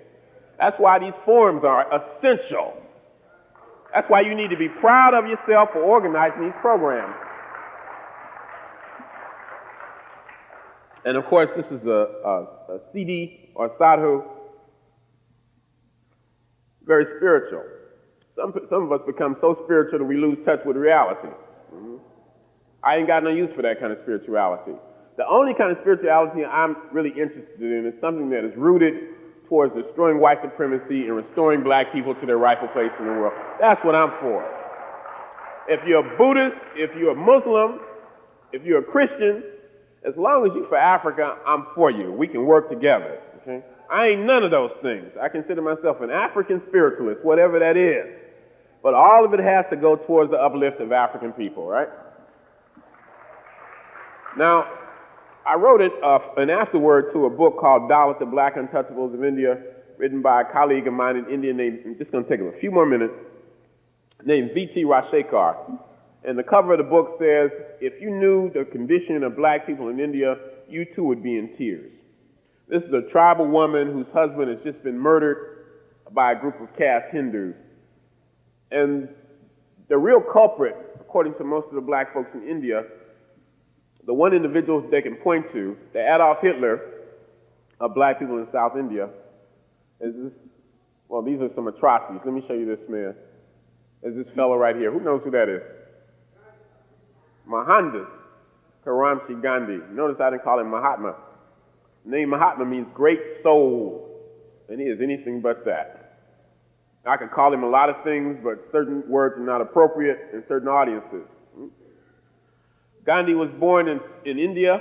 S4: That's why these forums are essential. That's why you need to be proud of yourself for organizing these programs. And of course, this is a CD or sadhu, very spiritual. Some of us become so spiritual that we lose touch with reality. I ain't got no use for that kind of spirituality. The only kind of spirituality I'm really interested in is something that is rooted towards destroying white supremacy and restoring black people to their rightful place in the world. That's what I'm for. If you're a Buddhist, if you're a Muslim, if you're a Christian, as long as you're for Africa, I'm for you. We can work together, okay? I ain't none of those things. I consider myself an African spiritualist, whatever that is. But all of it has to go towards the uplift of African people, right? Now, I wrote an afterword to a book called Dalit, the Black Untouchables of India, written by a colleague of mine in India named, I'm just going to take a few more minutes, named V.T. Rashekar. And the cover of the book says, if you knew the condition of black people in India, you too would be in tears. This is a tribal woman whose husband has just been murdered by a group of caste Hindus. And the real culprit, according to most of the black folks in India, the one individual they can point to, the Adolf Hitler of black people in South India, is this, well, these are some atrocities. Let me show you this man. Is this fellow right here. Who knows who that is? Mohandas Karamchand Gandhi. Notice I didn't call him Mahatma. The name Mahatma means great soul, and he is anything but that. I can call him a lot of things, but certain words are not appropriate in certain audiences. Gandhi was born in India.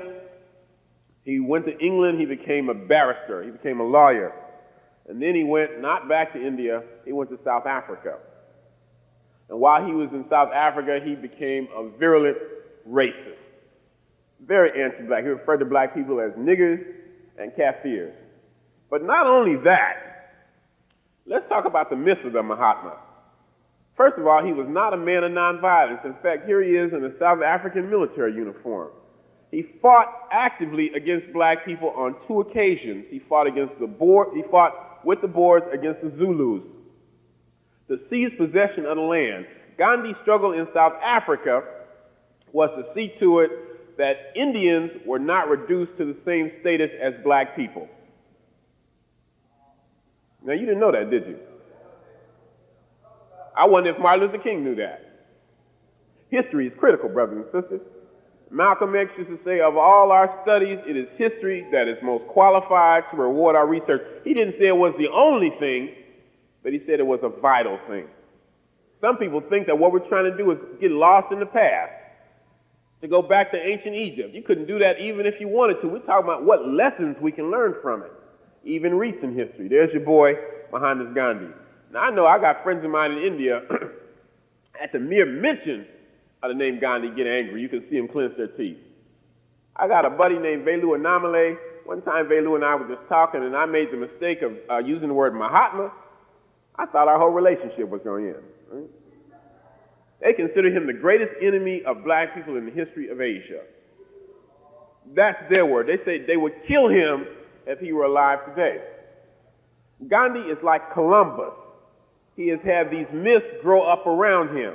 S4: He went to England. He became a barrister. He became a lawyer. And then he went not back to India. He went to South Africa. And while he was in South Africa, he became a virulent racist. Very anti-black. He referred to black people as niggers and Kafirs. But not only that, let's talk about the myth of the Mahatma. First of all, he was not a man of nonviolence. In fact, here he is in a South African military uniform. He fought actively against black people on 2 occasions. He fought with the Boers against the Zulus to seize possession of the land. Gandhi's struggle in South Africa was to see to it that Indians were not reduced to the same status as black people. Now, you didn't know that, did you? I wonder if Martin Luther King knew that. History is critical, brothers and sisters. Malcolm X used to say, of all our studies, it is history that is most qualified to reward our research. He didn't say it was the only thing, but he said it was a vital thing. Some people think that what we're trying to do is get lost in the past, to go back to ancient Egypt. You couldn't do that even if you wanted to. We're talking about what lessons we can learn from it, even recent history. There's your boy, Mohandas Gandhi. Now, I know I got friends of mine in India, at the mere mention of the name Gandhi, get angry. You can see them clench their teeth. I got a buddy named Velu Anamale. One time, Velu and I were just talking, and I made the mistake of using the word Mahatma. I thought our whole relationship was going to end. Right? They consider him the greatest enemy of black people in the history of Asia. That's their word. They say they would kill him if he were alive today. Gandhi is like Columbus. He has had these myths grow up around him.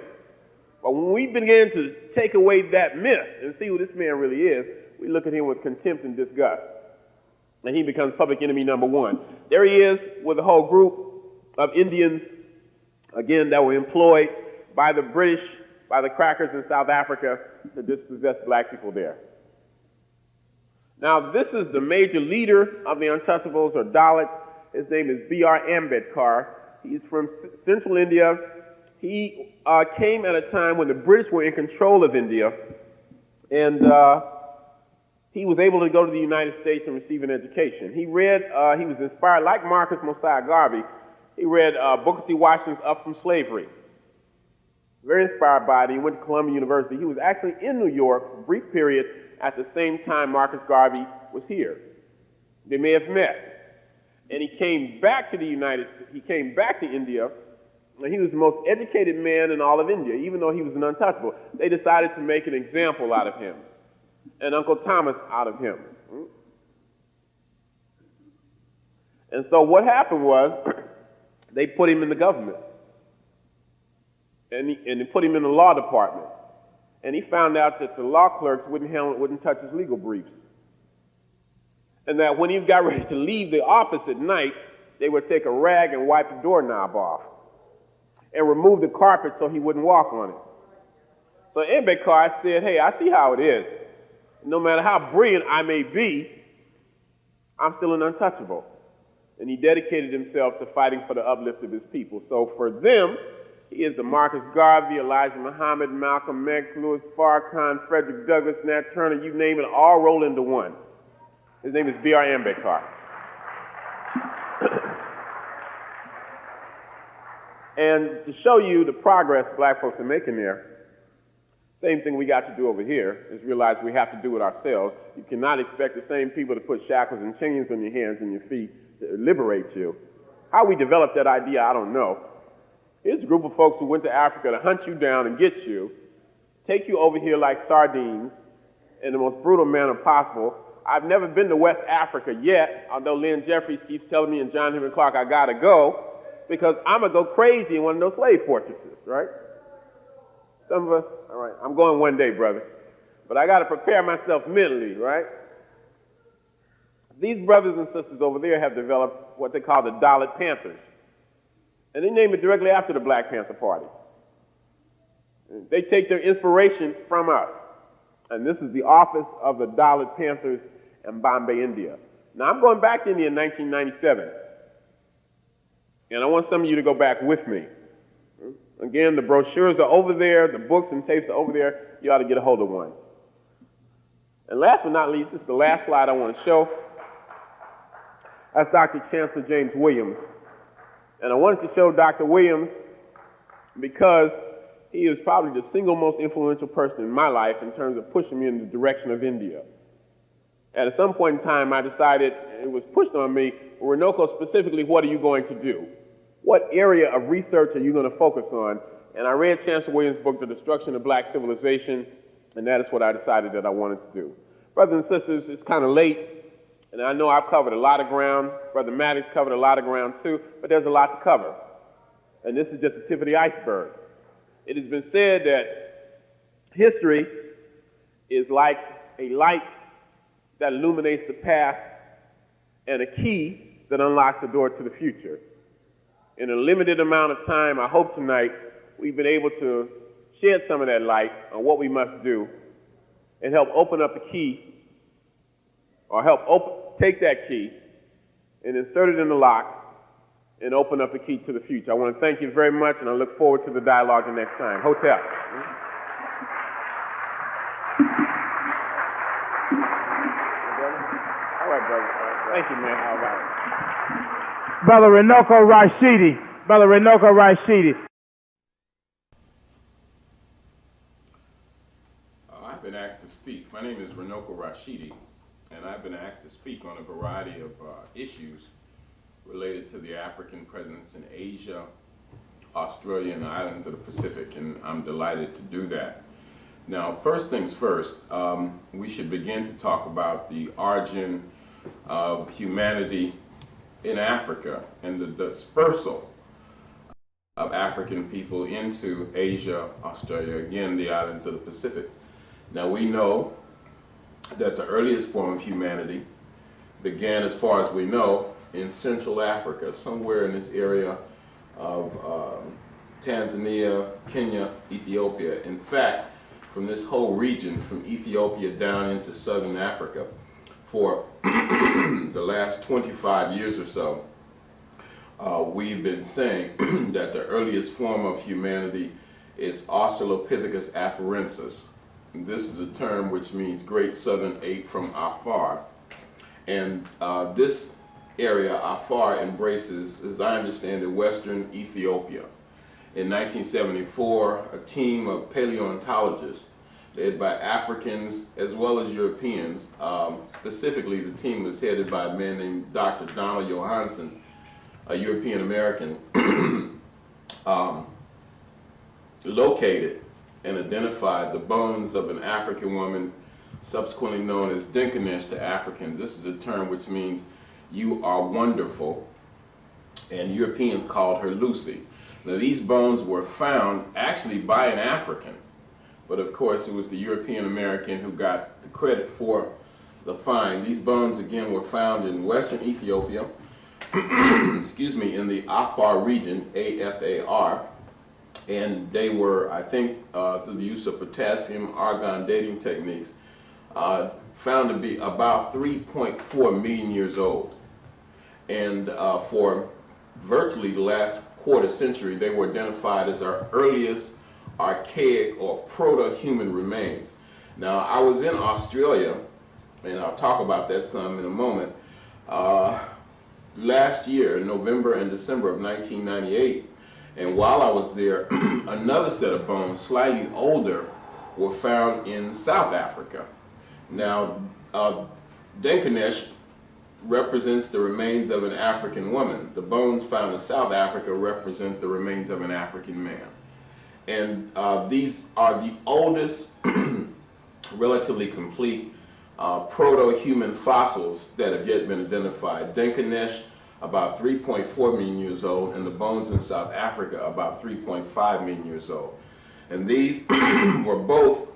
S4: But when we begin to take away that myth and see who this man really is, we look at him with contempt and disgust. And he becomes public enemy number 1. There he is with a whole group of Indians, again, that were employed by the British, by the crackers in South Africa to dispossess black people there. Now, this is the major leader of the Untouchables, or Dalit. His name is B.R. Ambedkar. He's from central India. He came at a time when the British were in control of India, and he was able to go to the United States and receive an education. He was inspired, like Marcus Garvey, he read Booker T. Washington's Up From Slavery. Very inspired by it. He went to Columbia University. He was actually in New York for a brief period at the same time Marcus Garvey was here. They may have met. And he came back to India, and he was the most educated man in all of India, even though he was an untouchable. They decided to make an example out of him, and Uncle Thomas out of him. And so what happened was, they put him in the government, and they put him in the law department. And he found out that the law clerks wouldn't touch his legal briefs. And that when he got ready to leave the office at night, they would take a rag and wipe the doorknob off and remove the carpet so he wouldn't walk on it. So Mbekar said, hey, I see how it is. No matter how brilliant I may be, I'm still an untouchable. And he dedicated himself to fighting for the uplift of his people. So for them, he is the Marcus Garvey, Elijah Muhammad, Malcolm X, Louis Farrakhan, Frederick Douglass, Nat Turner, you name it, all roll into one. His name is B.R. Ambedkar. And to show you the progress black folks are making there, same thing we got to do over here is realize we have to do it ourselves. You cannot expect the same people to put shackles and chains on your hands and your feet to liberate you. How we developed that idea, I don't know. Here's a group of folks who went to Africa to hunt you down and get you, take you over here like sardines in the most brutal manner possible. I've never been to West Africa yet, although Lynn Jeffries keeps telling me and John Henry Clark I gotta go, because I'm gonna go crazy in one of those slave fortresses, right? Some of us, all right, I'm going one day, brother, but I gotta prepare myself mentally, right? These brothers and sisters over there have developed what they call the Dalit Panthers. And they name it directly after the Black Panther Party. They take their inspiration from us. And this is the office of the Dalit Panthers in Bombay, India. Now, I'm going back to India in 1997. And I want some of you to go back with me. Again, the brochures are over there, the books and tapes are over there. You ought to get a hold of one. And last but not least, this is the last slide I want to show. That's Dr. Chancellor James Williams. And I wanted to show Dr. Williams because he is probably the single most influential person in my life in terms of pushing me in the direction of India. And at some point in time, I decided, it was pushed on me, Runoko, specifically, what are you going to do? What area of research are you going to focus on? And I read Chancellor Williams' book, The Destruction of Black Civilization, and that is what I decided that I wanted to do. Brothers and sisters, it's kind of late. And I know I've covered a lot of ground. Brother Maddox covered a lot of ground too, but there's a lot to cover. And this is just the tip of the iceberg. It has been said that history is like a light that illuminates the past and a key that unlocks the door to the future. In a limited amount of time, I hope tonight we've been able to shed some of that light on what we must do and help open up the key, or take that key and insert it in the lock and open up the key to the future. I want to thank you very much, and I look forward to the dialogue the next time. Hotel. All right, brother. Thank you, man. All right.
S5: Brother Runoko Rashidi. Brother Runoko Rashidi.
S6: I've been asked to speak. My name is Runoko Rashidi, and I've been asked to speak on a variety of issues related to the African presence in Asia, Australia, and the islands of the Pacific, and I'm delighted to do that. Now, first things first, we should begin to talk about the origin of humanity in Africa and the dispersal of African people into Asia, Australia, again, the islands of the Pacific. Now, we know that the earliest form of humanity began, as far as we know, in Central Africa, somewhere in this area of Tanzania, Kenya, Ethiopia. In fact, from this whole region, from Ethiopia down into Southern Africa, for the last 25 years or so, we've been saying that the earliest form of humanity is Australopithecus afarensis. This is a term which means great southern ape from afar. And this area, afar, embraces, as I understand it, western Ethiopia. In 1974, a team of paleontologists led by Africans as well as Europeans, specifically the team was headed by a man named Dr. Donald Johansen, a European American, located and identified the bones of an African woman, subsequently known as Dinkanesh to Africans. This is a term which means you are wonderful, and Europeans called her Lucy. Now, these bones were found actually by an African, but of course it was the European American who got the credit for the find. These bones again were found in western Ethiopia, excuse me, in the Afar region, A-F-A-R, And they were, I think, through the use of potassium argon dating techniques, found to be about 3.4 million years old. And for virtually the last quarter century, they were identified as our earliest archaic or proto-human remains. Now, I was in Australia, and I'll talk about that some in a moment, last year, November and December of 1998, and while I was there, another set of bones, slightly older, were found in South Africa. Now, Denkanesh represents the remains of an African woman. The bones found in South Africa represent the remains of an African man. And these are the oldest relatively complete proto-human fossils that have yet been identified. Denkanesh, about 3.4 million years old, and the bones in South Africa, about 3.5 million years old. And these were both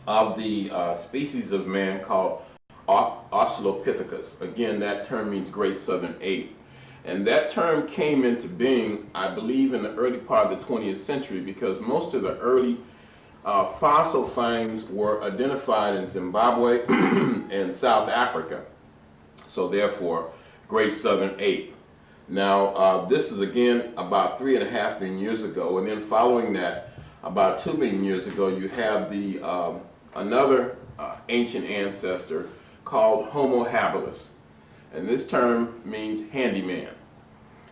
S6: of the species of man called Australopithecus. Again, that term means Great Southern Ape. And that term came into being, I believe, in the early part of the 20th century because most of the early fossil finds were identified in Zimbabwe and South Africa. So therefore, Great Southern Ape. Now, this is again about 3.5 million years ago, and then following that, about 2 million years ago, you have the another ancient ancestor called Homo habilis, and this term means handyman.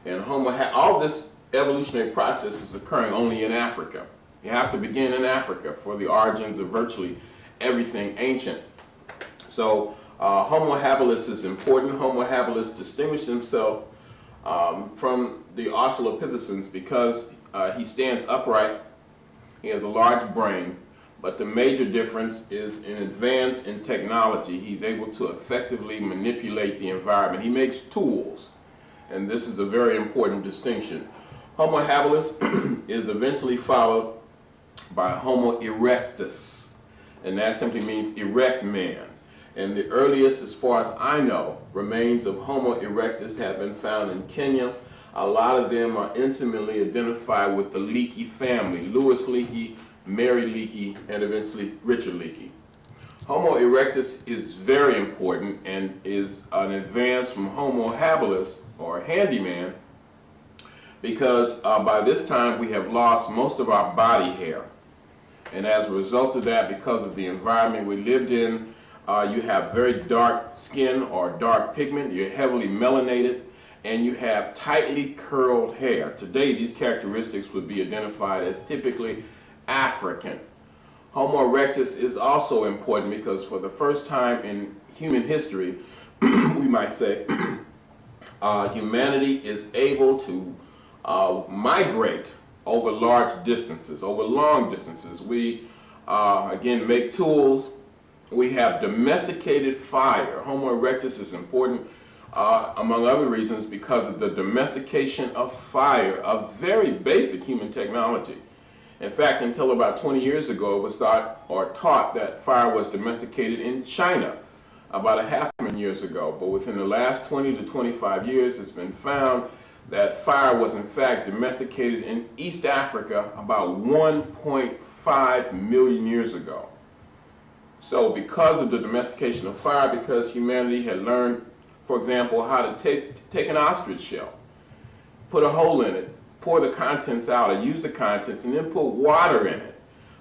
S6: And all this evolutionary process is occurring only in Africa. You have to begin in Africa for the origins of virtually everything ancient. So Homo habilis is important. Homo habilis distinguished himself from the Australopithecines because he stands upright, he has a large brain, but the major difference is in advance in technology. He's able to effectively manipulate the environment. He makes tools, and this is a very important distinction. Homo habilis is eventually followed by Homo erectus, and that simply means erect man. And the earliest, as far as I know, remains of Homo erectus have been found in Kenya. A lot of them are intimately identified with the Leakey family, Louis Leakey, Mary Leakey, and eventually Richard Leakey. Homo erectus is very important and is an advance from Homo habilis, or handyman, because by this time we have lost most of our body hair. And as a result of that, because of the environment we lived in, you have very dark skin or dark pigment, you're heavily melanated, and you have tightly curled hair. Today, these characteristics would be identified as typically African. Homo erectus is also important because for the first time in human history, we might say, humanity is able to migrate over large distances, over long distances. We, again, make tools. We have domesticated fire. Homo erectus is important, among other reasons, because of the domestication of fire, a very basic human technology. In fact, until about 20 years ago, it was thought or taught that fire was domesticated in China about 500 years ago. But within the last 20 to 25 years, it's been found that fire was in fact domesticated in East Africa about 1.5 million years ago. So because of the domestication of fire, because humanity had learned, for example, how to take an ostrich shell, put a hole in it, pour the contents out, or use the contents, and then put water in it,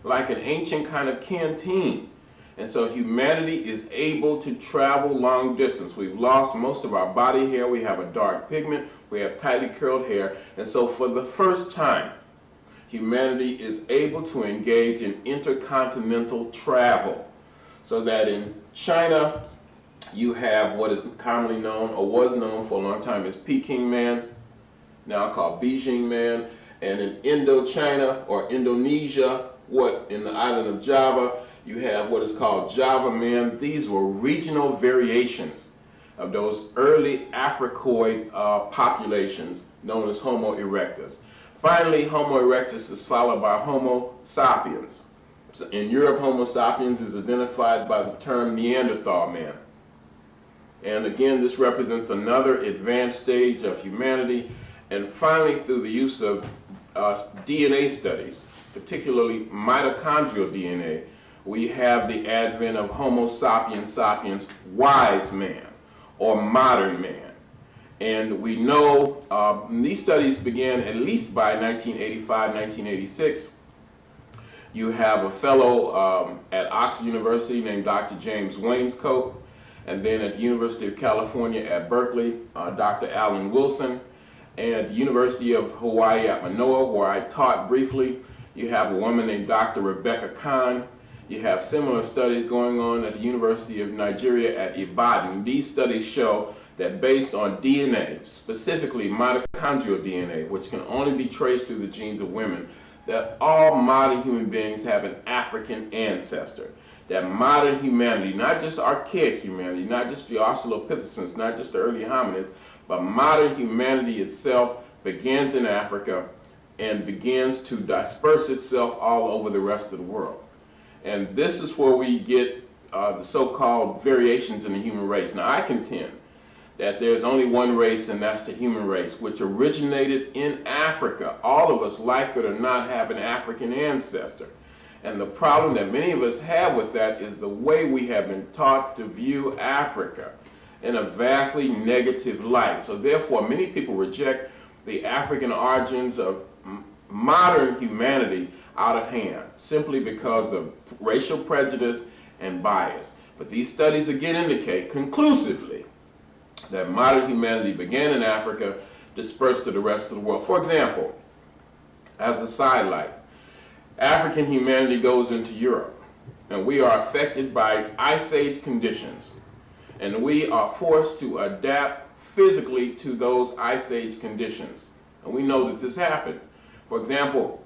S6: like an ancient kind of canteen. And so humanity is able to travel long distance. We've lost most of our body hair, we have a dark pigment, we have tightly curled hair, and so for the first time, humanity is able to engage in intercontinental travel. So that in China, you have what is commonly known, or was known for a long time, as Peking man, now called Beijing man. And in Indochina or Indonesia, in the island of Java, you have what is called Java man. These were regional variations of those early Africoid populations known as Homo erectus. Finally, Homo erectus is followed by Homo sapiens. So in Europe, Homo sapiens is identified by the term Neanderthal man. And again, this represents another advanced stage of humanity. And finally, through the use of DNA studies, particularly mitochondrial DNA, we have the advent of Homo sapiens sapiens, wise man, or modern man. And we know these studies began at least by 1985, 1986. You have a fellow at Oxford University named Dr. James Wainscoat, and then at the University of California at Berkeley, Dr. Alan Wilson, and at the University of Hawaii at Manoa, where I taught briefly, you have a woman named Dr. Rebecca Khan. You have similar studies going on at the University of Nigeria at Ibadan. These studies show that based on DNA, specifically mitochondrial DNA, which can only be traced through the genes of women, that all modern human beings have an African ancestor. That modern humanity, not just archaic humanity, not just the Australopithecines, not just the early hominids, but modern humanity itself begins in Africa and begins to disperse itself all over the rest of the world. And this is where we get the so-called variations in the human race. Now, I contend that there's only one race, and that's the human race, which originated in Africa. All of us, like it or not, have an African ancestor. And the problem that many of us have with that is the way we have been taught to view Africa in a vastly negative light. So therefore, many people reject the African origins of modern humanity out of hand, simply because of racial prejudice and bias. But these studies again indicate conclusively that modern humanity began in Africa, dispersed to the rest of the world. For example, as a sidelight, African humanity goes into Europe, and we are affected by Ice Age conditions, and we are forced to adapt physically to those Ice Age conditions. And we know that this happened. For example,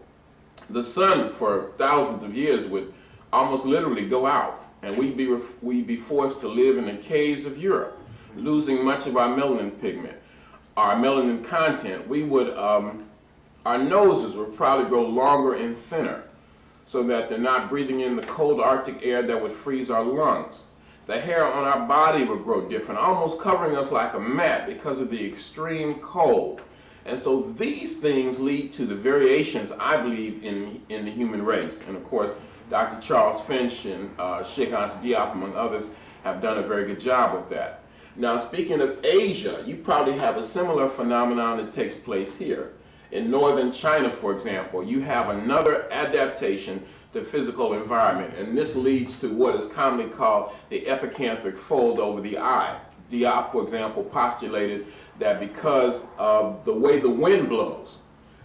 S6: the sun for thousands of years would almost literally go out, and we'd be forced to live in the caves of Europe, losing much of our melanin pigment, our melanin content. We would, our noses would probably grow longer and thinner so that they're not breathing in the cold Arctic air that would freeze our lungs. The hair on our body would grow different, almost covering us like a mat because of the extreme cold. And so these things lead to the variations, I believe, in the human race. And of course, Dr. Charles Finch and Sheikh Anta Diop, among others, have done a very good job with that. Now, speaking of Asia, you probably have a similar phenomenon that takes place here. In northern China, for example, you have another adaptation to physical environment, and this leads to what is commonly called the epicanthic fold over the eye. Diop, for example, postulated that because of the way the wind blows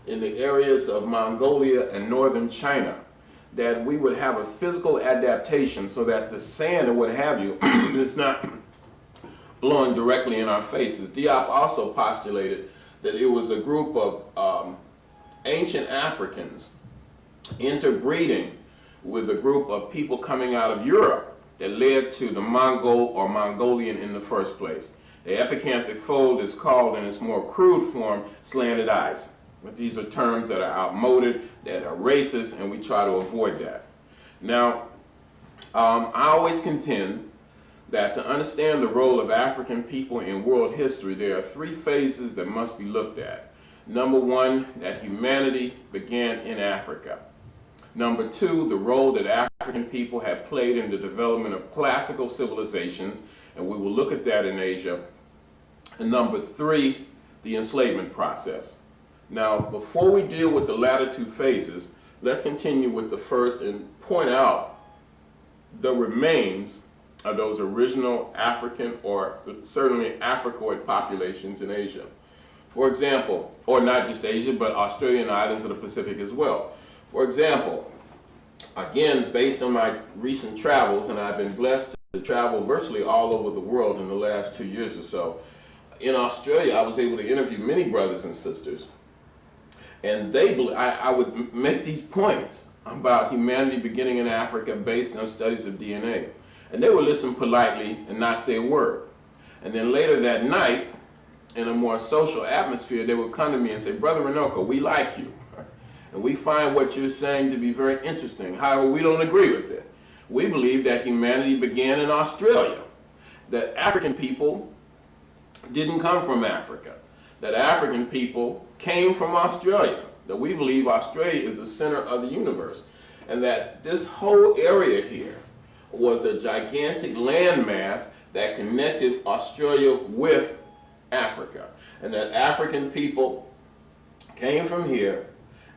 S6: in the areas of Mongolia and northern China, that we would have a physical adaptation so that the sand or what have you is not blowing directly in our faces. Diop also postulated that it was a group of ancient Africans interbreeding with a group of people coming out of Europe that led to the Mongol or Mongolian in the first place. The epicanthic fold is called, in its more crude form, slanted eyes. But these are terms that are outmoded, that are racist, and we try to avoid that. Now, I always contend that to understand the role of African people in world history, there are three phases that must be looked at. Number one, that humanity began in Africa. Number two, the role that African people have played in the development of classical civilizations, and we will look at that in Asia. And number three, the enslavement process. Now, before we deal with the latter two phases, let's continue with the first and point out the remains of those original African or certainly Africoid populations in Asia. For example, or not just Asia, but Australian islands of the Pacific as well. For example, again, based on my recent travels, and I've been blessed to travel virtually all over the world in the last 2 years or so, in Australia, I was able to interview many brothers and sisters, and I would make these points about humanity beginning in Africa based on studies of DNA. And they would listen politely and not say a word. And then later that night, in a more social atmosphere, they would come to me and say, Brother Runoko, we like you. And we find what you're saying to be very interesting. However, we don't agree with it. We believe that humanity began in Australia, that African people didn't come from Africa, that African people came from Australia, that we believe Australia is the center of the universe, and that this whole area here was a gigantic landmass that connected Australia with Africa, and that African people came from here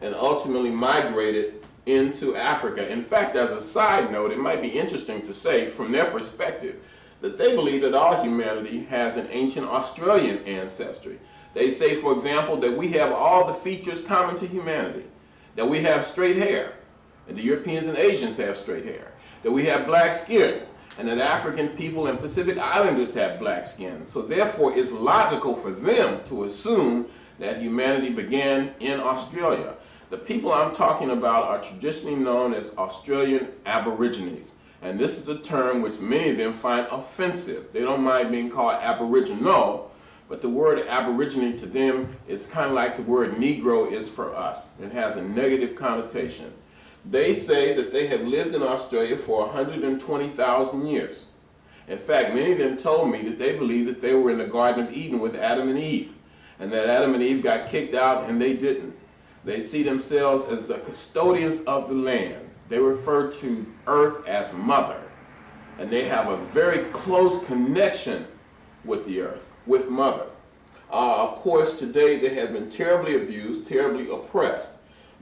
S6: and ultimately migrated into Africa. In fact, as a side note, it might be interesting to say from their perspective that they believe that all humanity has an ancient Australian ancestry. They say, for example, that we have all the features common to humanity, that we have straight hair, and the Europeans and Asians have straight hair, that we have black skin, and that African people and Pacific Islanders have black skin. So therefore, it's logical for them to assume that humanity began in Australia. The people I'm talking about are traditionally known as Australian Aborigines. And this is a term which many of them find offensive. They don't mind being called Aboriginal, but the word Aborigine to them is kind of like the word Negro is for us. It has a negative connotation. They say that they have lived in Australia for 120,000 years. In fact, many of them told me that they believe that they were in the Garden of Eden with Adam and Eve, and that Adam and Eve got kicked out and they didn't. They see themselves as the custodians of the land. They refer to earth as mother, and they have a very close connection with the earth, with mother. Of course, today they have been terribly abused, terribly oppressed.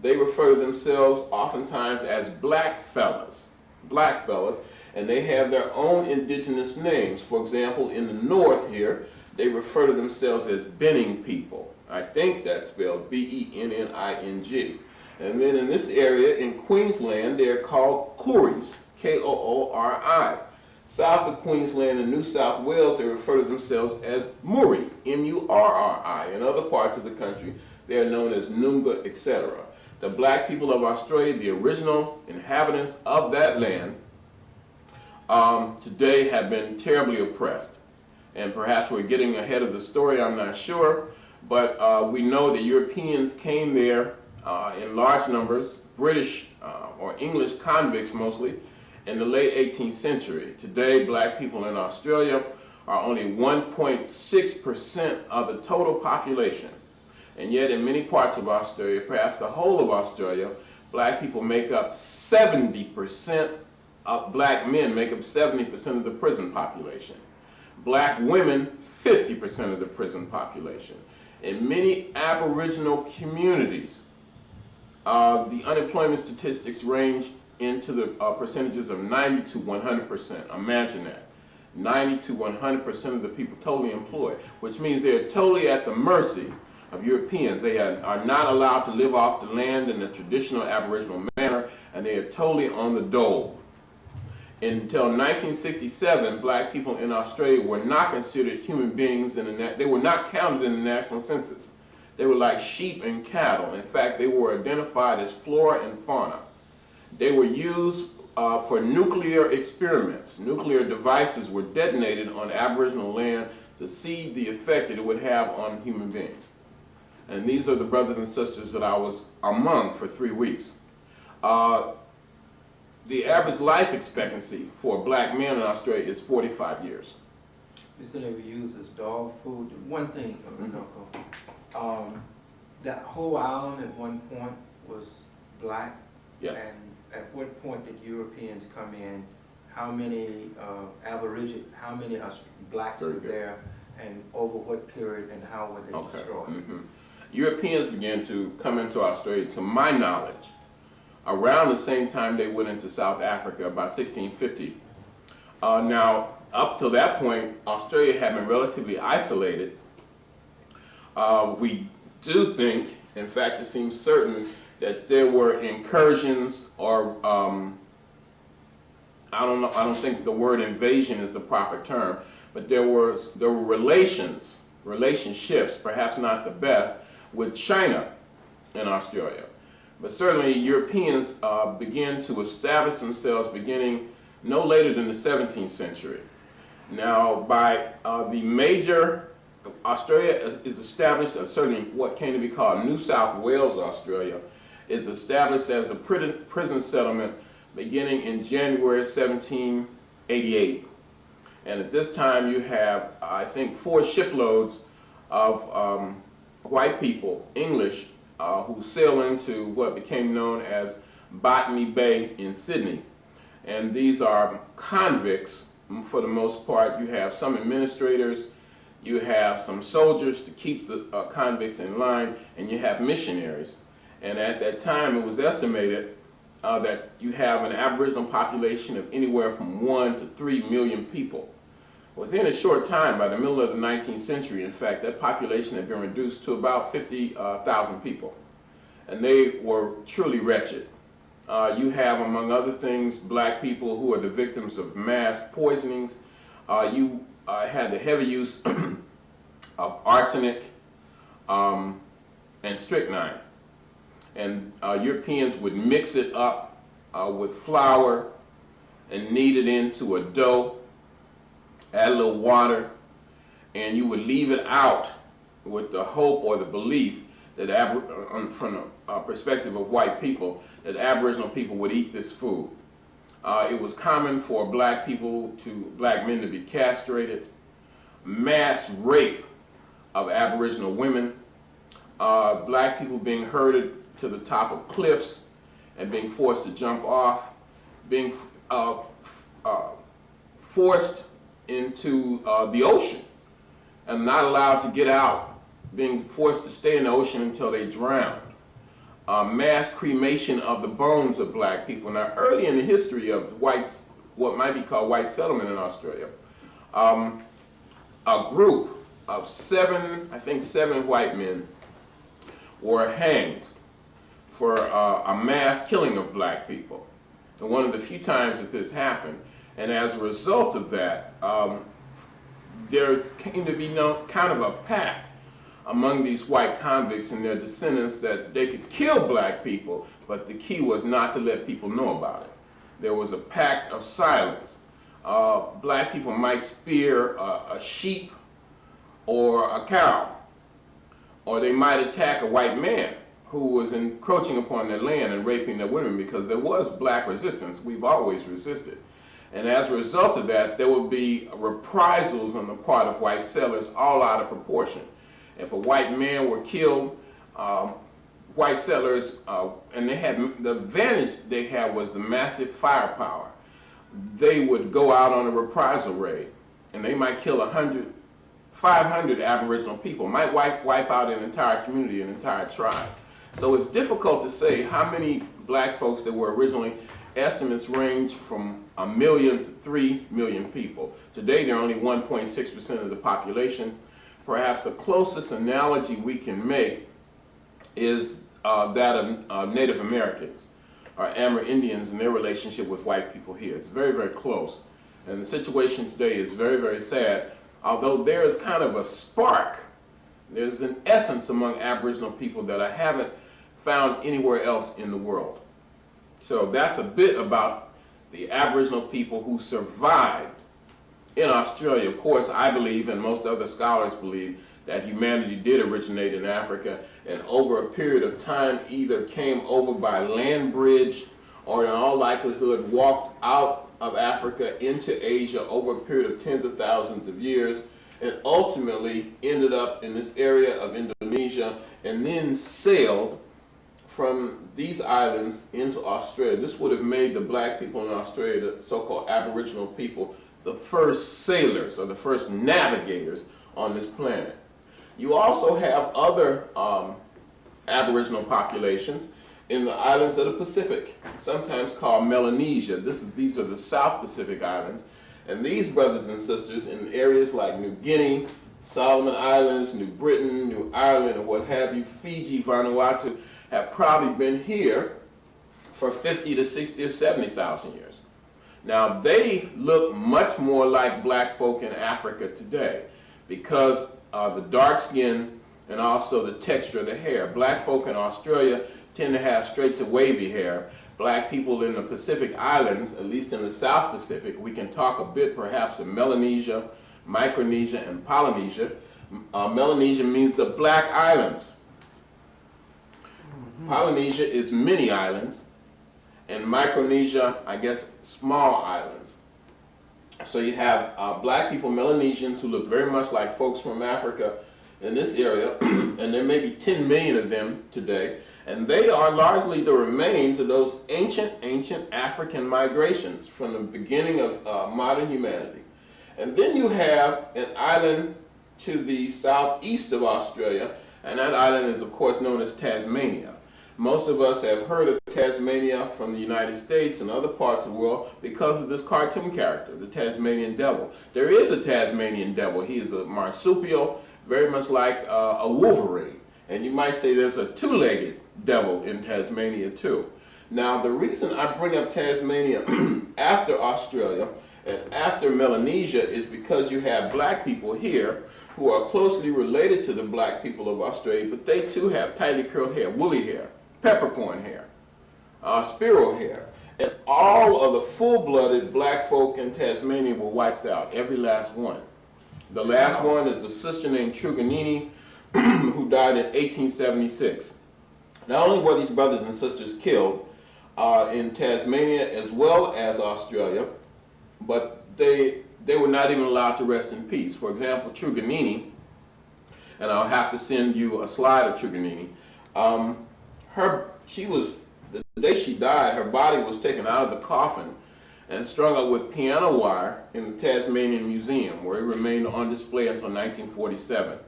S6: They refer to themselves oftentimes as black fellas, and they have their own indigenous names. For example, in the north here, they refer to themselves as Benning people. I think that's spelled B-E-N-N-I-N-G. And then in this area in Queensland, they're called Kooris, K-O-O-R-I. South of Queensland and New South Wales, they refer to themselves as Muri, M-U-R-R-I. In other parts of the country, they are known as Noongar, etc. The black people of Australia, the original inhabitants of that land, today have been terribly oppressed. And perhaps we're getting ahead of the story, I'm not sure, but we know that Europeans came there in large numbers, British or English convicts mostly, in the late 18th century. Today, black people in Australia are only 1.6% of the total population. And yet in many parts of Australia, perhaps the whole of Australia, black people make up 70%, black men make up 70% of the prison population. Black women, 50% of the prison population. In many Aboriginal communities, the unemployment statistics range into the percentages of 90 to 100%. Imagine that. 90 to 100% of the people totally employed, which means they're totally at the mercy of Europeans. They are not allowed to live off the land in the traditional Aboriginal manner, and they are totally on the dole. Until 1967, black people in Australia were not considered human beings, they were not counted in the national census. They were like sheep and cattle. In fact, they were identified as flora and fauna. They were used for nuclear experiments. Nuclear devices were detonated on Aboriginal land to see the effect that it would have on human beings. And these are the brothers and sisters that I was among for 3 weeks. The average life expectancy for black men in Australia is 45 years.
S7: You said they were used as dog food. One thing, Runoko, that whole island at one point was black.
S6: Yes.
S7: And at what point did Europeans come in? How many how many blacks were there, and over what period, and how were they destroyed?
S6: Europeans began to come into Australia, to my knowledge, around the same time they went into South Africa, about 1650. Now, up till that point, Australia had been relatively isolated. We do think, in fact, it seems certain, that there were incursions or, I don't think the word invasion is the proper term, but there were relationships, perhaps not the best, with China in Australia. But certainly Europeans began to establish themselves beginning no later than the 17th century. Now, by the major, Australia is established, certainly what came to be called New South Wales, Australia, is established as a prison settlement beginning in January 1788. And at this time you have, I think, 4 shiploads of white people, English, who sail into what became known as Botany Bay in Sydney. And these are convicts for the most part. You have some administrators, you have some soldiers to keep the convicts in line, and you have missionaries. And at that time it was estimated that you have an Aboriginal population of anywhere from 1 to 3 million people. Within a short time, by the middle of the 19th century, in fact, that population had been reduced to about 50,000 people. And they were truly wretched. You have, among other things, black people who are the victims of mass poisonings. You had the heavy use of arsenic and strychnine. And Europeans would mix it up with flour and knead it into a dough, add a little water, and you would leave it out with the hope or the belief that, from the perspective of white people, that Aboriginal people would eat this food. It was common for black men to be castrated, mass rape of Aboriginal women, black people being herded to the top of cliffs and being forced to jump off, being forced into the ocean and not allowed to get out, being forced to stay in the ocean until they drowned. Mass cremation of the bones of black people. Now, early in the history of whites, what might be called white settlement in Australia, a group of seven white men were hanged for a mass killing of black people. And one of the few times that this happened. And as a result of that, there came to be kind of a pact among these white convicts and their descendants that they could kill black people, but the key was not to let people know about it. There was a pact of silence. Black people might spear a sheep or a cow, or they might attack a white man who was encroaching upon their land and raping their women, because there was black resistance. We've always resisted. And as a result of that, there would be reprisals on the part of white settlers, all out of proportion. If a white man were killed, white settlers, and they had, the advantage they had was the massive firepower. They would go out on a reprisal raid, and they might kill 500 Aboriginal people, might wipe out an entire community, an entire tribe. So it's difficult to say how many black folks there were originally. Estimates range from 1 million to 3 million people. Today, they're only 1.6% of the population. Perhaps the closest analogy we can make is that of Native Americans or Amerindians and their relationship with white people here. It's very, very close. And the situation today is very, very sad. Although there is kind of a spark, there's an essence among Aboriginal people that I haven't found anywhere else in the world. So that's a bit about the Aboriginal people who survived in Australia. Of course, I believe, and most other scholars believe, that humanity did originate in Africa, and over a period of time either came over by land bridge or in all likelihood walked out of Africa into Asia over a period of tens of thousands of years, and ultimately ended up in this area of Indonesia and then sailed from these islands into Australia. This would have made the black people in Australia, the so-called Aboriginal people, the first sailors or the first navigators on this planet. You also have other Aboriginal populations in the islands of the Pacific, sometimes called Melanesia. These are the South Pacific Islands. And these brothers and sisters in areas like New Guinea, Solomon Islands, New Britain, New Ireland, and what have you, Fiji, Vanuatu, have probably been here for 50 to 60 or 70,000 years. Now, they look much more like black folk in Africa today because the dark skin and also the texture of the hair. Black folk in Australia tend to have straight to wavy hair. Black people in the Pacific Islands, at least in the South Pacific, we can talk a bit perhaps of Melanesia, Micronesia, and Polynesia. Melanesia means the Black Islands. Polynesia is many islands, and Micronesia, I guess, small islands. So you have black people, Melanesians, who look very much like folks from Africa in this area, and there may be 10 million of them today, and they are largely the remains of those ancient African migrations from the beginning of modern humanity. And then you have an island to the southeast of Australia, and that island is of course known as Tasmania. Most of us have heard of Tasmania from the United States and other parts of the world because of this cartoon character, the Tasmanian devil. There is a Tasmanian devil. He is a marsupial, very much like a wolverine. And you might say there's a two-legged devil in Tasmania too. Now, the reason I bring up Tasmania after Australia and after Melanesia is because you have black people here who are closely related to the black people of Australia, but they too have tightly curled hair, woolly hair, peppercorn hair, sparrow hair. And all of the full-blooded black folk in Tasmania were wiped out, every last one. The last one is a sister named Truganini, who died in 1876. Not only were these brothers and sisters killed in Tasmania as well as Australia, but they were not even allowed to rest in peace. For example, Truganini, and I'll have to send you a slide of Truganini, the day she died, her body was taken out of the coffin and strung up with piano wire in the Tasmanian Museum, where it remained on display until 1947.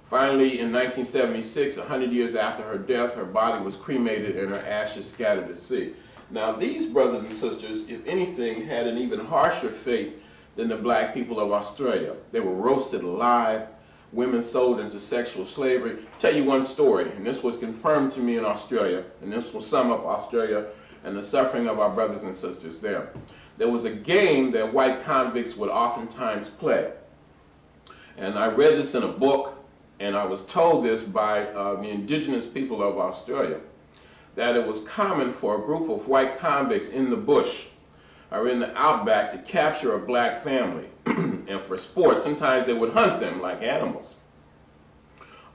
S6: Finally, in 1976, 100 years after her death, her body was cremated and her ashes scattered at sea. Now, these brothers and sisters, if anything, had an even harsher fate than the black people of Australia. They were roasted alive, women sold into sexual slavery. I'll tell you one story, and this was confirmed to me in Australia, and this will sum up Australia and the suffering of our brothers and sisters there. There was a game that white convicts would oftentimes play. And I read this in a book, and I was told this by the indigenous people of Australia, that it was common for a group of white convicts in the bush or in the outback to capture a black family. And for sport, sometimes they would hunt them like animals.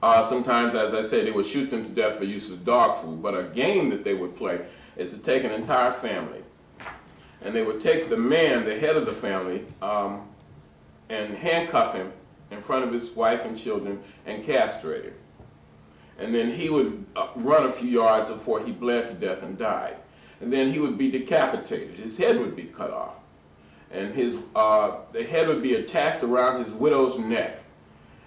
S6: Sometimes, as I say, they would shoot them to death for use as dog food. But a game that they would play is to take an entire family. And they would take the man, the head of the family, and handcuff him in front of his wife and children and castrate him. And then he would run a few yards before he bled to death and died. And then he would be decapitated. His head would be cut off. And the head would be attached around his widow's neck.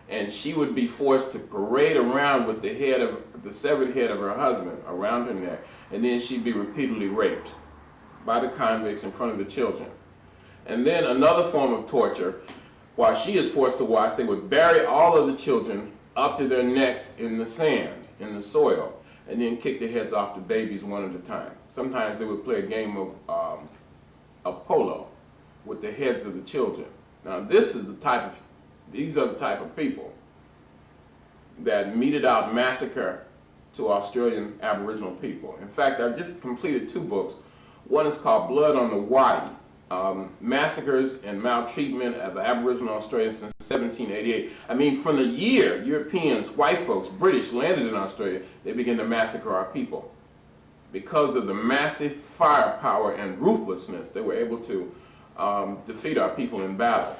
S6: And she would be forced to parade around with the severed head of her husband around her neck. And then she'd be repeatedly raped by the convicts in front of the children. And then another form of torture, while she is forced to watch, they would bury all of the children up to their necks in the sand, in the soil, and then kick the heads off the babies one at a time. Sometimes they would play a game of polo with the heads of the children. Now these are the type of people that meted out massacre to Australian Aboriginal people. In fact, I've just completed 2 books. One is called Blood on the Wadi, Massacres and Maltreatment of Aboriginal Australians since 1788. I mean, from the year Europeans, white folks, British landed in Australia, they began to massacre our people. Because of the massive firepower and ruthlessness, they were able to defeat our people in battle.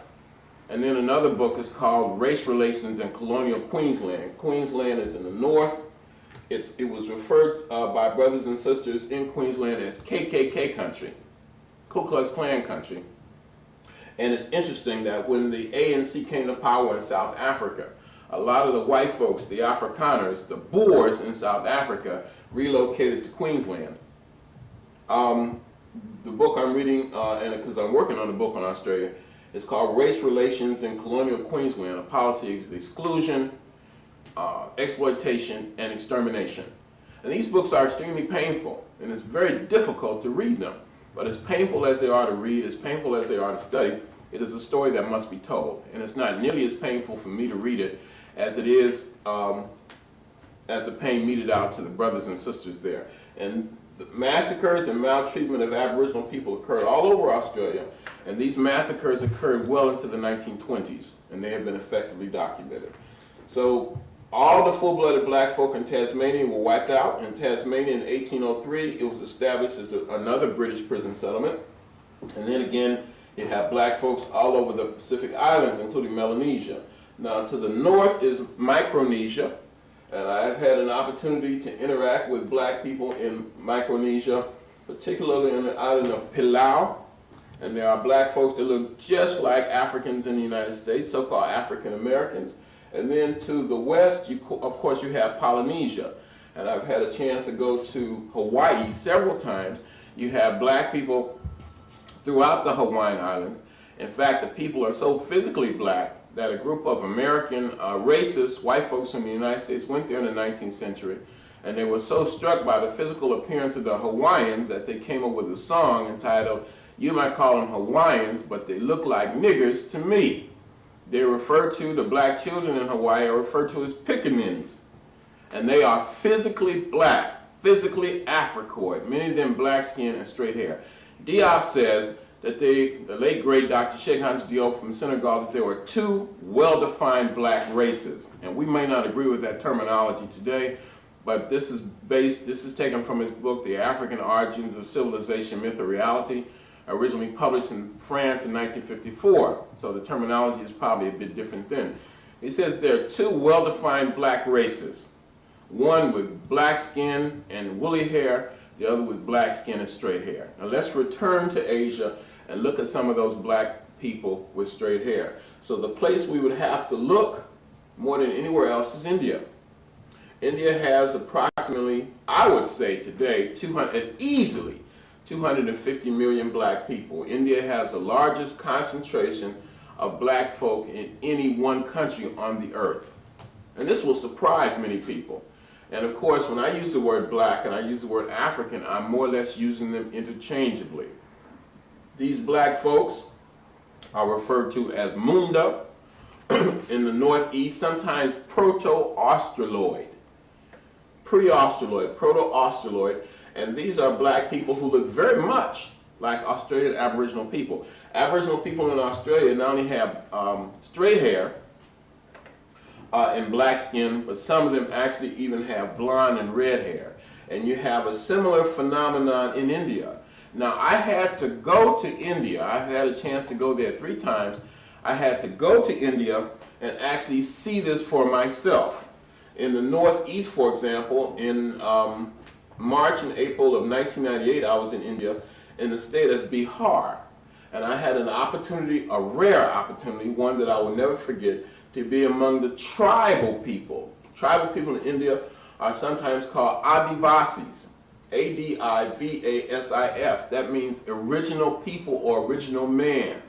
S6: And then another book is called Race Relations in Colonial Queensland. Queensland is in the north. It was referred by brothers and sisters in Queensland as KKK country, Ku Klux Klan country. And it's interesting that when the ANC came to power in South Africa, a lot of the white folks, the Afrikaners, the Boers in South Africa, relocated to Queensland. The book I'm reading, and because I'm working on a book on Australia, is called Race Relations in Colonial Queensland, a Policy of Exclusion, Exploitation, and Extermination. And these books are extremely painful, and it's very difficult to read them. But as painful as they are to read, as painful as they are to study, it is a story that must be told. And it's not nearly as painful for me to read it as it is as the pain meted out to the brothers and sisters there. And the massacres and maltreatment of Aboriginal people occurred all over Australia, and these massacres occurred well into the 1920s, and they have been effectively documented. So all the full-blooded black folk in Tasmania were wiped out. In Tasmania in 1803, it was established as another British prison settlement. And then again, you have black folks all over the Pacific Islands, including Melanesia. Now to the north is Micronesia, and I've had an opportunity to interact with black people in Micronesia, particularly on the island of Palau. And there are black folks that look just like Africans in the United States, so-called African Americans. And then to the west, of course, you have Polynesia. And I've had a chance to go to Hawaii several times. You have black people throughout the Hawaiian Islands. In fact, the people are so physically black that a group of American racists, white folks from the United States, went there in the 19th century. And they were so struck by the physical appearance of the Hawaiians that they came up with a song entitled, "You might call them Hawaiians, but they look like niggers to me." They refer to the black children in Hawaii are referred to as pickaninnies. And they are physically black, physically Africoid, many of them black skin and straight hair. Diop says that the late great Dr. Sheikh Anta Diop from Senegal, that there were two well-defined black races. And we may not agree with that terminology today, but this is taken from his book, The African Origins of Civilization, Myth or Reality, originally published in France in 1954. So the terminology is probably a bit different then. He says there are two well-defined black races. One with black skin and woolly hair, the other with black skin and straight hair. Now let's return to Asia and look at some of those black people with straight hair. So the place we would have to look more than anywhere else is India. India has approximately, I would say today, easily 250 million black people. India has the largest concentration of black folk in any one country on the earth. And this will surprise many people. And of course, when I use the word black and I use the word African, I'm more or less using them interchangeably. These black folks are referred to as Munda in the Northeast, sometimes Proto-Australoid, pre-Australoid, Proto-Australoid, and these are black people who look very much like Australian Aboriginal people. Aboriginal people in Australia not only have straight hair and black skin, but some of them actually even have blonde and red hair. And you have a similar phenomenon in India. Now, I had to go to India. I've had a chance to go there 3 times. I had to go to India and actually see this for myself. In the Northeast, for example, in March and April of 1998, I was in India in the state of Bihar. And I had an opportunity, a rare opportunity, one that I will never forget, to be among the tribal people. Tribal people in India are sometimes called Adivasis, Adivasis. That means original people or original man.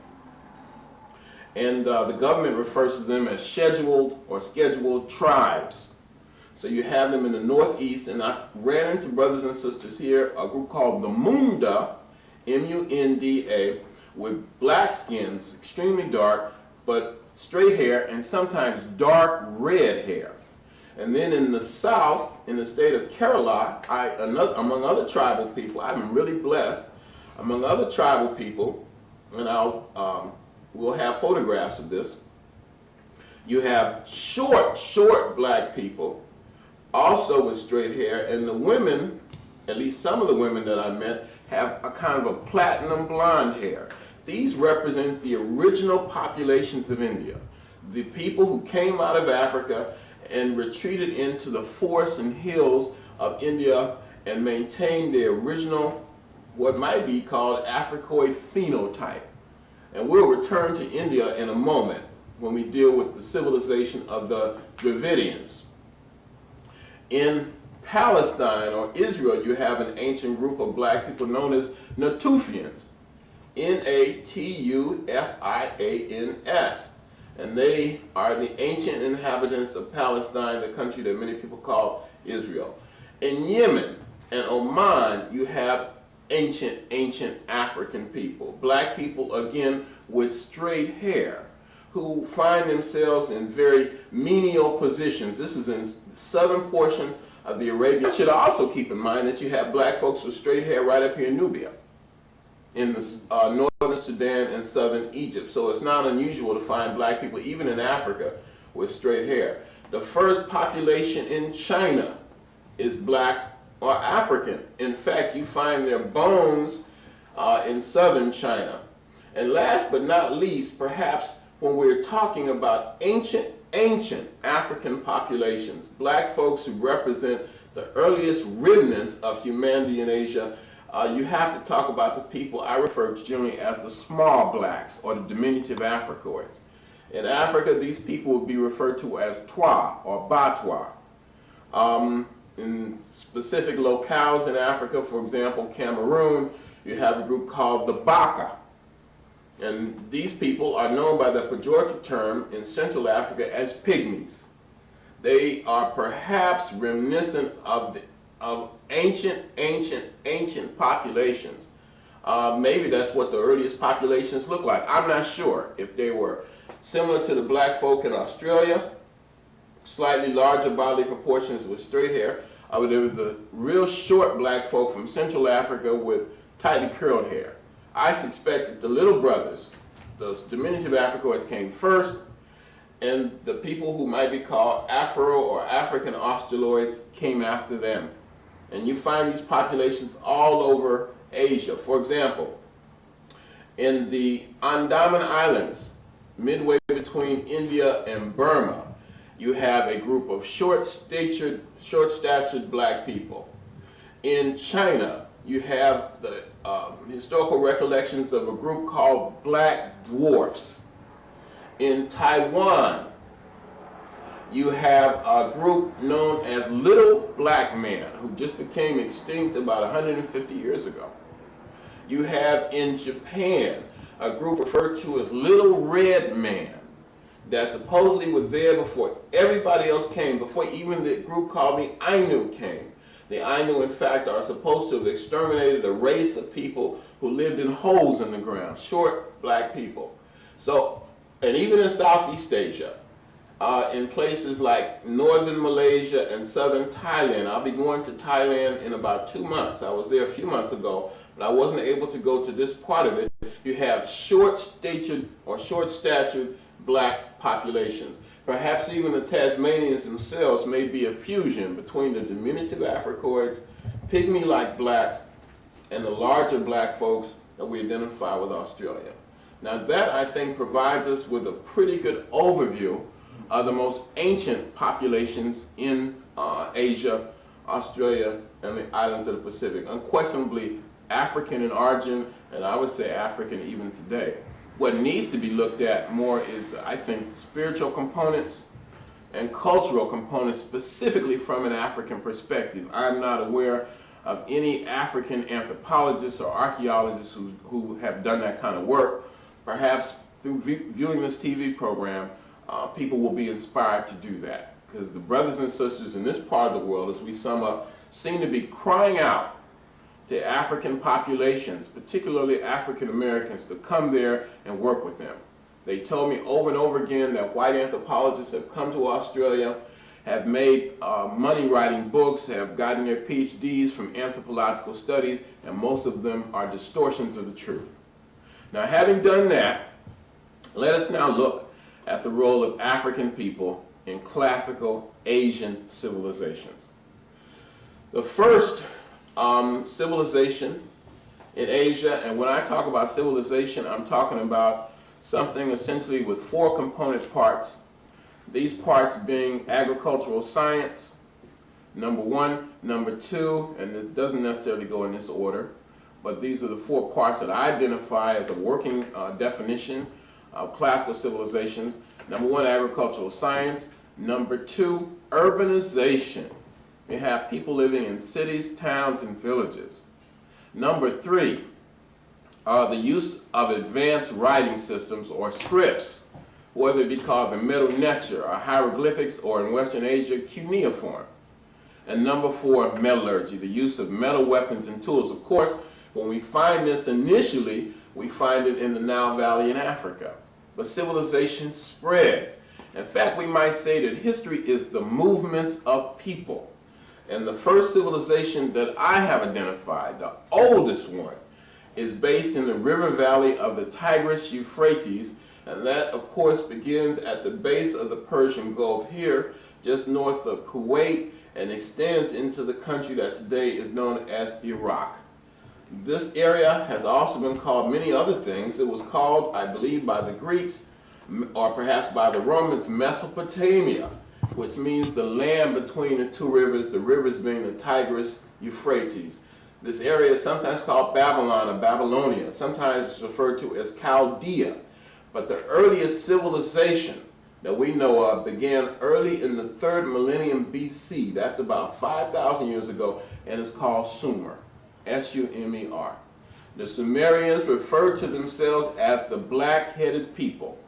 S6: And the government refers to them as scheduled tribes. So you have them in the Northeast, and I've ran into brothers and sisters here, a group called the Munda, M-U-N-D-A, with black skins, extremely dark, but straight hair and sometimes dark red hair. And then in the south, in the state of Kerala, among other tribal people, I've been really blessed, among other tribal people, and we'll have photographs of this. You have short black people, also with straight hair, and the women, at least some of the women that I met, have a kind of a platinum blonde hair. These represent the original populations of India, the people who came out of Africa and retreated into the forests and hills of India and maintained their original, what might be called Africoid phenotype. And we'll return to India in a moment when we deal with the civilization of the Dravidians. In Palestine or Israel, you have an ancient group of black people known as Natufians, N-A-T-U-F-I-A-N-S. And they are the ancient inhabitants of Palestine, the country that many people call Israel. In Yemen and Oman, you have ancient African people. Black people, again, with straight hair, who find themselves in very menial positions. This is in the southern portion of the Arabian. You should also keep in mind that you have black folks with straight hair right up here in Nubia, in the northern Sudan and southern Egypt. So it's not unusual to find black people, even in Africa, with straight hair. The first population in China is black or African. In fact, you find their bones in southern China. And last but not least, perhaps when we're talking about ancient ancient African populations, black folks who represent the earliest remnants of humanity in Asia, you have to talk about the people I refer to generally as the small blacks, or the diminutive Africoids. In Africa, these people would be referred to as Twa or Batwa. In specific locales in Africa, for example, Cameroon, you have a group called the Baka. And these people are known by the pejorative term in Central Africa as pygmies. They are perhaps reminiscent of ancient populations. Maybe that's what the earliest populations look like. I'm not sure if they were similar to the black folk in Australia, slightly larger bodily proportions with straight hair, or they were the real short black folk from Central Africa with tightly curled hair. I suspect that the little brothers, those diminutive Africoids, came first, and the people who might be called Afro or African Australoid came after them. And you find these populations all over Asia. For example, in the Andaman Islands, midway between India and Burma, you have a group of short-statured black people. In China, you have the historical recollections of a group called black dwarfs. In Taiwan, you have a group known as little black men, who just became extinct about 150 years ago. You have in Japan a group referred to as little red man that supposedly was there before everybody else came, before even the group called the Ainu came. The Ainu, in fact, are supposed to have exterminated a race of people who lived in holes in the ground, short black people. So, and even in Southeast Asia, in places like northern Malaysia and southern Thailand. I'll be going to Thailand in about 2 months. I was there a few months ago, but I wasn't able to go to this part of it. You have short-statured black populations. Perhaps even the Tasmanians themselves may be a fusion between the diminutive Africoids, pygmy-like blacks, and the larger black folks that we identify with Australia. Now that, I think, provides us with a pretty good overview of the most ancient populations in Asia, Australia, and the islands of the Pacific. Unquestionably African in origin, and I would say African even today. What needs to be looked at more is, I think, spiritual components and cultural components, specifically from an African perspective. I'm not aware of any African anthropologists or archaeologists who have done that kind of work. Perhaps through viewing this TV program, people will be inspired to do that, because the brothers and sisters in this part of the world, as we sum up, seem to be crying out to African populations, particularly African Americans, to come there and work with them. They told me over and over again that white anthropologists have come to Australia, have made money writing books, have gotten their PhDs from anthropological studies, and most of them are distortions of the truth. Now, having done that, let us now look at the role of African people in classical Asian civilizations. The first civilization in Asia, and when I talk about civilization, I'm talking about something essentially with 4 component parts. These parts being agricultural science, number 1, number 2, and this doesn't necessarily go in this order, but these are the 4 parts that I identify as a working definition of classical civilizations. Number 1, agricultural science. Number 2, urbanization. We have people living in cities, towns, and villages. Number 3, the use of advanced writing systems or scripts, whether it be called the Medu Neter or hieroglyphics, or in Western Asia, cuneiform. And number 4, metallurgy, the use of metal weapons and tools. Of course, when we find this initially, we find it in the Nile Valley in Africa. But civilization spreads. In fact, we might say that history is the movements of people. And the first civilization that I have identified, the oldest one, is based in the river valley of the Tigris-Euphrates, and that, of course, begins at the base of the Persian Gulf here, just north of Kuwait, and extends into the country that today is known as Iraq. This area has also been called many other things. It was called, I believe, by the Greeks, or perhaps by the Romans, Mesopotamia, which means the land between the two rivers, the rivers being the Tigris, Euphrates. This area is sometimes called Babylon or Babylonia, sometimes it's referred to as Chaldea. But the earliest civilization that we know of began early in the 3rd millennium BC. That's about 5,000 years ago, and it's called Sumer, S-U-M-E-R. The Sumerians referred to themselves as the black-headed people.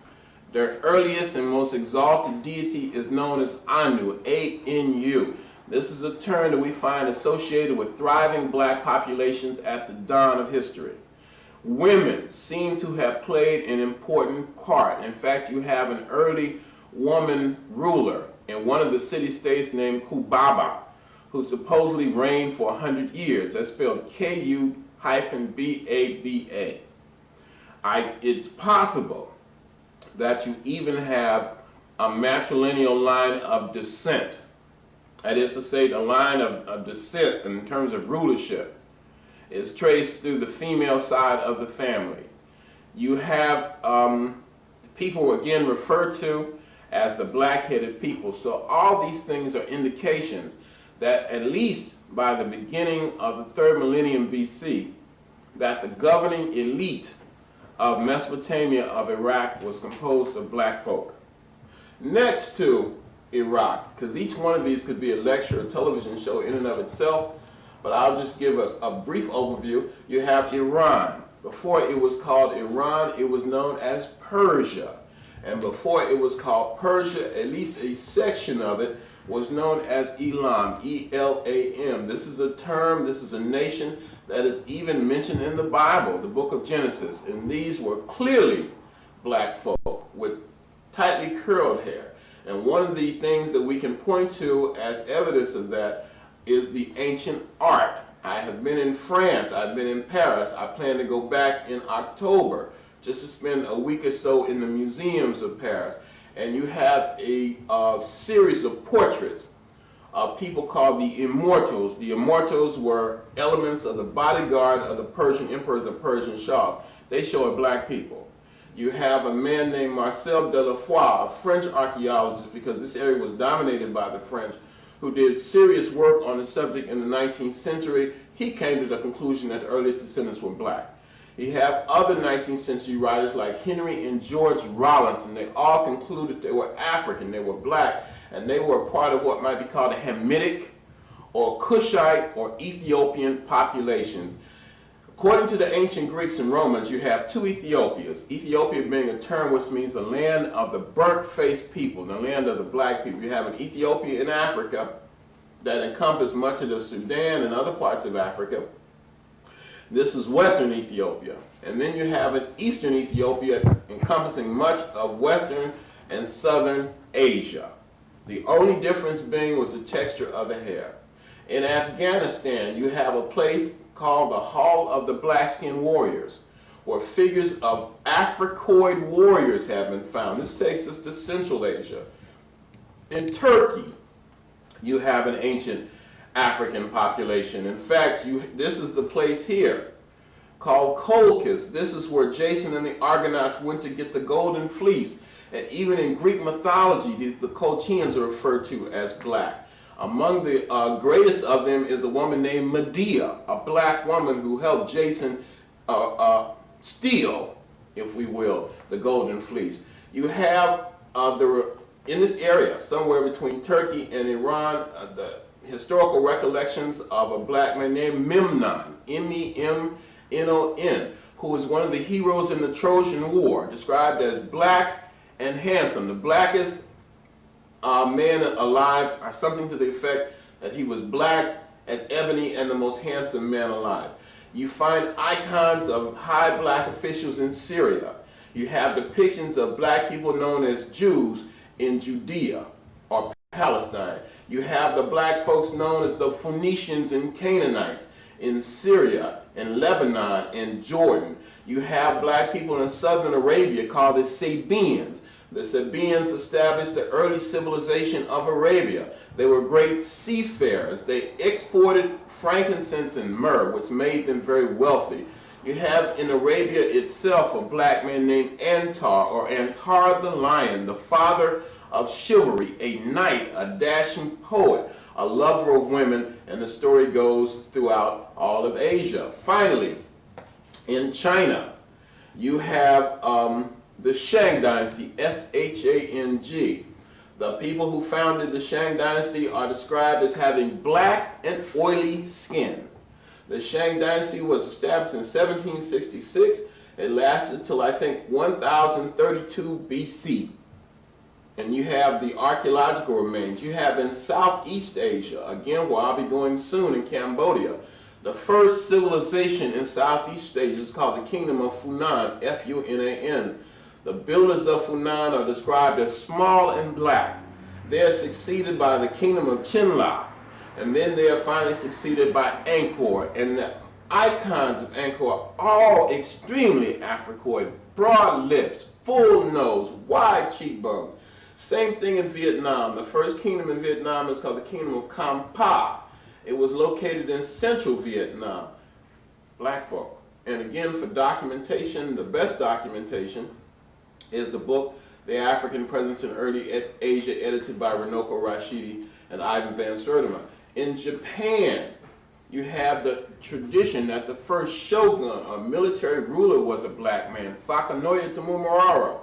S6: Their earliest and most exalted deity is known as Anu, A-N-U. This is a term that we find associated with thriving black populations at the dawn of history. Women seem to have played an important part. In fact, you have an early woman ruler in one of the city-states named Kubaba, who supposedly reigned for 100 years. That's spelled K-U-B-A-B-A. It's possible that you even have a matrilineal line of descent. That is to say, the line of descent in terms of rulership is traced through the female side of the family. You have people again referred to as the black-headed people. So all these things are indications that at least by the beginning of the 3rd millennium BC, that the governing elite of Mesopotamia of Iraq was composed of black folk. Next to Iraq, because each one of these could be a lecture or television show in and of itself, but I'll just give a brief overview. You have Iran. Before it was called Iran, it was known as Persia. And before it was called Persia, at least a section of it was known as Elam, E-L-A-M. This is a term, this is a nation that is even mentioned in the Bible, the book of Genesis. And these were clearly black folk with tightly curled hair. And one of the things that we can point to as evidence of that is the ancient art. I have been in France, I've been in Paris, I plan to go back in October just to spend a week or so in the museums of Paris. And you have a series of portraits of people called the Immortals. The Immortals were elements of the bodyguard of the Persian emperors and Persian shahs. They show black people. You have a man named Marcel de la Foix, a French archaeologist, because this area was dominated by the French, who did serious work on the subject in the 19th century. He came to the conclusion that the earliest descendants were black. You have other 19th century writers like Henry and George Rawlinson. They all concluded they were African, they were black, and they were part of what might be called a Hamitic or Cushite or Ethiopian populations. According to the ancient Greeks and Romans, you have two Ethiopias. Ethiopia being a term which means the land of the burnt-faced people, the land of the black people. You have an Ethiopia in Africa that encompassed much of the Sudan and other parts of Africa. This is Western Ethiopia. And then you have an Eastern Ethiopia encompassing much of Western and Southern Asia. The only difference being was the texture of the hair. In Afghanistan, you have a place called the Hall of the Black-Skinned Warriors, where figures of Africoid warriors have been found. This takes us to Central Asia. In Turkey, you have an ancient African population. In fact, this is the place here called Colchis. This is where Jason and the Argonauts went to get the golden fleece. And even in Greek mythology, the Colchians are referred to as black. Among the greatest of them is a woman named Medea, a black woman who helped Jason steal, if we will, the golden fleece. You have in this area, somewhere between Turkey and Iran, the historical recollections of a black man named Memnon, M-E-M-N-O-N, who was one of the heroes in the Trojan War, described as black and handsome, the blackest man alive, or something to the effect that he was black as ebony and the most handsome man alive. You find icons of high black officials in Syria. You have depictions of black people known as Jews in Judea or Palestine. You have the black folks known as the Phoenicians and Canaanites in Syria, in Lebanon, in Jordan. You have black people in southern Arabia called the Sabaeans. The Sabaeans established the early civilization of Arabia. They were great seafarers. They exported frankincense and myrrh, which made them very wealthy. You have in Arabia itself a black man named Antar, or Antar the Lion, the father of chivalry, a knight, a dashing poet, a lover of women, and the story goes throughout all of Asia. Finally, in China, you have the Shang Dynasty, S-H-A-N-G. The people who founded the Shang Dynasty are described as having black and oily skin. The Shang Dynasty was established in 1766. It lasted till I think 1032 BC. And you have the archaeological remains. You have in Southeast Asia, again where I'll be going soon, in Cambodia, the first civilization in Southeast Asia is called the Kingdom of Funan, F-U-N-A-N. The builders of Funan are described as small and black. They are succeeded by the Kingdom of Chinla, and then they are finally succeeded by Angkor. And the icons of Angkor are all extremely Africoid, broad lips, full nose, wide cheekbones. Same thing in Vietnam. The first kingdom in Vietnam is called the Kingdom of Kampa. It was located in central Vietnam. Black folk. And again, for documentation, the best documentation is the book, The African Presence in Early Asia, edited by Runoko Rashidi and Ivan Van Sertima. In Japan, you have the tradition that the first shogun, or military ruler, was a black man, Sakanoya Tomomoaro.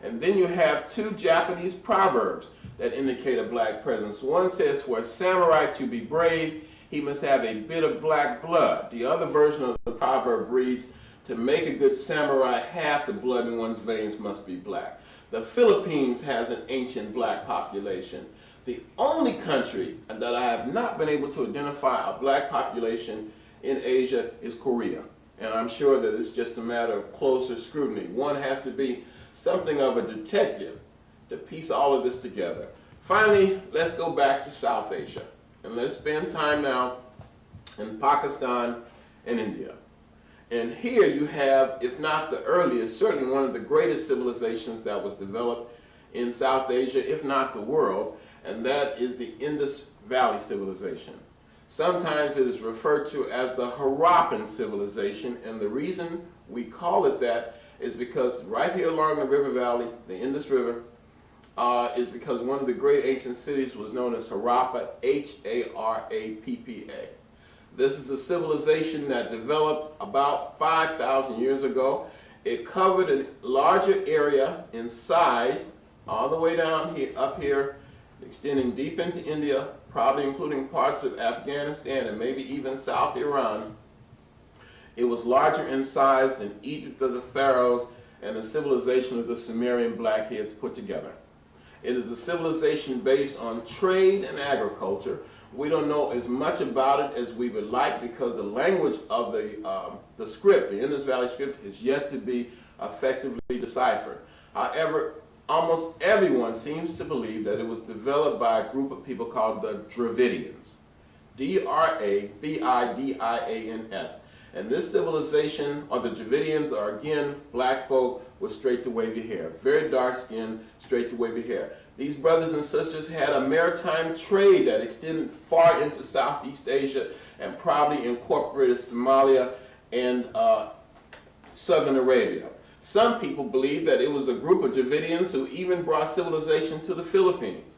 S6: And then you have two Japanese proverbs that indicate a black presence. One says, for a samurai to be brave, he must have a bit of black blood. The other version of the proverb reads, to make a good samurai, half the blood in one's veins must be black. The Philippines has an ancient black population. The only country that I have not been able to identify a black population in Asia is Korea. And I'm sure that it's just a matter of closer scrutiny. One has to be something of a detective to piece all of this together. Finally, let's go back to South Asia. And let's spend time now in Pakistan and India. And here you have, if not the earliest, certainly one of the greatest civilizations that was developed in South Asia, if not the world, and that is the Indus Valley civilization. Sometimes it is referred to as the Harappan civilization, and the reason we call it that is because right here along the river valley, the Indus River, is because one of the great ancient cities was known as Harappa, H-A-R-A-P-P-A. This is a civilization that developed about 5,000 years ago. It covered a larger area in size, all the way down here, up here, extending deep into India, probably including parts of Afghanistan and maybe even South Iran. It was larger in size than Egypt of the pharaohs and the civilization of the Sumerian blackheads put together. It is a civilization based on trade and agriculture. We don't know as much about it as we would like because the language of the script, the Indus Valley script, is yet to be effectively deciphered. However, almost everyone seems to believe that it was developed by a group of people called the Dravidians. D-R-A-V-I-D-I-A-N-S. And this civilization, or the Dravidians, are again black folk with straight to wavy hair. Very dark skin, straight to wavy hair. These brothers and sisters had a maritime trade that extended far into Southeast Asia and probably incorporated Somalia and southern Arabia. Some people believe that it was a group of Dravidians who even brought civilization to the Philippines.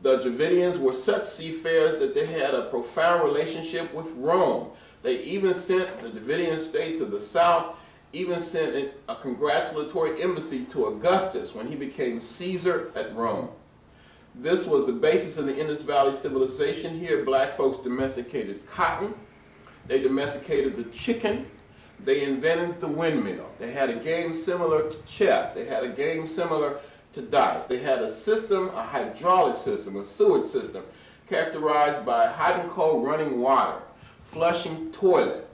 S6: The Dravidians were such seafarers that they had a profound relationship with Rome. They even sent, the Dravidian states of the south, even sent a congratulatory embassy to Augustus when he became Caesar at Rome. This was the basis of the Indus Valley civilization. Here, black folks domesticated cotton. They domesticated the chicken. They invented the windmill. They had a game similar to chess. They had a game similar to dice. They had a system, a hydraulic system, a sewage system, characterized by hot and cold running water, flushing toilets.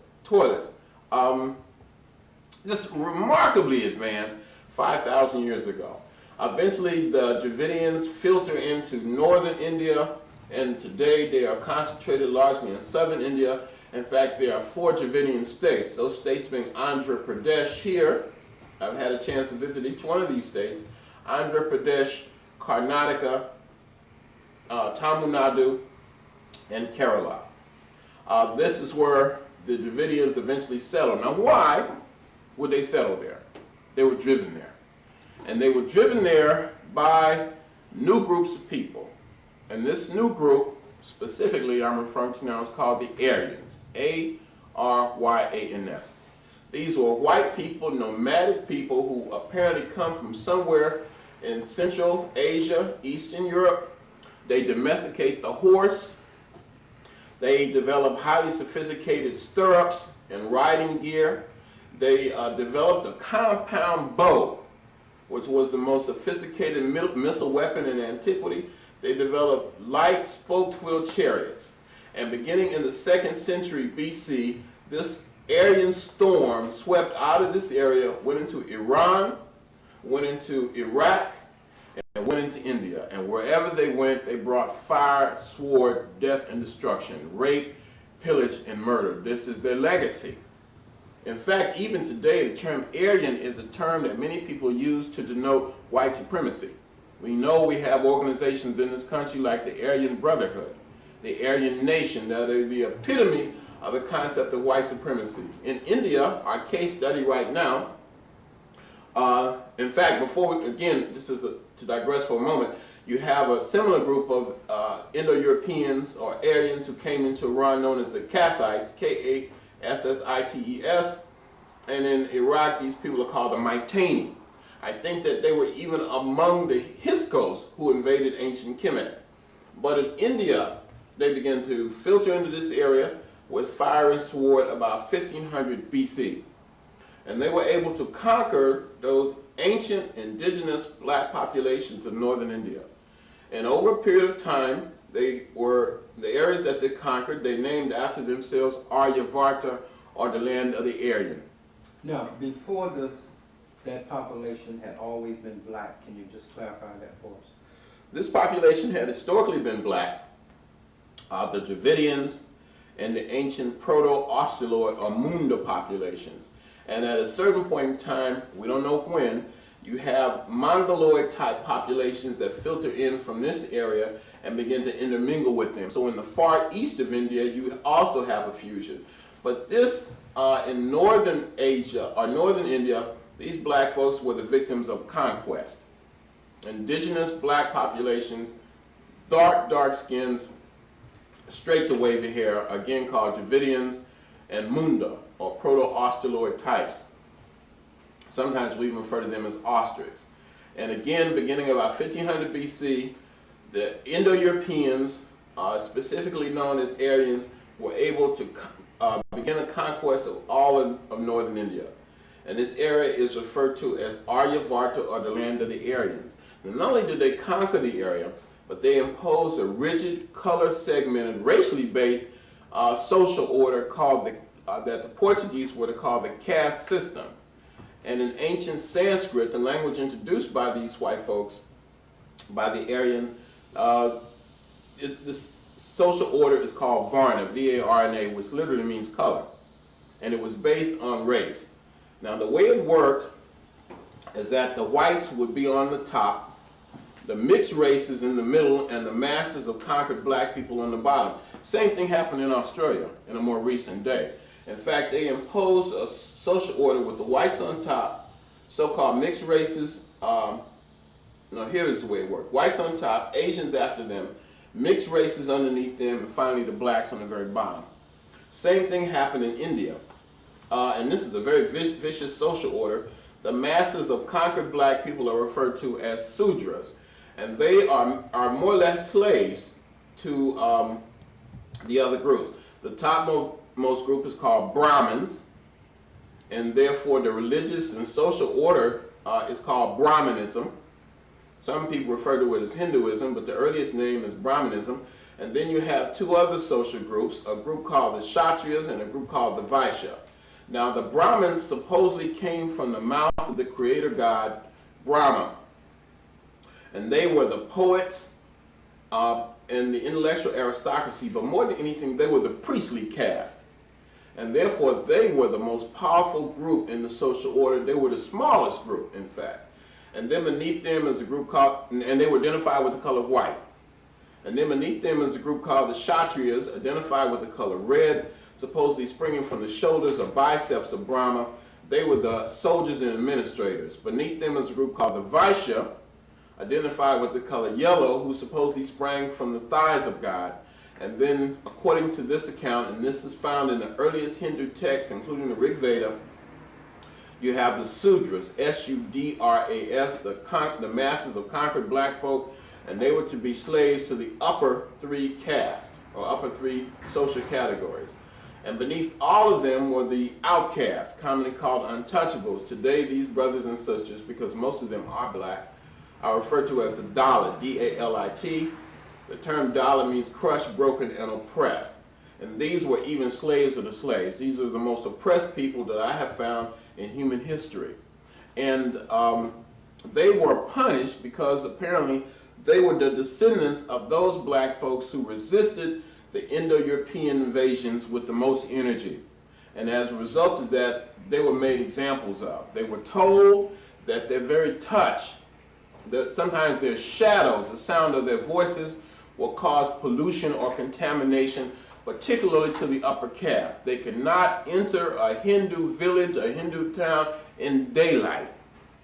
S6: Just remarkably advanced 5,000 years ago. Eventually, the Dravidians filter into northern India, and today they are concentrated largely in southern India. In fact, there are 4 Dravidian states, those states being Andhra Pradesh here. I've had a chance to visit each one of these states. Andhra Pradesh, Karnataka, Tamil Nadu, and Kerala. This is where the Dravidians eventually settled. Now, why would they settle there? They were driven there. And they were driven there by new groups of people. And this new group, specifically I'm referring to now, is called the Aryans. A-R-Y-A-N-S. These were white people, nomadic people who apparently come from somewhere in Central Asia, Eastern Europe. They domesticate the horse. They develop highly sophisticated stirrups and riding gear. They developed a compound bow, which was the most sophisticated missile weapon in antiquity. They developed light spoked-wheel chariots. And beginning in the 2nd century BC, this Aryan storm swept out of this area, went into Iran, went into Iraq, and went into India. And wherever they went, they brought fire, sword, death, and destruction, rape, pillage, and murder. This is their legacy. In fact, even today, the term Aryan is a term that many people use to denote white supremacy. We know we have organizations in this country like the Aryan Brotherhood, the Aryan Nation, that are the epitome of the concept of white supremacy. In India, our case study right now, in fact, before we, again, just as to digress for a moment, you have a similar group of Indo-Europeans or Aryans who came into Iran known as the Kassites, K-A-S-S-I-T-E-S, and in Iraq, these people are called the Maitani. I think that they were even among the Hyksos who invaded ancient Kemet. But in India, they began to filter into this area with fire and sword about 1500 BC. And they were able to conquer those ancient indigenous black populations of northern India. And over a period of time, they were, the areas that they conquered, they named after themselves Aryavarta, or the land of the Aryan.
S7: Now, before this, that population had always been black. Can you just clarify that for us?
S6: This population had historically been black. The Dravidians and the ancient Proto-Australoid or Munda populations. And at a certain point in time, we don't know when, you have Mongoloid type populations that filter in from this area and begin to intermingle with them. So in the far east of India, you also have a fusion. But this, in northern Asia or northern India, these black folks were the victims of conquest. Indigenous black populations, dark skins, straight to wavy hair, again called Dravidians and Munda, or Proto-Australoid types. Sometimes we even refer to them as ostriches. And again, beginning about 1500 BC, the Indo-Europeans, specifically known as Aryans, were able to begin a conquest of all of northern India. And this area is referred to as Aryavarta, or the land of the Aryans. And not only did they conquer the area, but they imposed a rigid, color-segmented, racially based social order called that the Portuguese would have called the caste system. And in ancient Sanskrit, the language introduced by these white folks, by the Aryans, this social order is called Varna, V-A-R-N-A, which literally means color. And it was based on race. Now, the way it worked is that the whites would be on the top, the mixed races in the middle, and the masses of conquered black people on the bottom. Same thing happened in Australia in a more recent day. In fact, they imposed a social order with the whites on top, so-called mixed races. Here's the way it worked. Whites on top, Asians after them, mixed races underneath them, and finally the blacks on the very bottom. Same thing happened in India. And this is a very vicious social order. The masses of conquered black people are referred to as Sudras. And they are more or less slaves to the other groups. The topmost group is called Brahmins, and therefore the religious and social order is called Brahmanism. Some people refer to it as Hinduism, but the earliest name is Brahmanism. And then you have two other social groups, a group called the Kshatriyas and a group called the Vaishya. Now the Brahmins supposedly came from the mouth of the creator god Brahma. And they were the poets and the intellectual aristocracy, but more than anything, they were the priestly caste. And therefore, they were the most powerful group in the social order. They were the smallest group, in fact. And then beneath them is a group called, and they were identified with the color white. And then beneath them is a group called the Kshatriyas, identified with the color red. supposedly springing from the shoulders or biceps of Brahma. They were the soldiers and administrators. Beneath them is a group called the Vaishya, identified with the color yellow, who supposedly sprang from the thighs of God. And then, according to this account, and this is found in the earliest Hindu texts, including the Rig Veda, you have the Sudras, S-U-D-R-A-S, the masses of conquered black folk, and they were to be slaves to the upper three castes, or upper three social categories. And beneath all of them were the outcasts, commonly called untouchables. Today, these brothers and sisters, because most of them are black, are referred to as the Dalit, D-A-L-I-T. The term Dalit means crushed, broken, and oppressed. And these were even slaves of the slaves. These are the most oppressed people that I have found in human history. And they were punished because apparently they were the descendants of those black folks who resisted the Indo-European invasions with the most energy. And as a result of that, they were made examples of. They were told that their very touch, that sometimes their shadows, the sound of their voices, will cause pollution or contamination, particularly to the upper caste. They could not enter a Hindu village, a Hindu town in daylight.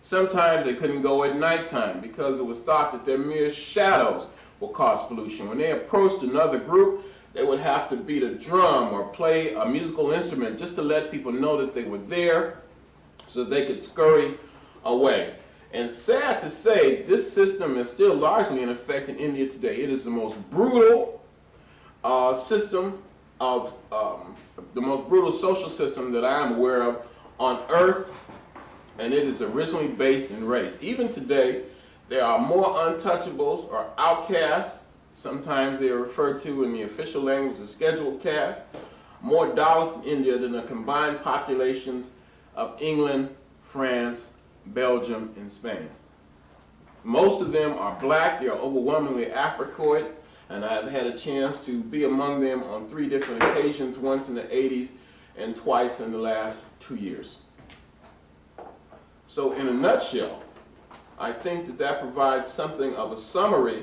S6: Sometimes they couldn't go at nighttime because it was thought that their mere shadows will cause pollution. When they approached another group, they would have to beat a drum or play a musical instrument just to let people know that they were there so they could scurry away. And sad to say, this system is still largely in effect in India today. It is the most brutal system of, the most brutal social system that I am aware of on earth, and it is originally based in race. Even today, there are more untouchables or outcasts. Sometimes they are referred to in the official language as scheduled caste. More Dalits in India than the combined populations of England, France, Belgium, and Spain. Most of them are black. They are overwhelmingly Africoid, and I've had a chance to be among them on 3 different occasions, once in the 80s and twice in the last 2 years. So in a nutshell, I think that that provides something of a summary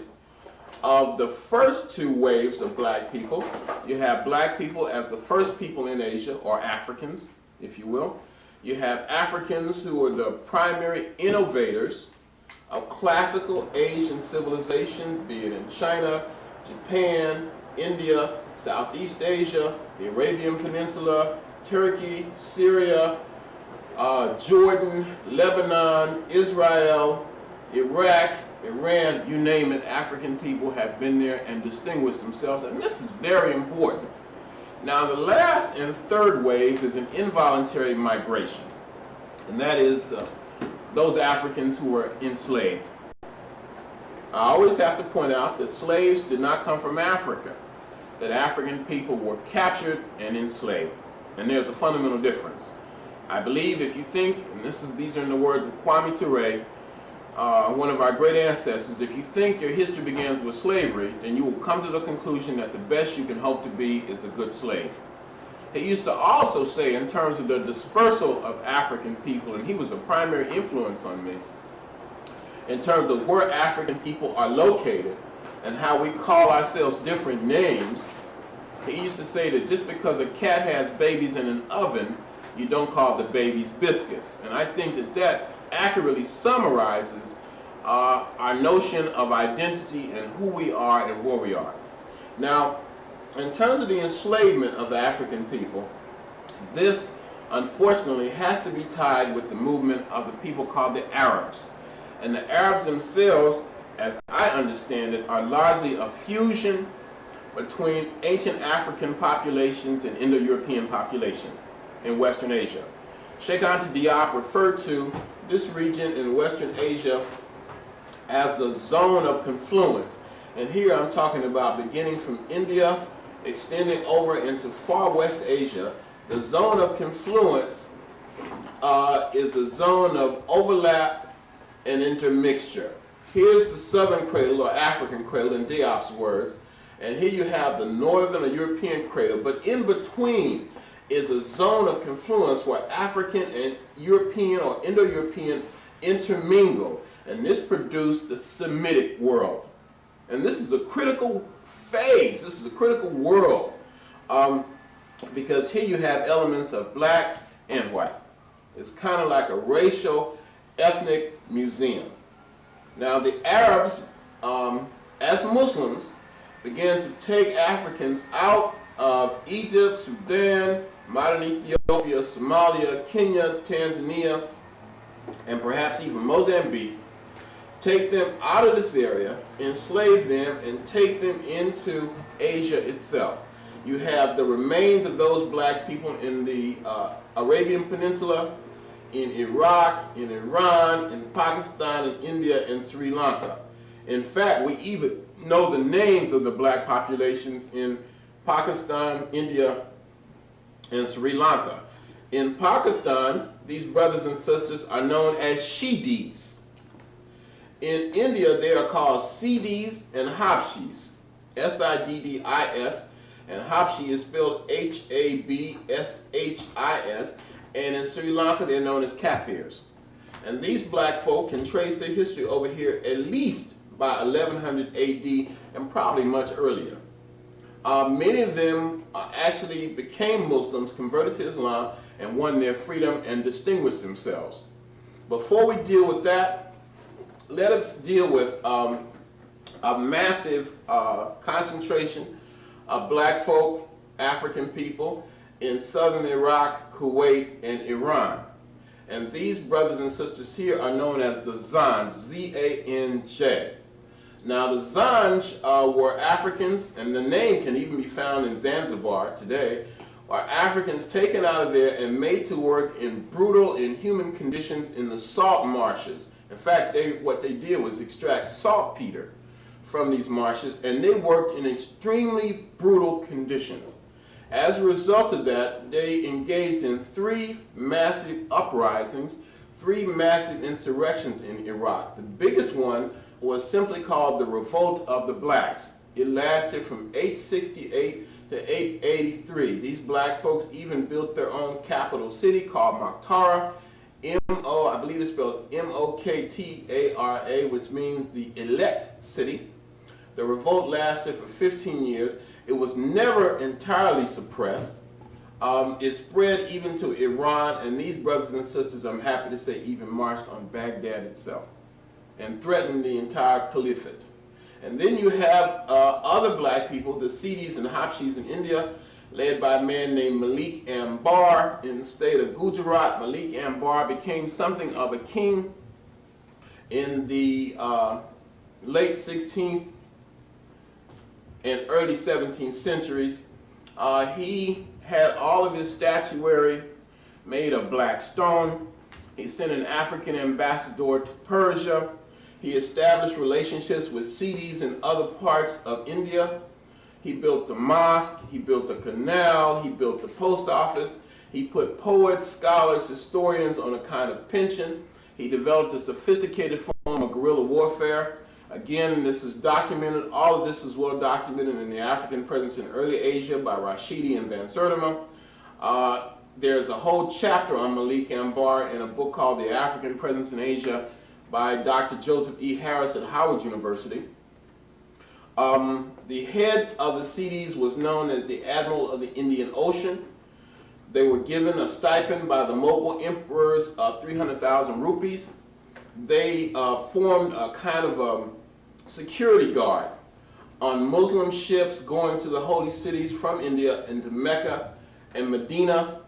S6: of the first 2 waves of black people. You have black people as the first people in Asia, or Africans, if you will. You have Africans who are the primary innovators of classical Asian civilization, be it in China, Japan, India, Southeast Asia, the Arabian Peninsula, Turkey, Syria, Jordan, Lebanon, Israel, Iraq, Iran, you name it, African people have been there and distinguished themselves, and this is very important. Now, the last and third wave is an involuntary migration, and that is those Africans who were enslaved. I always have to point out that slaves did not come from Africa, that African people were captured and enslaved, and there's a fundamental difference. I believe if you think, and these are in the words of Kwame Nkrumah, one of our great ancestors, if you think your history begins with slavery, then you will come to the conclusion that the best you can hope to be is a good slave. He used to also say, in terms of the dispersal of African people, and he was a primary influence on me, in terms of where African people are located and how we call ourselves different names, he used to say that just because a cat has babies in an oven, you don't call the babies biscuits. And I think that that accurately summarizes our notion of identity and who we are and where we are. Now, in terms of the enslavement of the African people, this unfortunately has to be tied with the movement of the people called the Arabs. And the Arabs themselves, as I understand it, are largely a fusion between ancient African populations and Indo-European populations in Western Asia. Sheikh Anta Diop referred to this region in Western Asia as the zone of confluence. And here I'm talking about beginning from India, extending over into far West Asia. The zone of confluence is a zone of overlap and intermixture. Here's the southern cradle, or African cradle in Diop's words, and here you have the northern or European cradle, but in between is a zone of confluence where African and European or Indo-European intermingle, and this produced the Semitic world. And this is a critical phase, this is a critical world. because here you have elements of black and white. It's kind of like a racial, ethnic museum. Now the Arabs, as Muslims, began to take Africans out of Egypt, Sudan, modern Ethiopia, Somalia, Kenya, Tanzania, and perhaps even Mozambique, take them out of this area, enslave them, and take them into Asia itself. You have the remains of those black people in the Arabian Peninsula, in Iraq, in Iran, in Pakistan, in India, and Sri Lanka. In fact, we even know the names of the black populations in Pakistan, India, and Sri Lanka. In Pakistan, these brothers and sisters are known as Shidis. In India, they are called Siddis and Habshis, S-I-D-D-I-S, and Habshi is spelled H-A-B-S-H-I-S, and in Sri Lanka, they're known as Kafirs. And these black folk can trace their history over here at least by 1100 AD and probably much earlier. Many of them actually became Muslims, converted to Islam, and won their freedom and distinguished themselves. Before we deal with that, let us deal with a massive concentration of black folk, African people, in southern Iraq, Kuwait, and Iran. And these brothers and sisters here are known as the Zanj, Z-A-N-J. Now the Zanj were Africans, and the name can even be found in Zanzibar today, are Africans taken out of there and made to work in brutal, inhuman conditions in the salt marshes. In fact, what they did was extract saltpeter from these marshes, and they worked in extremely brutal conditions. As a result of that, they engaged in 3 massive uprisings, 3 massive insurrections in Iraq. The biggest one was simply called the Revolt of the Blacks. It lasted from 868 to 883. These black folks even built their own capital city called Mokhtara, I believe it's spelled M-O-K-T-A-R-A, which means the elect city. The revolt lasted for 15 years. It was never entirely suppressed. It spread even to Iran, and these brothers and sisters, I'm happy to say, even marched on Baghdad itself and threatened the entire caliphate. And then you have other black people, the Siddis and Habshis in India, led by a man named Malik Ambar in the state of Gujarat. Malik Ambar became something of a king in the late 16th and early 17th centuries. He had all of his statuary made of black stone. He sent an African ambassador to Persia. He established relationships with Siddis in other parts of India. He built a mosque, he built a canal, he built the post office. He put poets, scholars, historians on a kind of pension. He developed a sophisticated form of guerrilla warfare. Again, this is documented, all of this is well documented in the African presence in early Asia by Rashidi and Van Sertima. There's a whole chapter on Malik Ambar in a book called The African Presence in Asia by Dr. Joseph E. Harris at Howard University. The head of the Siddis was known as the Admiral of the Indian Ocean. They were given a stipend by the Mughal emperors of 300,000 rupees. They formed a kind of security guard on Muslim ships going to the holy cities from India into Mecca and Medina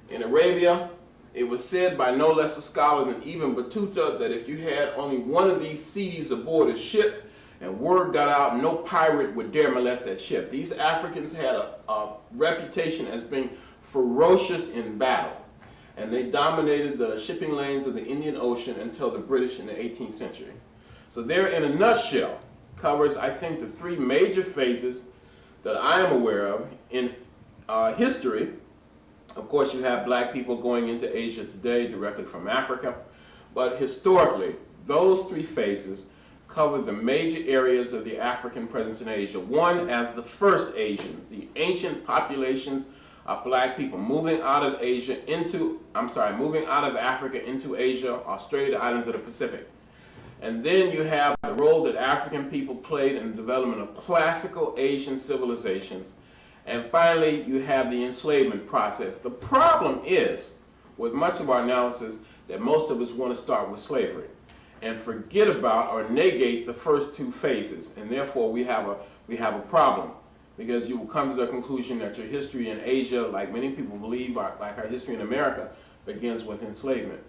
S6: in Arabia. It was said by no less a scholar than Ibn Battuta that if you had only one of these Siddis aboard a ship and word got out, no pirate would dare molest that ship. These Africans had a reputation as being ferocious in battle, and they dominated the shipping lanes of the Indian Ocean until the British in the 18th century. So there, in a nutshell, covers, I think, the 3 major phases that I am aware of in history. Of course, you have black people going into Asia today directly from Africa, but historically, those 3 phases cover the major areas of the African presence in Asia. One as the first Asians, the ancient populations of black people moving out of moving out of Africa into Asia, Australia, the islands of the Pacific. And then you have the role that African people played in the development of classical Asian civilizations. And finally, you have the enslavement process. The problem is, with much of our analysis, that most of us want to start with slavery and forget about or negate the first two phases. And therefore, we have a problem, because you will come to the conclusion that your history in Asia, like many people believe, like our history in America, begins with enslavement.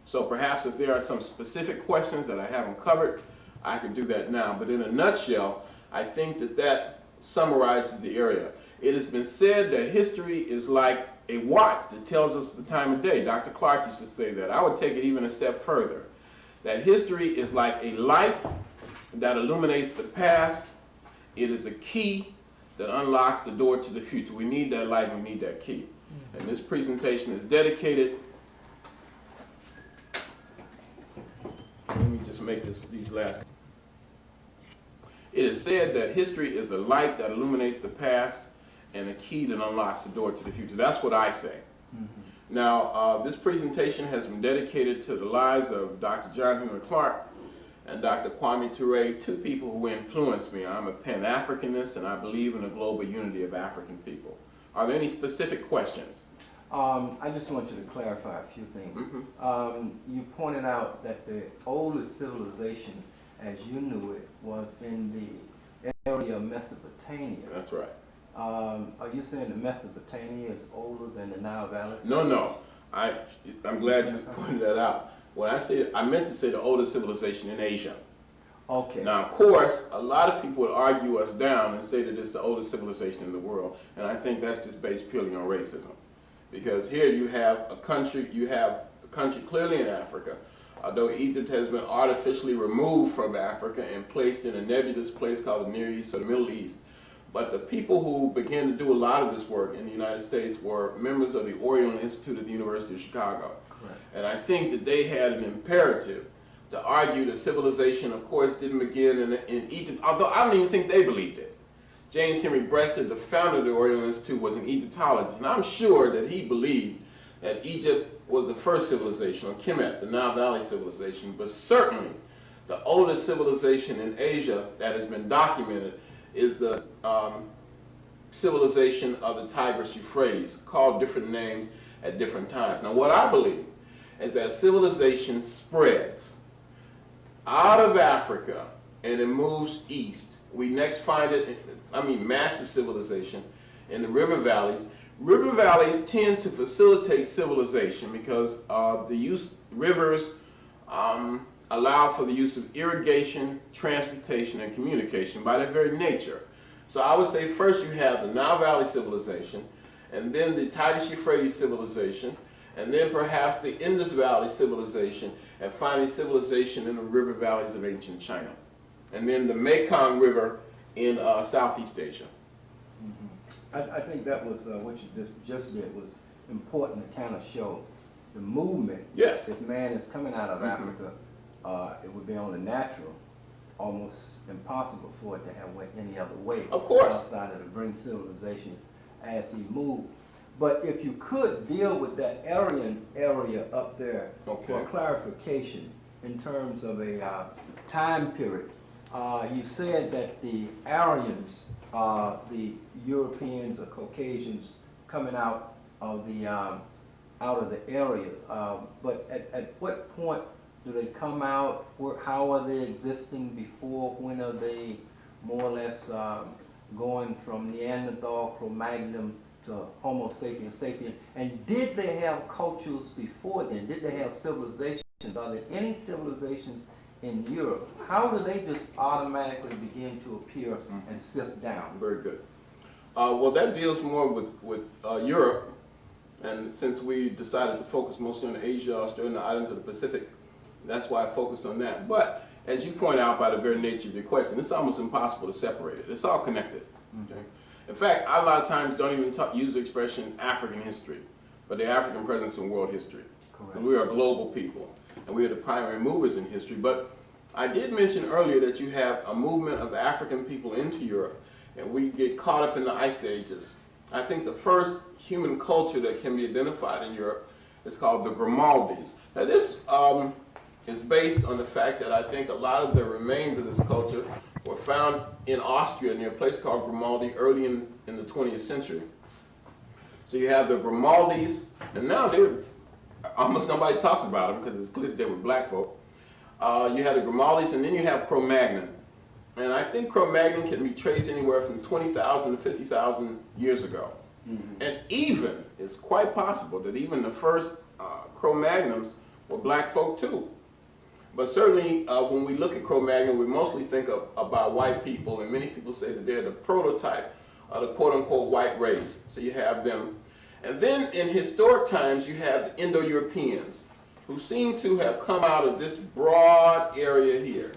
S6: So perhaps if there are some specific questions that I haven't covered, I could do that now. But in a nutshell, I think that summarizes the area. It has been said that history is like a watch that tells us the time of day. Dr. Clark used to say that. I would take it even a step further, that history is like a light that illuminates the past. It is a key that unlocks the door to the future. We need that light, we need that key. And this presentation is dedicated. Let me just make these last. It is said that history is a light that illuminates the past and a key that unlocks the door to the future. That's what I say. Now, this presentation has been dedicated to the lives of Dr. John Henry Clark and Dr. Kwame Ture, two people who influenced me. I'm a Pan-Africanist, and I believe in the global unity of African people. Are there any specific questions?
S7: I just want you to clarify a few things. You pointed out that the oldest civilization, as you knew it, was in the area of Mesopotamia.
S6: That's right.
S7: Are you saying that Mesopotamia is older than the Nile Valley?
S6: No. I'm glad you pointed that out. When I said, I meant to say the oldest civilization in Asia.
S7: Okay.
S6: Now, of course, a lot of people would argue us down and say that it's the oldest civilization in the world, and I think that's just based purely on racism. Because here you have a country clearly in Africa, although Egypt has been artificially removed from Africa and placed in a nebulous place called the Near East or the Middle East. But the people who began to do a lot of this work in the United States were members of the Oriental Institute at the University of Chicago.
S7: Correct.
S6: And I think that they had an imperative to argue that civilization, of course, didn't begin in Egypt, although I don't even think they believed it. James Henry Breasted, the founder of the Oriental Institute, was an Egyptologist, and I'm sure that he believed that Egypt was the first civilization, or Kemet, the Nile Valley civilization, but certainly the oldest civilization in Asia that has been documented is the civilization of the Tigris-Euphrates, called different names at different times. Now, what I believe is that civilization spreads out of Africa and it moves east. We next find it, massive civilization in the river valleys. River valleys tend to facilitate civilization because rivers allow for the use of irrigation, transportation, and communication by their very nature. So I would say first you have the Nile Valley civilization, and then the Tigris-Euphrates civilization, and then perhaps the Indus Valley civilization, and finally civilization in the river valleys of ancient China. And then the Mekong River in Southeast Asia.
S7: I think that was what you just did was important to kind of show the movement.
S6: Yes.
S7: If man is coming out of Africa, it would be only natural, almost impossible for it to have went any other way.
S6: Of course.
S7: Outside of the bring civilization as he moved. But if you could deal with that Aryan area up there for clarification in terms of a time period. You said that the Aryans, the Europeans or Caucasians coming out of the area, but at what point do they come out? How are they existing before? When are they more or less going from Neanderthal, Cro-Magnon to Homo sapiens sapiens? And did they have cultures before then? Did they have civilizations? Are there any civilizations in Europe? How do they just automatically begin to appear and sift down?
S6: Very good. Well, that deals more with Europe, and since we decided to focus mostly on Asia, Australia, and the islands of the Pacific, that's why I focused on that. But as you point out by the very nature of your question, it's almost impossible to separate it. It's all connected. Okay? In fact, I a lot of times don't even use the expression African history, but the African presence in world history.
S7: Correct.
S6: We are global people, and we are the primary movers in history. But I did mention earlier that you have a movement of African people into Europe, and we get caught up in the ice ages. I think the first human culture that can be identified in Europe is called the Grimaldis. Now this is based on the fact that I think a lot of the remains of this culture were found in Austria near a place called Grimaldi early in the 20th century. So you have the Grimaldis, and now almost nobody talks about them because it's clear that they were black folk. You have the Grimaldis, and then you have Cro-Magnon. And I think Cro-Magnon can be traced anywhere from 20,000 to 50,000 years ago. Mm-hmm. And even, it's quite possible that even the first Cro-Magnons were black folk too. But certainly when we look at Cro-Magnon, we mostly think about white people, and many people say that they're the prototype of the quote-unquote white race. So you have them. And then in historic times, you have the Indo-Europeans, who seem to have come out of this broad area here.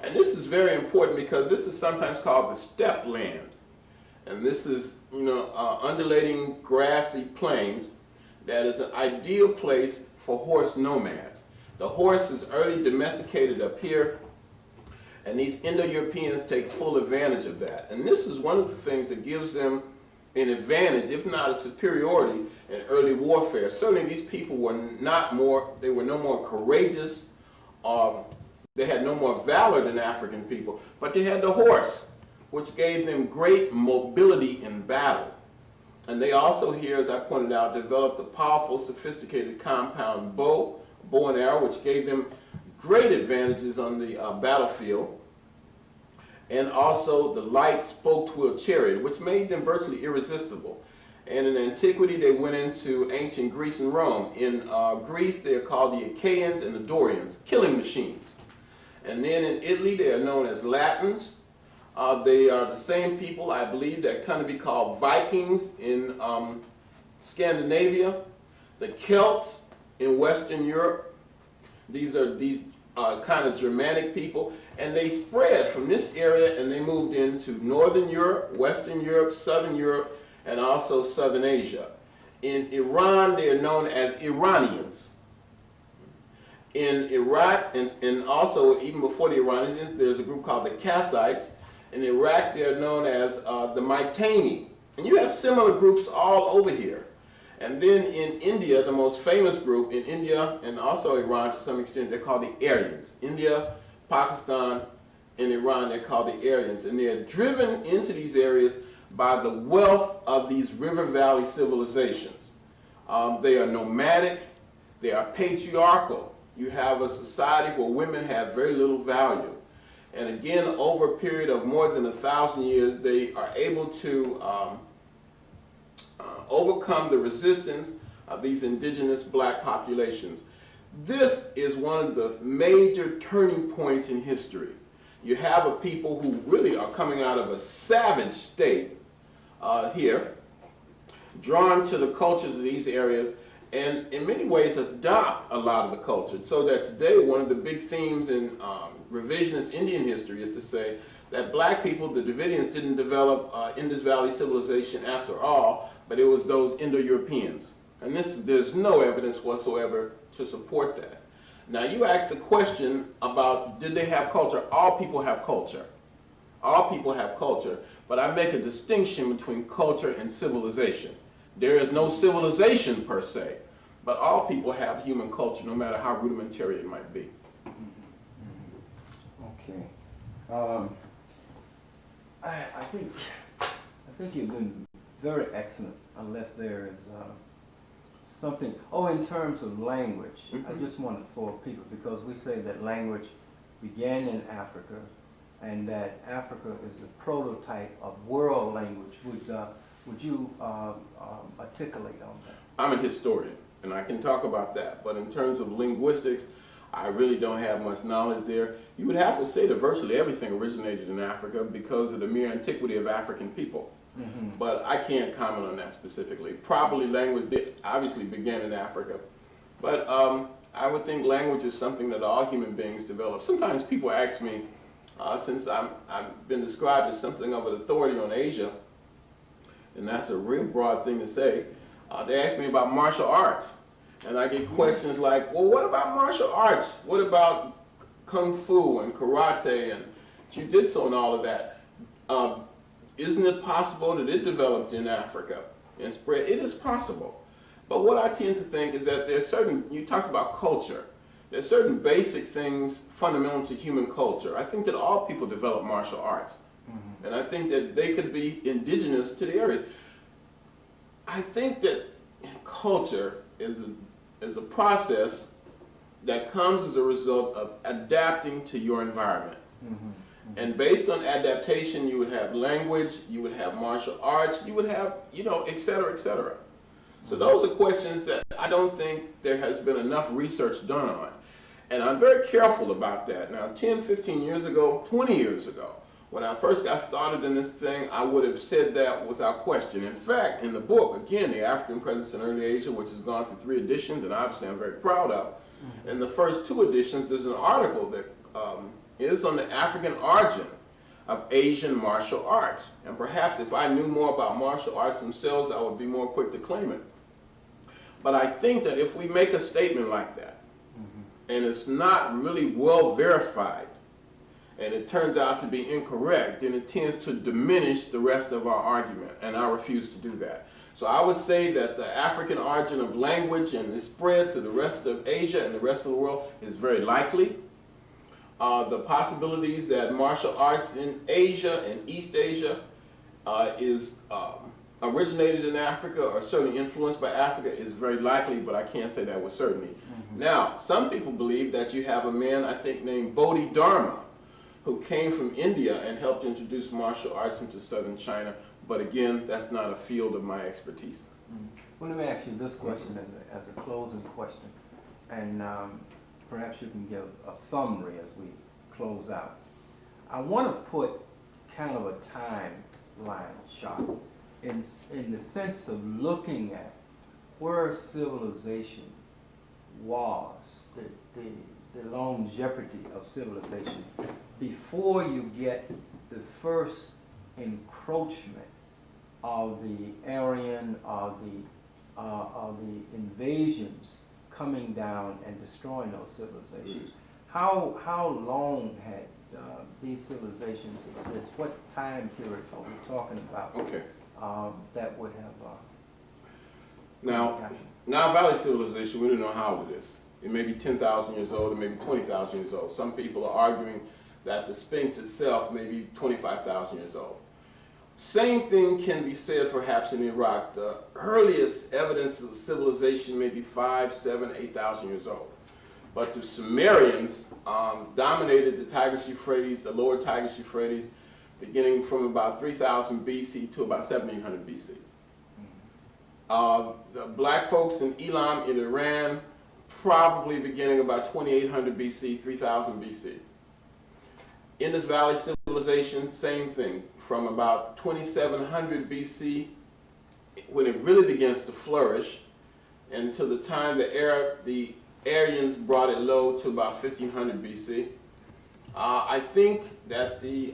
S6: And this is very important because this is sometimes called the steppe land. And this is, undulating grassy plains that is an ideal place for horse nomads. The horse is early domesticated up here, and these Indo-Europeans take full advantage of that. And this is one of the things that gives them an advantage, if not a superiority, in early warfare. Certainly these people were they were no more courageous, they had no more valor than African people, but they had the horse, which gave them great mobility in battle. And they also here, as I pointed out, developed a powerful, sophisticated compound bow and arrow, which gave them great advantages on the battlefield. And also the light spoked-wheel chariot, which made them virtually irresistible. And in antiquity, they went into ancient Greece and Rome. In Greece, they are called the Achaeans and the Dorians, killing machines. And then in Italy, they are known as Latins. They are the same people, I believe, that kind of be called Vikings in Scandinavia, the Celts in Western Europe. These are kind of Germanic people, and they spread from this area and they moved into Northern Europe, Western Europe, Southern Europe, and also Southern Asia. In Iran, they are known as Iranians. In Iraq, and also even before the Iranians, there's a group called the Kassites. In Iraq, they are known as the Mytani. And you have similar groups all over here. And then in India, the most famous group in India and also Iran to some extent, they're called the Aryans. India, Pakistan, and Iran, they're called the Aryans. And they're driven into these areas by the wealth of these river valley civilizations. They are nomadic, they are patriarchal. You have a society where women have very little value. And again, over a period of more than 1,000 years, they are able to overcome the resistance of these indigenous black populations. This is one of the major turning points in history. You have a people who really are coming out of a savage state here, drawn to the cultures of these areas, and in many ways adopt a lot of the culture. So that today, one of the big themes in revisionist Indian history is to say that black people, the Dravidians, didn't develop Indus Valley civilization after all, but it was those Indo-Europeans. And there's no evidence whatsoever to support that. Now you asked the question about did they have culture? All people have culture. All people have culture, but I make a distinction between culture and civilization. There is no civilization per se, but all people have human culture, no matter how rudimentary it might be.
S7: Okay. I think you've been very excellent, unless there is something. Oh, in terms of language, I just want to for people, because we say that language began in Africa, and that Africa is the prototype of world language. Would you articulate on that?
S6: I'm a historian, and I can talk about that. But in terms of linguistics, I really don't have much knowledge there. You would have to say that virtually everything originated in Africa because of the mere antiquity of African people. But I can't comment on that specifically. Probably language obviously began in Africa. But I would think language is something that all human beings develop. Sometimes people ask me, since I've been described as something of an authority on Asia, and that's a real broad thing to say, they ask me about martial arts. And I get questions like, well, what about martial arts? What about kung fu and karate and jiu-jitsu and all of that? Isn't it possible that it developed in Africa and spread? It is possible. But what I tend to think is that there's certain, you talked about culture, there's certain basic things fundamental to human culture. I think that all people develop martial arts. And I think that they could be indigenous to the areas. I think that culture is a process that comes as a result of adapting to your environment. And based on adaptation, you would have language, you would have martial arts, you would have, et cetera, et cetera. So those are questions that I don't think there has been enough research done on. And I'm very careful about that. Now, 10, 15 years ago, 20 years ago, when I first got started in this thing, I would have said that without question. In fact, in the book, again, The African Presence in Early Asia, which has gone through 3 editions, and obviously I'm very proud of, in the first 2 editions, there's an article that is on the African origin of Asian martial arts. And perhaps if I knew more about martial arts themselves, I would be more quick to claim it. But I think that if we make a statement like that, and it's not really well verified, and it turns out to be incorrect, then it tends to diminish the rest of our argument, and I refuse to do that. So I would say that the African origin of language and the spread to the rest of Asia and the rest of the world is very likely. The possibilities that martial arts in Asia and East Asia is originated in Africa or certainly influenced by Africa is very likely, but I can't say that with certainty. Now, some people believe that you have a man, I think, named Bodhidharma, who came from India and helped introduce martial arts into southern China. But again, that's not a field of my expertise.
S7: Well, let me ask you this question as a closing question, and perhaps you can give a summary as we close out. I want to put kind of a timeline shot in the sense of looking at where civilization was, the longevity of civilization, before you get the first encroachment of the Aryan, of the invasions coming down and destroying those civilizations. How long had these civilizations exist? What time period are we talking about?
S6: Okay.
S7: That would have
S6: Now, Nile Valley civilization, we don't know how old it is. It may be 10,000 years old, or maybe 20,000 years old. Some people are arguing that the Sphinx itself may be 25,000 years old. Same thing can be said perhaps in Iraq. The earliest evidence of civilization may be 5, 7, 8,000 years old. But the Sumerians dominated the Tigris-Euphrates, the lower Tigris-Euphrates, beginning from about 3000 BC to about 1700 BC. The black folks in Elam in Iran, probably beginning about 2800 BC, 3000 BC. Indus Valley civilization, same thing, from about 2700 BC, when it really begins to flourish, until the time the Aryans brought it low to about 1500 BC. I think that the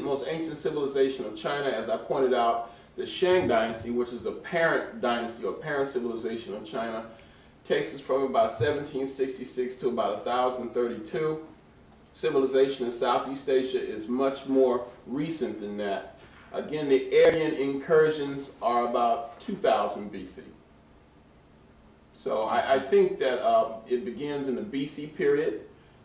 S6: most ancient civilization of China, as I pointed out, the Shang dynasty, which is the parent dynasty or parent civilization of China, takes us from about 1766 to about 1032. Civilization in Southeast Asia is much more recent than that. Again, the Aryan incursions are about 2000 BC. So I think that it begins in the BC period,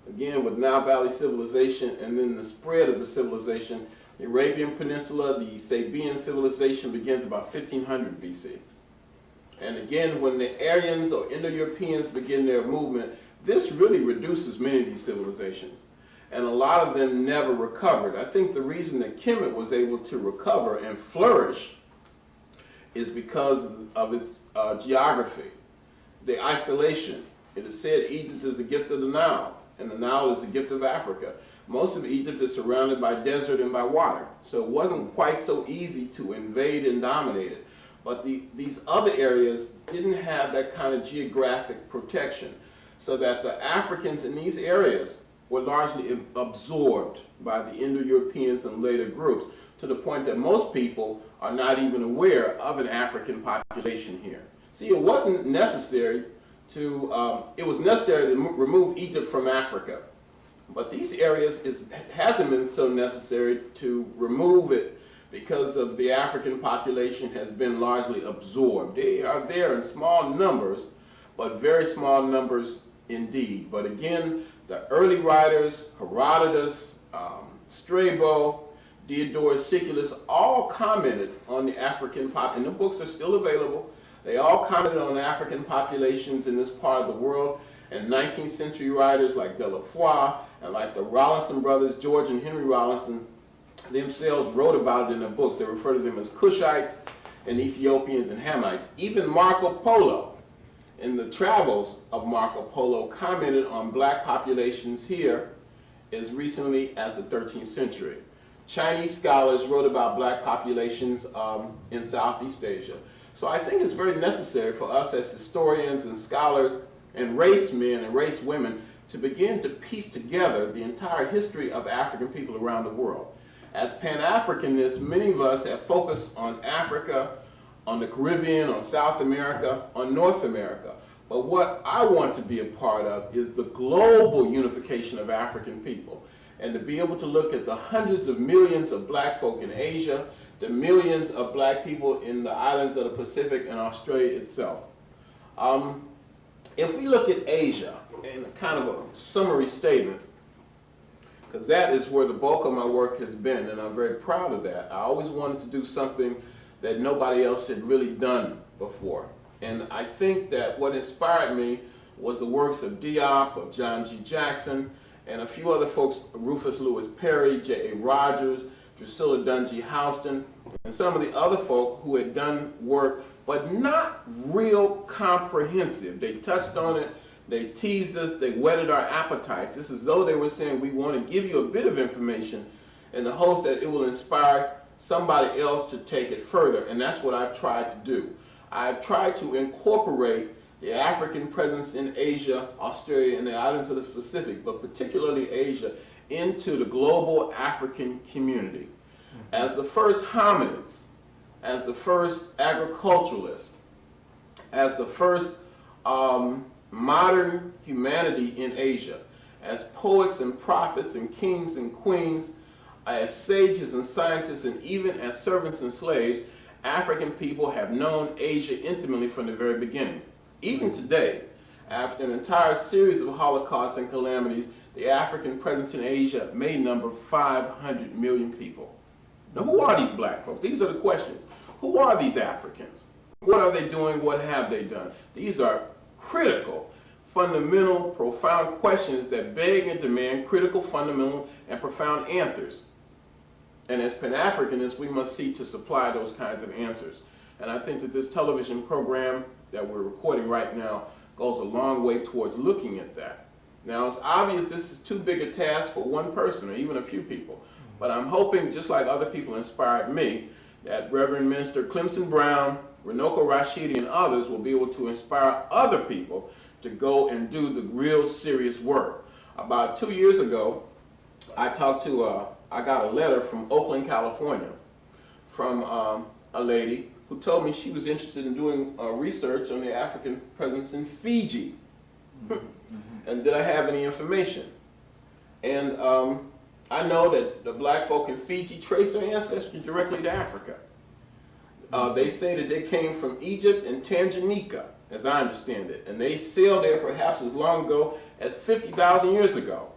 S6: again with Nile Valley civilization, and then the spread of the civilization. The Arabian Peninsula, the Sabian civilization begins about 1500 BC. And again, when the Aryans or Indo-Europeans begin their movement, this really reduces many of these civilizations. And a lot of them never recovered. I think the reason that Kemet was able to recover and flourish is because of its geography, the isolation. It is said Egypt is the gift of the Nile, and the Nile is the gift of Africa. Most of Egypt is surrounded by desert and by water, so it wasn't quite so easy to invade and dominate it. But these other areas didn't have that kind of geographic protection, so that the Africans in these areas were largely absorbed by the Indo-Europeans and later groups, to the point that most people are not even aware of an African population here. See, it wasn't necessary to, it was necessary to remove Egypt from Africa. But these areas, it hasn't been so necessary to remove it because of the African population has been largely absorbed. They are there in small numbers, but very small numbers indeed. But again, the early writers, Herodotus, Strabo, Diodorus Siculus, all commented on the African and the books are still available. They all commented on African populations in this part of the world, and 19th century writers like Delafroix and like the Rollinson brothers, George and Henry Rollinson, themselves wrote about it in their books. They refer to them as Cushites and Ethiopians and Hamites. Even Marco Polo, in the travels of Marco Polo, commented on black populations here as recently as the 13th century. Chinese scholars wrote about black populations in Southeast Asia. So I think it's very necessary for us as historians and scholars and race men and race women to begin to piece together the entire history of African people around the world. As Pan-Africanists, many of us have focused on Africa, on the Caribbean, on South America, on North America. But what I want to be a part of is the global unification of African people, and to be able to look at the hundreds of millions of black folk in Asia, the millions of black people in the islands of the Pacific and Australia itself. If we look at Asia in kind of a summary statement, because that is where the bulk of my work has been, and I'm very proud of that. I always wanted to do something that nobody else had really done before. And I think that what inspired me was the works of Diop, of John G. Jackson, and a few other folks, Rufus Lewis Perry, J.A. Rogers, Drusilla Dungy Houston, and some of the other folk who had done work, but not real comprehensive. They touched on it, they teased us, they whetted our appetites. It's as though they were saying, we want to give you a bit of information in the hopes that it will inspire somebody else to take it further, and that's what I've tried to do. I've tried to incorporate the African presence in Asia, Australia, and the islands of the Pacific, but particularly Asia, into the global African community. As the first hominids, as the first agriculturalists, as the first modern humanity in Asia, as poets and prophets and kings and queens, as sages and scientists, and even as servants and slaves, African people have known Asia intimately from the very beginning. Even today, after an entire series of holocausts and calamities, the African presence in Asia may number 500 million people. Now, who are these black folks? These are the questions. Who are these Africans? What are they doing? What have they done? These are critical, fundamental, profound questions that beg and demand critical, fundamental, and profound answers. And as Pan-Africanists, we must seek to supply those kinds of answers. And I think that this television program that we're recording right now goes a long way towards looking at that. Now, it's obvious this is too big a task for one person or even a few people. But I'm hoping, just like other people inspired me, that Reverend Minister Clemson Brown, Runoko Rashidi, and others will be able to inspire other people to go and do the real serious work. About 2 years ago, I got a letter from Oakland, California, from a lady who told me she was interested in doing research on the African presence in Fiji. And did I have any information? And I know that the black folk in Fiji trace their ancestry directly to Africa. They say that they came from Egypt and Tanganyika, as I understand it. And they sailed there perhaps as long ago as 50,000 years ago.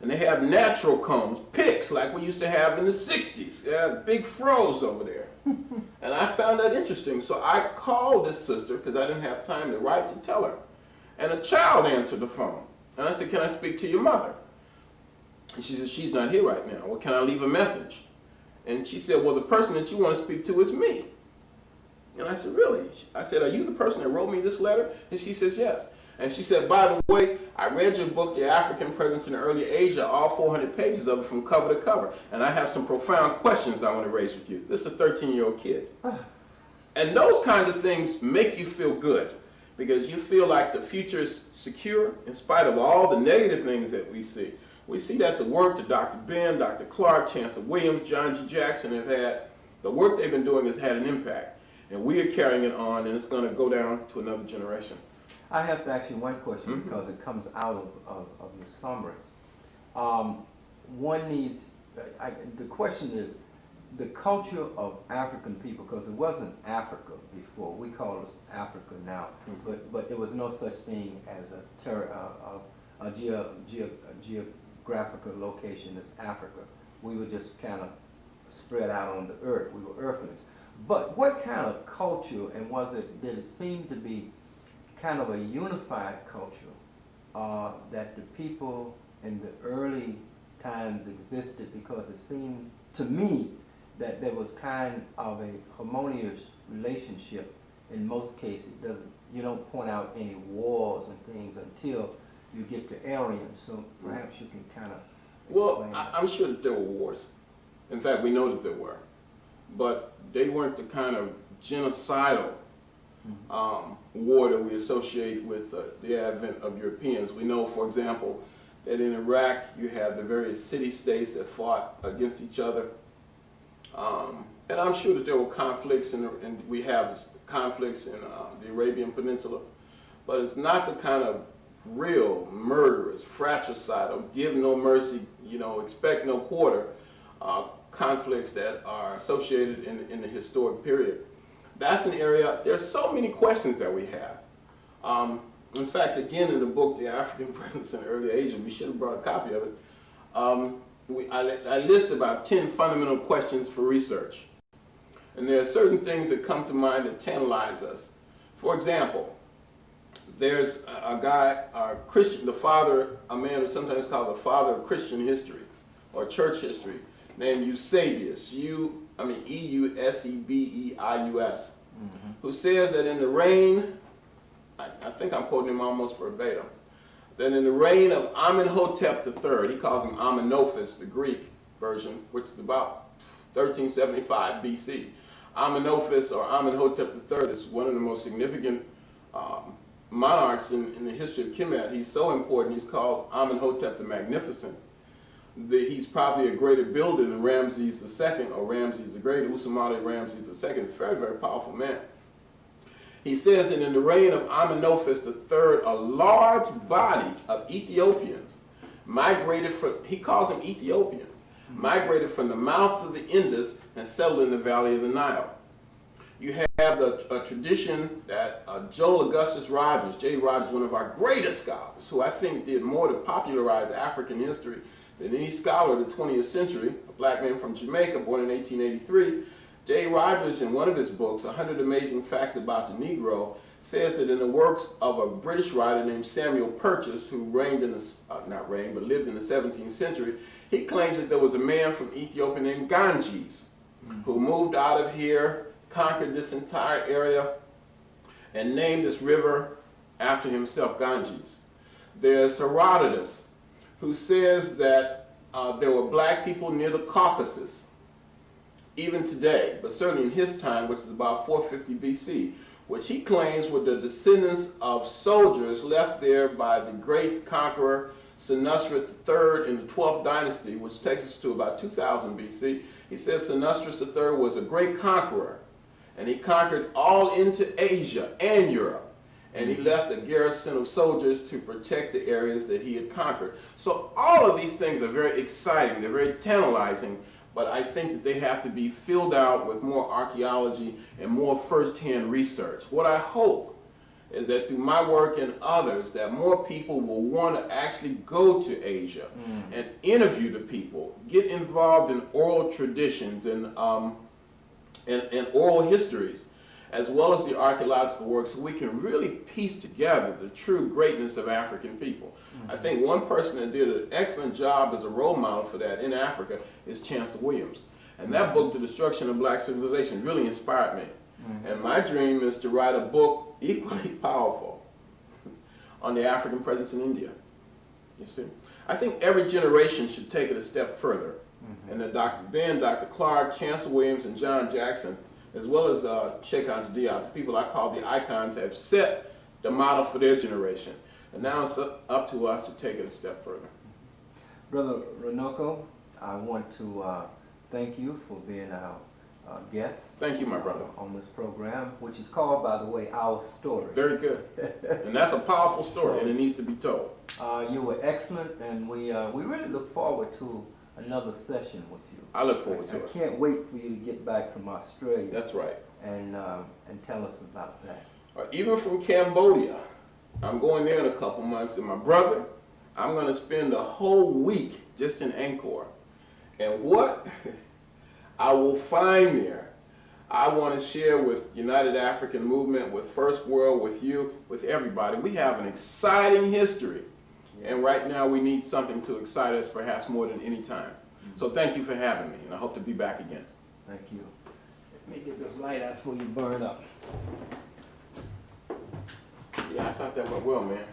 S6: And they have natural combs, picks, like we used to have in the 60s. They have big froze over there. And I found that interesting. So I called this sister, because I didn't have time to write, to tell her. And a child answered the phone. And I said, can I speak to your mother? And she said, she's not here right now. Well, can I leave a message? And she said, well, the person that you want to speak to is me. And I said, really? I said, are you the person that wrote me this letter? And she says, yes. And she said, by the way, I read your book, The African Presence in Early Asia, all 400 pages of it from cover to cover. And I have some profound questions I want to raise with you. This is a 13-year-old kid. And those kinds of things make you feel good, because you feel like the future is secure in spite of all the negative things that we see. We see that the work that Dr. Ben, Dr. Clark, Chancellor Williams, John G. Jackson have had, the work they've been doing has had an impact. And we are carrying it on, and it's going to go down to another generation.
S7: I have to ask you one question because it comes out of your summary. One needs, the question is, the culture of African people, because it wasn't Africa before. We call it Africa now, but there was no such thing as a geographical location as Africa. We were just kind of spread out on the earth. We were earthlings. But what kind of culture, and did it seem to be kind of a unified culture that the people in the early times existed, because it seemed to me that there was kind of a harmonious relationship in most cases. You don't point out any wars and things until you get to Aryans, so perhaps you can kind of
S6: Well, I'm sure that there were wars. In fact, we know that there were. But they weren't the kind of genocidal war that we associate with the advent of Europeans. We know, for example, that in Iraq you have the various city-states that fought against each other. And I'm sure that there were conflicts, and we have conflicts in the Arabian Peninsula. But it's not the kind of real murderous, fratricidal, give no mercy, expect no quarter conflicts that are associated in the historic period. That's an area, there's so many questions that we have. In fact, again, in the book, The African Presence in Early Asia, we should have brought a copy of it, I list about 10 fundamental questions for research. And there are certain things that come to mind that tantalize us. For example, there's a guy, a Christian, a man who's sometimes called the father of Christian history, or church history, named Eusebius, E-U-S-E-B-E-I-U-S, who says that in the reign, I think I'm quoting him almost verbatim, that in the reign of Amenhotep III, he calls him Amenophis, the Greek version, which is about 1375 BC. Amenophis, or Amenhotep III, is one of the most significant monarchs in the history of Kemet. He's so important, he's called Amenhotep the Magnificent. He's probably a greater builder than Ramses II, or Ramses the Great, Usamate Ramses II, very, very powerful man. He says that in the reign of Amenophis III, a large body of Ethiopians migrated he calls them Ethiopians, migrated from the mouth of the Indus and settled in the valley of the Nile. You have a tradition that Joel Augustus Rogers, J. Rogers, one of our greatest scholars, who I think did more to popularize African history than any scholar of the 20th century, a black man from Jamaica, born in 1883, J. Rogers, in one of his books, 100 Amazing Facts About the Negro, says that in the works of a British writer named Samuel Purchas, who lived in the 17th century, he claims that there was a man from Ethiopia named Ganges, who moved out of here, conquered this entire area, and named this river after himself, Ganges. There's Herodotus, who says that there were black people near the Caucasus, even today, but certainly in his time, which is about 450 BC, which he claims were the descendants of soldiers left there by the great conqueror Senusret III in the 12th dynasty, which takes us to about 2000 BC. He says Senusret III was a great conqueror, and he conquered all into Asia and Europe. And he left a garrison of soldiers to protect the areas that he had conquered. So all of these things are very exciting, they're very tantalizing, but I think that they have to be filled out with more archaeology and more first-hand research. What I hope is that through my work and others, that more people will want to actually go to Asia and interview the people, get involved in oral traditions and oral histories, as well as the archaeological work, so we can really piece together the true greatness of African people. I think one person that did an excellent job as a role model for that in Africa is Chancellor Williams. And that book, The Destruction of Black Civilization, really inspired me. And my dream is to write a book equally powerful on the African presence in India. You see? I think every generation should take it a step further. And that Dr. Ben, Dr. Clark, Chancellor Williams, and John Jackson, as well as Sheikh Anta Diop, the people I call the icons, have set the model for their generation. And now it's up to us to take it a step further.
S7: Brother Runoko, I want to thank you for being our guest.
S6: Thank you, my brother.
S7: On this program, which is called, by the way, Our Story.
S6: Very good. And that's a powerful story, and it needs to be told.
S7: You were excellent, and we really look forward to another session with you.
S6: I look forward to
S7: I
S6: it.
S7: can't wait for you to get back from Australia.
S6: That's right.
S7: And tell us about that.
S6: Even from Cambodia, I'm going there in a couple months, and my brother, I'm going to spend a whole week just in Angkor. And what I will find there, I want to share with United African Movement, with First World, with you, with everybody. We have an exciting history, and right now we need something to excite us perhaps more than any time. So thank you for having me, and I hope to be back again.
S7: Thank you. Let me get this light out before you burn up.
S6: Yeah, I thought that went well, man.